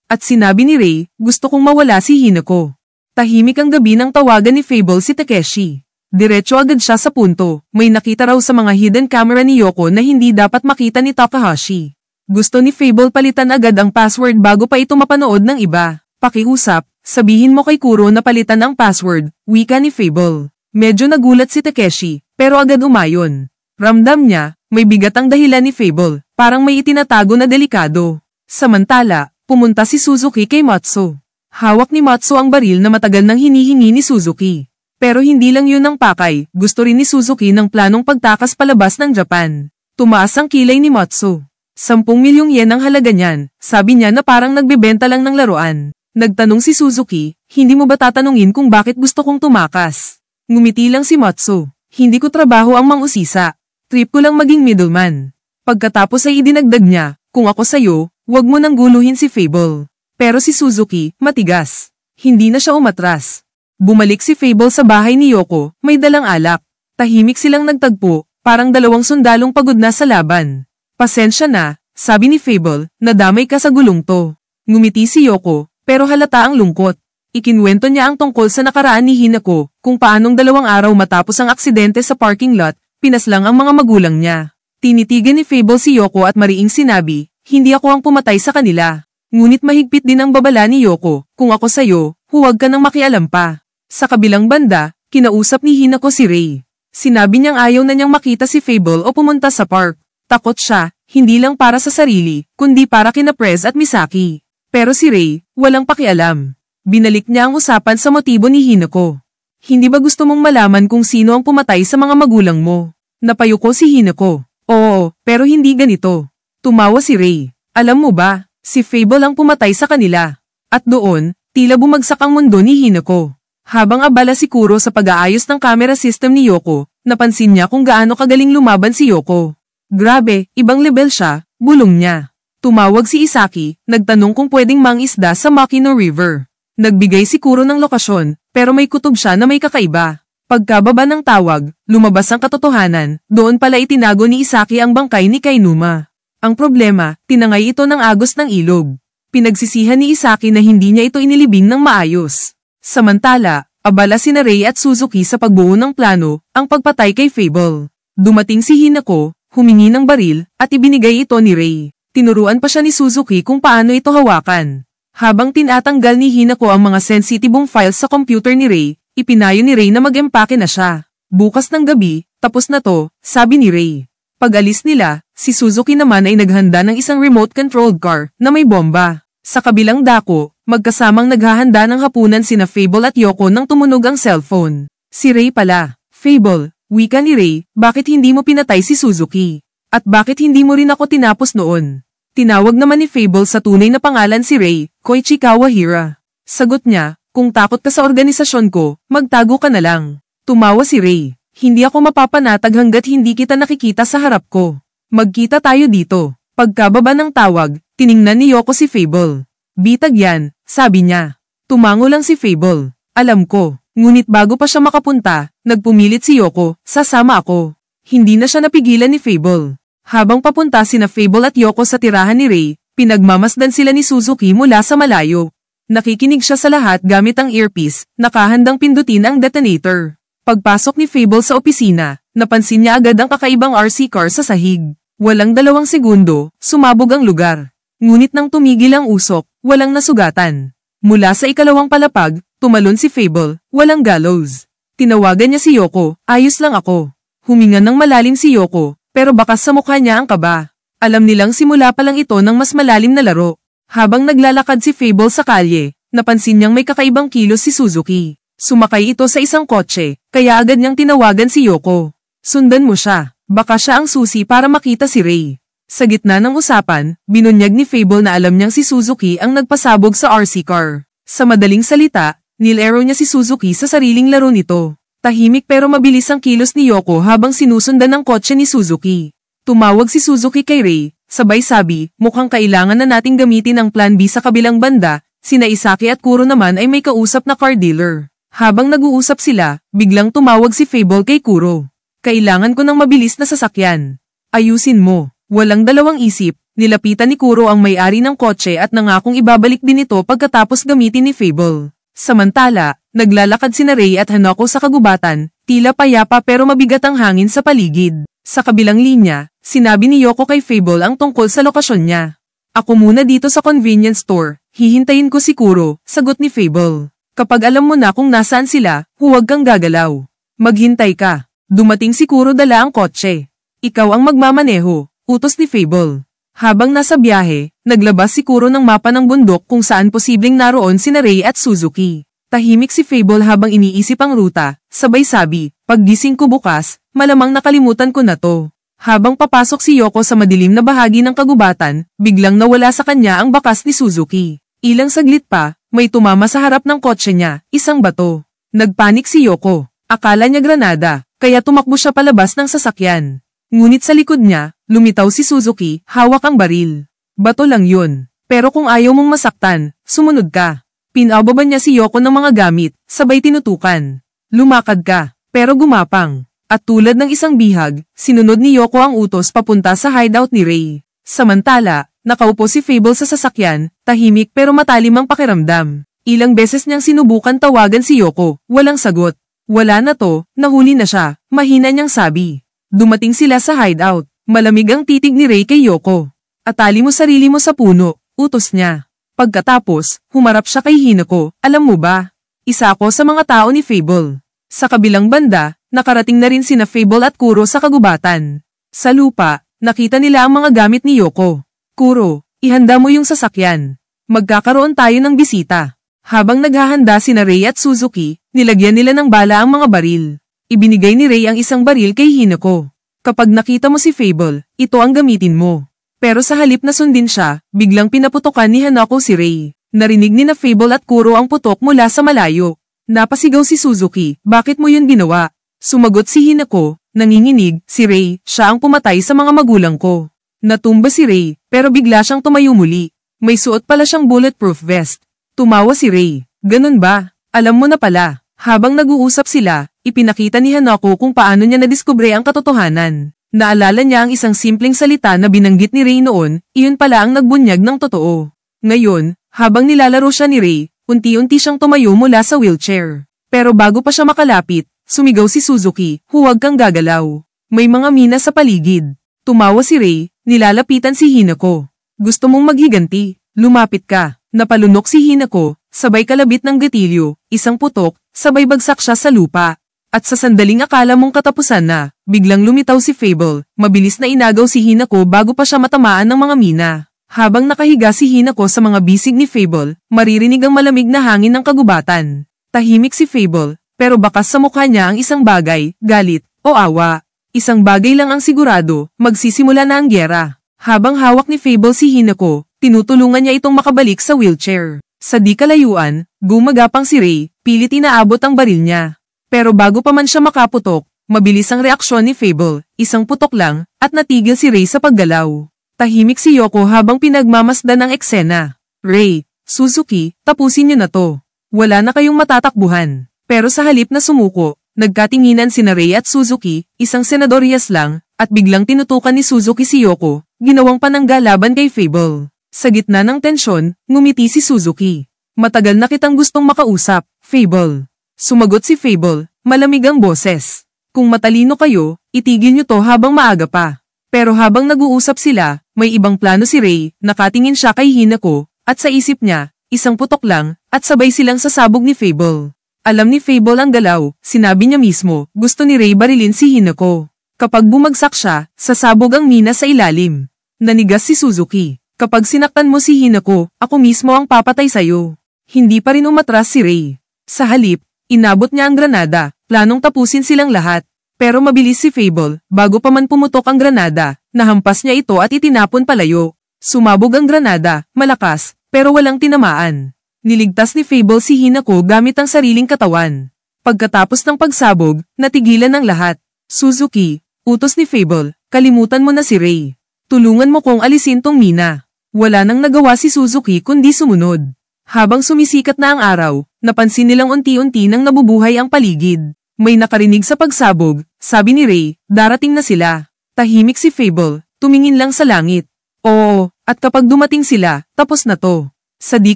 Speaker 1: At sinabi ni Ray, gusto kong mawala si Hinako. Tahimik ang gabi nang tawagan ni Fable si Takeshi. Diretso agad siya sa punto, may nakita raw sa mga hidden camera ni Yoko na hindi dapat makita ni Takahashi. Gusto ni Fable palitan agad ang password bago pa ito mapanood ng iba. Pakiusap, sabihin mo kay Kuro na palitan ang password, wika ni Fable. Medyo nagulat si Takeshi, pero agad umayon. Ramdam niya, may bigat ang dahilan ni Fable, parang may itinatago na delikado. Samantala, pumunta si Suzuki kay Matsu. Hawak ni Matsu ang baril na matagal nang hinihingi ni Suzuki. Pero hindi lang yun ang pakay, gusto rin ni Suzuki ng planong pagtakas palabas ng Japan. Tumaas ang kilay ni Matsu. 10 milyong yen ang halaga niyan, sabi niya na parang nagbebenta lang ng laruan. Nagtanong si Suzuki, hindi mo ba tatanungin kung bakit gusto kong tumakas? Ngumiti lang si Matsu, hindi ko trabaho ang mangusisa. Trip ko lang maging middleman. Pagkatapos ay idinagdag niya, kung ako sayo, wag mo nang guluhin si Fable. Pero si Suzuki, matigas. Hindi na siya umatras. Bumalik si Fable sa bahay ni Yoko, may dalang alak. Tahimik silang nagtagpo, parang 2 sundalong pagod na sa laban. Pasensya na, sabi ni Fable, nadamay ka sa gulong to. Ngumiti si Yoko, pero halata ang lungkot. Ikinwento niya ang tungkol sa nakaraan ni Hinako, kung paanong 2 araw matapos ang aksidente sa parking lot, pinaslang ang mga magulang niya. Tinitigan ni Fable si Yoko at mariing sinabi, hindi ako ang pumatay sa kanila. Ngunit mahigpit din ang babala ni Yoko, kung ako sayo, huwag ka nang makialam pa. Sa kabilang banda, kinausap ni Hinako si Ray. Sinabi niyang ayaw na niyang makita si Fable o pumunta sa park. Takot siya, hindi lang para sa sarili, kundi para kina Prez at Misaki. Pero si Ray, walang pakialam. Binalik niya ang usapan sa motibo ni Hinako. Hindi ba gusto mong malaman kung sino ang pumatay sa mga magulang mo? Napayuko si Hinako. Oo, pero hindi ganito. Tumawa si Ray. Alam mo ba, si Fable ang pumatay sa kanila. At doon, tila bumagsak ang mundo ni Hinako. Habang abala si Kuro sa pag-aayos ng camera system ni Yoko, napansin niya kung gaano kagaling lumaban si Yoko. Grabe, ibang level siya, bulong niya. Tumawag si Isaki, nagtanong kung pwedeng mangisda sa Makino River. Nagbigay si Kuro ng lokasyon, pero may kutob siya na may kakaiba. Pagkababa ng tawag, lumabas ang katotohanan, doon pala itinago ni Isaki ang bangkay ni Kainuma. Ang problema, tinangay ito ng agos ng ilog. Pinagsisihan ni Isaki na hindi niya ito inilibing ng maayos. Samantala, abala sina Ray at Suzuki sa pagbuo ng plano, ang pagpatay kay Fable. Dumating si Hinako, humingi ng baril, at ibinigay ito ni Ray. Tinuruan pa siya ni Suzuki kung paano ito hawakan. Habang tinatanggal ni Hinako ang mga sensitibong files sa computer ni Ray, ipinayo ni Ray na mag-empake na siya. Bukas ng gabi, tapos na to, sabi ni Ray. Pag-alis nila, si Suzuki naman ay naghanda ng isang remote-controlled car na may bomba. Sa kabilang dako, magkasamang naghahanda ng hapunan sina Fable at Yoko nang tumunog ang cellphone. Si Ray pala. Fable, wika ni Ray, bakit hindi mo pinatay si Suzuki? At bakit hindi mo rin ako tinapos noon? Tinawag naman ni Fable sa tunay na pangalan si Ray, Koichi Kawahira. Sagot niya, kung takot ka sa organisasyon ko, magtago ka na lang. Tumawa si Ray, hindi ako mapapanatag hanggat hindi kita nakikita sa harap ko. Magkita tayo dito. Pagkababa ng tawag, tiningnan ni Yoko si Fable. Bitag yan, sabi niya. Tumango lang si Fable. Alam ko, ngunit bago pa siya makapunta, nagpumilit si Yoko, sasama ako. Hindi na siya napigilan ni Fable. Habang papunta sina Fable at Yoko sa tirahan ni Ray, pinagmamasdan sila ni Suzuki mula sa malayo. Nakikinig siya sa lahat gamit ang earpiece, nakahandang pindutin ang detonator. Pagpasok ni Fable sa opisina, napansin niya agad ang kakaibang RC car sa sahig. Walang 2 segundo, sumabog ang lugar. Ngunit nang tumigil ang usok, walang nasugatan. Mula sa ikalawang palapag, tumalon si Fable, walang gallows. Tinawagan niya si Yoko, ayos lang ako. Huminga ng malalim si Yoko, pero bakas sa mukha niya ang kaba. Alam nilang simula pa lang ito ng mas malalim na laro. Habang naglalakad si Fable sa kalye, napansin niyang may kakaibang kilos si Suzuki. Sumakay ito sa isang kotse, kaya agad niyang tinawagan si Yoko. Sundan mo siya, baka siya ang susi para makita si Ray. Sa gitna ng usapan, binunyag ni Fable na alam niyang si Suzuki ang nagpasabog sa RC car. Sa madaling salita, nilaro niya si Suzuki sa sariling laro nito. Tahimik pero mabilis ang kilos ni Yoko habang sinusundan ng kotse ni Suzuki. Tumawag si Suzuki kay Ray, sabay sabi, mukhang kailangan na nating gamitin ang plan B sa kabilang banda, sina Isaki at Kuro naman ay may kausap na car dealer. Habang nag-uusap sila, biglang tumawag si Fable kay Kuro. Kailangan ko ng mabilis na sasakyan. Ayusin mo. Walang dalawang isip, nilapitan ni Kuro ang may-ari ng kotse at nangakong ibabalik din ito pagkatapos gamitin ni Fable. Samantala, naglalakad sina Ray at Hanako sa kagubatan, tila payapa pero mabigat ang hangin sa paligid. Sa kabilang linya, sinabi ni Yoko kay Fable ang tungkol sa lokasyon niya. Ako muna dito sa convenience store, hihintayin ko si Kuro, sagot ni Fable. Kapag alam mo na kung nasaan sila, huwag kang gagalaw. Maghintay ka. Dumating si Kuro dala ang kotse. Ikaw ang magmamaneho, utos ni Fable. Habang nasa biyahe, naglabas si Kuro ng mapa ng bundok kung saan posibleng naroon sina Ray at Suzuki. Tahimik si Fable habang iniisip ang ruta, sabay sabi, paggising ko bukas, malamang nakalimutan ko na to. Habang papasok si Yoko sa madilim na bahagi ng kagubatan, biglang nawala sa kanya ang bakas ni Suzuki. Ilang saglit pa, may tumama sa harap ng kotse niya, isang bato. Nagpanik si Yoko. Akala niya granada, kaya tumakbo siya palabas ng sasakyan. Ngunit sa likod niya, lumitaw si Suzuki, hawak ang baril. Bato lang yun. Pero kung ayaw mong masaktan, sumunod ka. Pinababa niya si Yoko ng mga gamit, sabay tinutukan. Lumakad ka, pero gumapang. At tulad ng isang bihag, sinunod ni Yoko ang utos papunta sa hideout ni Ray. Samantala, nakaupo si Fable sa sasakyan, tahimik pero matalim ang pakiramdam. Ilang beses niyang sinubukan tawagan si Yoko, walang sagot. Wala na to, nahuli na siya, mahina niyang sabi. Dumating sila sa hideout, malamig ang titig ni Ray kay Yoko. Atali mo sarili mo sa puno, utos niya. Pagkatapos, humarap siya kay Hinako, alam mo ba? Isa ako sa mga tao ni Fable. Sa kabilang banda, nakarating na rin sina Fable at Kuro sa kagubatan. Sa lupa, nakita nila ang mga gamit ni Yoko. Kuro, ihanda mo yung sasakyan. Magkakaroon tayo ng bisita. Habang naghahanda sina Ray at Suzuki, nilagyan nila ng bala ang mga baril. Ibinigay ni Ray ang isang baril kay Hinako. Kapag nakita mo si Fable, ito ang gamitin mo. Pero sa halip na sundin siya, biglang pinaputokan ni Hanako si Ray. Narinig ni na Fable at Kuro ang putok mula sa malayo. Napasigaw si Suzuki, bakit mo yun ginawa? Sumagot si Hinako, nanginginig, si Ray, siya ang pumatay sa mga magulang ko. Natumba si Ray, pero bigla siyang tumayo muli. May suot pala siyang bulletproof vest. Tumawa si Ray, ganun ba? Alam mo na pala. Habang nag-uusap sila, ipinakita ni Hanako kung paano niya nadiskubre ang katotohanan. Naalala niya ang isang simpleng salita na binanggit ni Ray noon, iyon pala ang nagbunyag ng totoo. Ngayon, habang nilalaro siya ni Ray, unti-unti siyang tumayo mula sa wheelchair. Pero bago pa siya makalapit, sumigaw si Suzuki, huwag kang gagalaw. May mga mina sa paligid. Tumawa si Ray, nilalapitan si Hinako. Gusto mong maghiganti, lumapit ka. Napalunok si Hinako, sabay kalabit ng gatilyo, isang putok, sabay bagsak siya sa lupa. At sa sandaling akala mong katapusan na, biglang lumitaw si Fable, mabilis na inagaw si Hinako bago pa siya matamaan ng mga mina. Habang nakahiga si Hinako sa mga bisig ni Fable, maririnig ang malamig na hangin ng kagubatan. Tahimik si Fable, pero bakas sa mukha niya ang isang bagay, galit, o awa. Isang bagay lang ang sigurado, magsisimula na ang gyera. Habang hawak ni Fable si Hinako, tinutulungan niya itong makabalik sa wheelchair. Sa di kalayuan, gumagapang si Ray, pilit inaabot ang baril niya. Pero bago pa man siya makaputok, mabilis ang reaksyon ni Fable, isang putok lang, at natigil si Ray sa paggalaw. Tahimik si Yoko habang pinagmamasdan ang eksena. Ray, Suzuki, tapusin niyo na to. Wala na kayong matatakbuhan. Pero sa halip na sumuko, nagkatinginan sina Ray at Suzuki, isang senadoryas lang, at biglang tinutukan ni Suzuki si Yoko, ginawang panangga laban kay Fable. Sa gitna ng tensyon, ngumiti si Suzuki. Matagal na kitang gustong makausap, Fable. Sumagot si Fable, malamig ang boses. Kung matalino kayo, itigil niyo to habang maaga pa. Pero habang nag-uusap sila, may ibang plano si Ray, nakatingin siya kay Hinako, at sa isip niya, isang putok lang, at sabay silang sasabog ni Fable. Alam ni Fable ang galaw, sinabi niya mismo, gusto ni Ray barilin si Hinako. Kapag bumagsak siya, sasabog ang mina sa ilalim. Nanigas si Suzuki, kapag sinaktan mo si Hinako, ako mismo ang papatay sayo. Hindi pa rin umatras si Ray. Sa halip, Inabot niya ang granada, planong tapusin silang lahat. Pero mabilis si Fable, bago pa man pumutok ang granada, nahampas niya ito at itinapon palayo. Sumabog ang granada, malakas, pero walang tinamaan. Niligtas ni Fable si Hinako gamit ang sariling katawan. Pagkatapos ng pagsabog, natigilan ang lahat. Suzuki, utos ni Fable, kalimutan mo na si Ray. Tulungan mo kong alisin tong mina. Wala nang nagawa si Suzuki kundi sumunod. Habang sumisikat na ang araw, napansin nilang unti-unti nang nabubuhay ang paligid. May nakarinig sa pagsabog, sabi ni Ray, darating na sila. Tahimik si Fable, tumingin lang sa langit. Oo, at kapag dumating sila, tapos na to. Sa di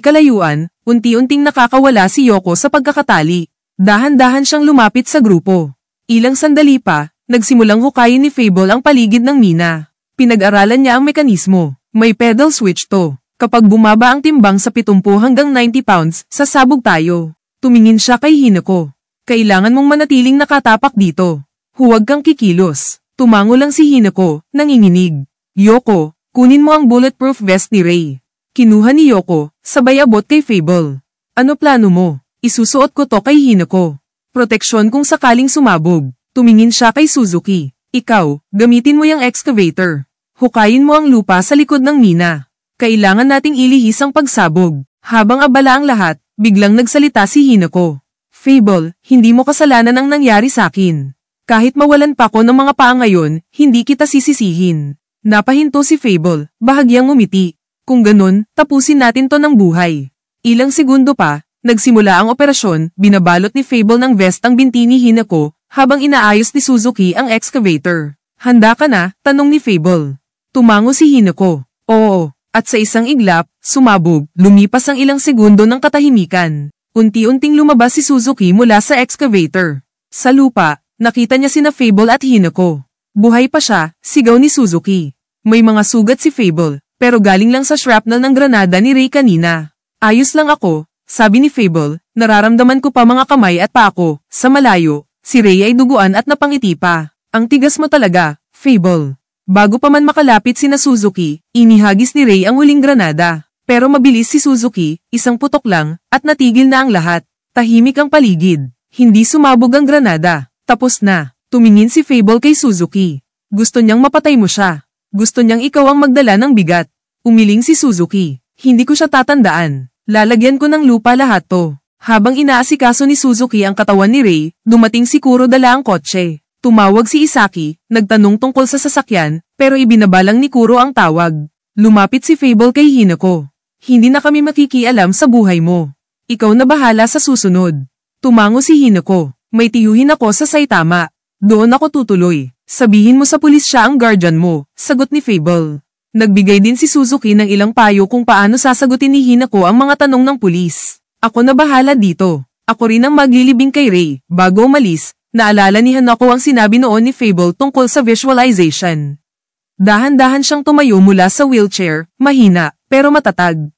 Speaker 1: kalayuan, unti-unting nakakawala si Yoko sa pagkakatali. Dahan-dahan siyang lumapit sa grupo. Ilang sandali pa, nagsimulang hukayin ni Fable ang paligid ng mina. Pinag-aralan niya ang mekanismo. May pedal switch to. Kapag bumaba ang timbang sa 70 hanggang 90 pounds, sasabog tayo. Tumingin siya kay Hinako. Kailangan mong manatiling nakatapak dito. Huwag kang kikilos. Tumango lang si Hinako, nanginginig. Yoko, kunin mo ang bulletproof vest ni Ray. Kinuha ni Yoko, sabay abot kay Fable. Ano plano mo? Isusuot ko to kay Hinako. Proteksyon kung sakaling sumabog. Tumingin siya kay Suzuki. Ikaw, gamitin mo yung excavator. Hukayin mo ang lupa sa likod ng mina. Kailangan nating ilihis ang pagsabog. Habang abala ang lahat, biglang nagsalita si Hinako. Fable, hindi mo kasalanan ang nangyari sa akin. Kahit mawalan pa ko ng mga paa ngayon, hindi kita sisisihin. Napahinto si Fable, bahagyang ngumiti. Kung ganun, tapusin natin to ng buhay. Ilang segundo pa, nagsimula ang operasyon, binabalot ni Fable ng vest ang binti ni Hinako, habang inaayos ni Suzuki ang excavator. Handa ka na? Tanong ni Fable. Tumango si Hinako. Oo, at sa isang iglap, sumabog, lumipas ang ilang segundo ng katahimikan. Unti-unting lumabas si Suzuki mula sa excavator. Sa lupa, nakita niya sina Fable at Hinako. Buhay pa siya, sigaw ni Suzuki. May mga sugat si Fable, pero galing lang sa shrapnel ng granada ni Ray kanina. Ayos lang ako, sabi ni Fable, nararamdaman ko pa mga kamay at paa ko. Sa malayo, si Ray ay duguan at napangiti pa. Ang tigas mo talaga, Fable. Bago pa man makalapit sina Suzuki, inihagis ni Ray ang huling granada. Pero mabilis si Suzuki, isang putok lang, at natigil na ang lahat. Tahimik ang paligid. Hindi sumabog ang granada. Tapos na. Tumingin si Fable kay Suzuki. Gusto niyang mapatay mo siya. Gusto niyang ikaw ang magdala ng bigat. Umiling si Suzuki. Hindi ko siya tatandaan. Lalagyan ko ng lupa lahat to. Habang inaasikaso ni Suzuki ang katawan ni Ray, dumating si Kuro dala ang kotse. Tumawag si Isaki, nagtanong tungkol sa sasakyan, pero ibinabalang ni Kuro ang tawag. Lumapit si Fable kay Hinako. Hindi na kami makikialam sa buhay mo. Ikaw na bahala sa susunod. Tumango si Hinako. May tiyuhin ako sa Saitama. Doon ako tutuloy. Sabihin mo sa pulis siya ang guardian mo, sagot ni Fable. Nagbigay din si Suzuki ng ilang payo kung paano sasagutin ni Hinako ang mga tanong ng pulis. Ako na bahala dito. Ako rin ang maglilibing kay Ray. Bago umalis, naalala ni Hanako ang sinabi noon ni Fable tungkol sa visualization. Dahan-dahan siyang tumayo mula sa wheelchair, mahina, pero matatag.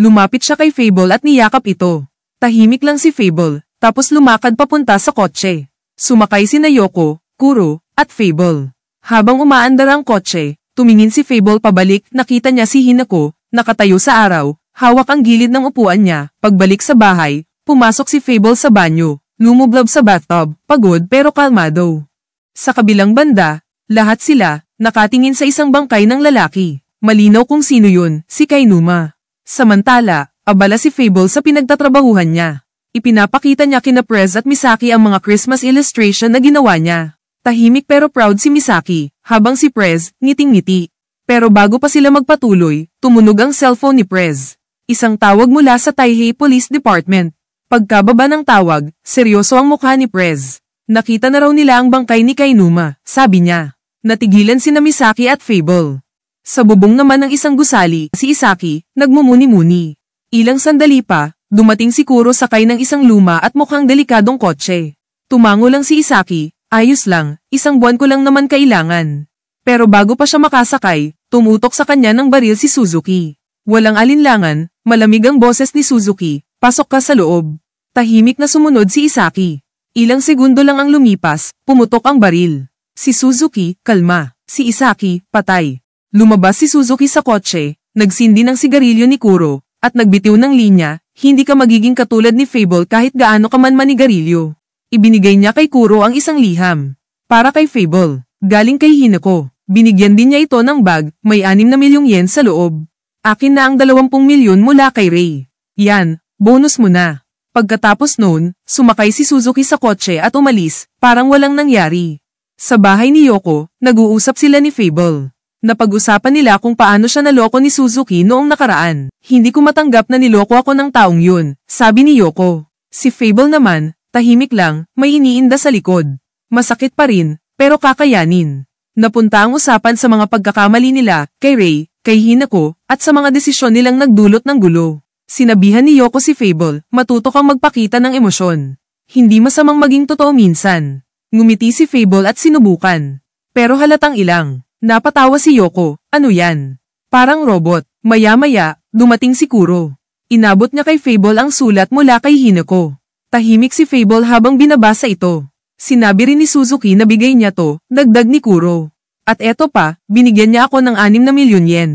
Speaker 1: Lumapit siya kay Fable at niyakap ito. Tahimik lang si Fable, tapos lumakad papunta sa kotse. Sumakay sina Yoko, Kuro, at Fable. Habang umaandar ang kotse, tumingin si Fable pabalik, nakita niya si Hinako, nakatayo sa araw, hawak ang gilid ng upuan niya. Pagbalik sa bahay, pumasok si Fable sa banyo, lumublob sa bathtub, pagod pero kalmado. Sa kabilang banda, lahat sila, nakatingin sa isang bangkay ng lalaki. Malinaw kung sino yun, si Kainuma. Samantala, abala si Fable sa pinagtatrabahuhan niya. Ipinapakita niya kina Prez at Misaki ang mga Christmas illustration na ginawa niya. Tahimik pero proud si Misaki, habang si Prez, ngiting-ngiti. Pero bago pa sila magpatuloy, tumunog ang cellphone ni Prez. Isang tawag mula sa Taihei Police Department. Pagkababa ng tawag, seryoso ang mukha ni Prez. Nakita na raw nila ang bangkay ni Kainuma, sabi niya. Natigilan sina Misaki at Fable. Sa bubong naman ng isang gusali, si Isaki, nagmumuni-muni. Ilang sandali pa, dumating si Kuro sakay ng isang luma at mukhang delikadong kotse. Tumango lang si Isaki, ayos lang, isang buwan ko lang naman kailangan. Pero bago pa siya makasakay, tumutok sa kanya ng baril si Suzuki. Walang alinlangan, malamig ang boses ni Suzuki, pasok ka sa loob. Tahimik na sumunod si Isaki. Ilang segundo lang ang lumipas, pumutok ang baril. Si Suzuki, kalma. Si Isaki, patay. Lumabas si Suzuki sa kotse, nagsindi ng sigarilyo ni Kuro, at nagbitiw ng linya, Hindi ka magiging katulad ni Fable kahit gaano ka man manigarilyo. Ibinigay niya kay Kuro ang isang liham. Para kay Fable, galing kay Hinako. Binigyan din niya ito ng bag, may 6 na milyong yen sa loob. Akin na ang 20 milyon mula kay Ray. Yan, bonus mo na. Pagkatapos noon, sumakay si Suzuki sa kotse at umalis, parang walang nangyari. Sa bahay ni Yoko, nag-uusap sila ni Fable. Napag-usapan nila kung paano siya naloko ni Suzuki noong nakaraan. Hindi ko matanggap na niloko ako ng taong yun, sabi ni Yoko. Si Fable naman, tahimik lang, may iniinda sa likod. Masakit pa rin, pero kakayanin. Napunta ang usapan sa mga pagkakamali nila, kay Ray, kay Hinako, at sa mga desisyon nilang nagdulot ng gulo. Sinabihan ni Yoko si Fable, matuto kang magpakita ng emosyon. Hindi masamang maging totoo minsan. Ngumiti si Fable at sinubukan. Pero halatang ilang. Napatawa si Yoko, ano yan? Parang robot. Maya-maya, dumating si Kuro. Inabot niya kay Fable ang sulat mula kay Hinako. Tahimik si Fable habang binabasa ito. Sinabi rin ni Suzuki na bigay niya to, dagdag ni Kuro. At eto pa, binigyan niya ako ng 6 na milyon yen.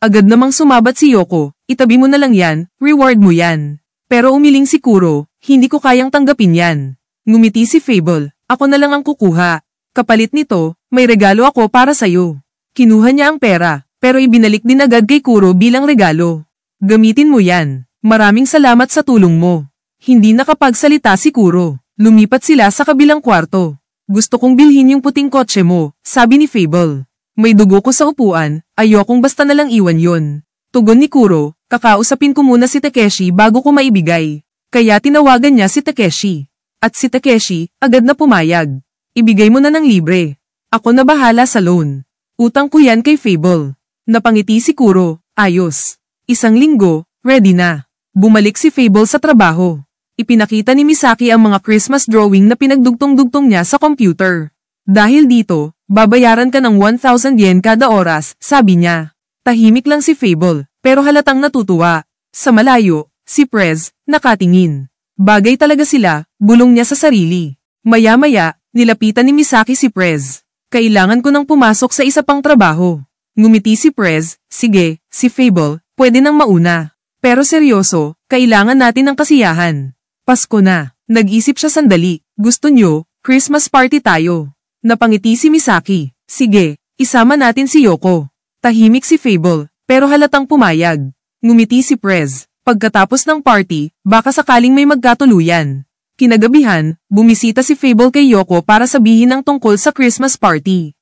Speaker 1: Agad namang sumabat si Yoko, itabi mo na lang yan, reward mo yan. Pero umiling si Kuro, hindi ko kayang tanggapin yan. Ngumiti si Fable, ako na lang ang kukuha. Kapalit nito, may regalo ako para sayo. Kinuha niya ang pera, pero ibinalik din agad kay Kuro bilang regalo. Gamitin mo yan, maraming salamat sa tulong mo. Hindi nakapagsalita si Kuro, lumipat sila sa kabilang kwarto. Gusto kong bilhin yung puting kotse mo, sabi ni Fable. May dugo ko sa upuan, ayokong basta nalang iwan yon. Tugon ni Kuro, kakausapin ko muna si Takeshi bago ko maibigay. Kaya tinawagan niya si Takeshi. At si Takeshi, agad na pumayag. Ibigay mo na ng libre. Ako na bahala sa loan. Utang ko yan kay Fable. Napangiti si Kuro, ayos. 1 linggo, ready na. Bumalik si Fable sa trabaho. Ipinakita ni Misaki ang mga Christmas drawing na pinagdugtong-dugtong niya sa computer. Dahil dito, babayaran ka ng 1,000 yen kada oras, sabi niya. Tahimik lang si Fable, pero halatang natutuwa. Sa malayo, si Prez, nakatingin. Bagay talaga sila, bulong niya sa sarili. Maya-maya, nilapitan ni Misaki si Prez. Kailangan ko nang pumasok sa isa pang trabaho. Ngumiti si Prez, sige, si Fable, pwede nang mauna. Pero seryoso, kailangan natin ng kasiyahan. Pasko na, nag-isip siya sandali, gusto nyo, Christmas party tayo. Napangiti si Misaki, sige, isama natin si Yoko. Tahimik si Fable, pero halatang pumayag. Ngumiti si Prez, pagkatapos ng party, baka sakaling may magkatuluyan. Kinagabihan, bumisita si Fable kay Yoko para sabihin ang tungkol sa Christmas party.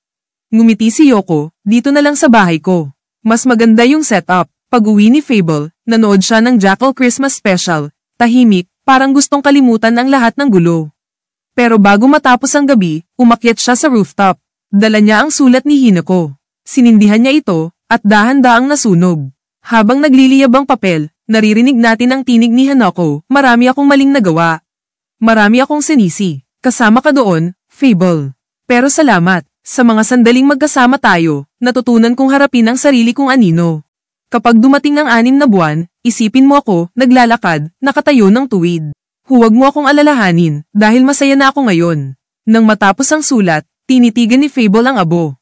Speaker 1: Ngumiti si Yoko, dito na lang sa bahay ko. Mas maganda yung setup. Pag-uwi ni Fable, nanood siya ng Jackal Christmas Special. Tahimik, parang gustong kalimutan ang lahat ng gulo. Pero bago matapos ang gabi, umakyat siya sa rooftop. Dala niya ang sulat ni Hinako. Sinindihan niya ito, at dahan-daang nasunog. Habang nagliliyab ang papel, naririnig natin ang tinig ni Hanako, marami akong maling nagawa. Marami akong sinisi. Kasama ka doon, Fable. Pero salamat, sa mga sandaling magkasama tayo, natutunan kong harapin ang sarili kong anino. Kapag dumating ang 6 na buwan, isipin mo ako, naglalakad, nakatayo ng tuwid. Huwag mo akong alalahanin, dahil masaya na ako ngayon. Nang matapos ang sulat, tinitigan ni Fable ang abo.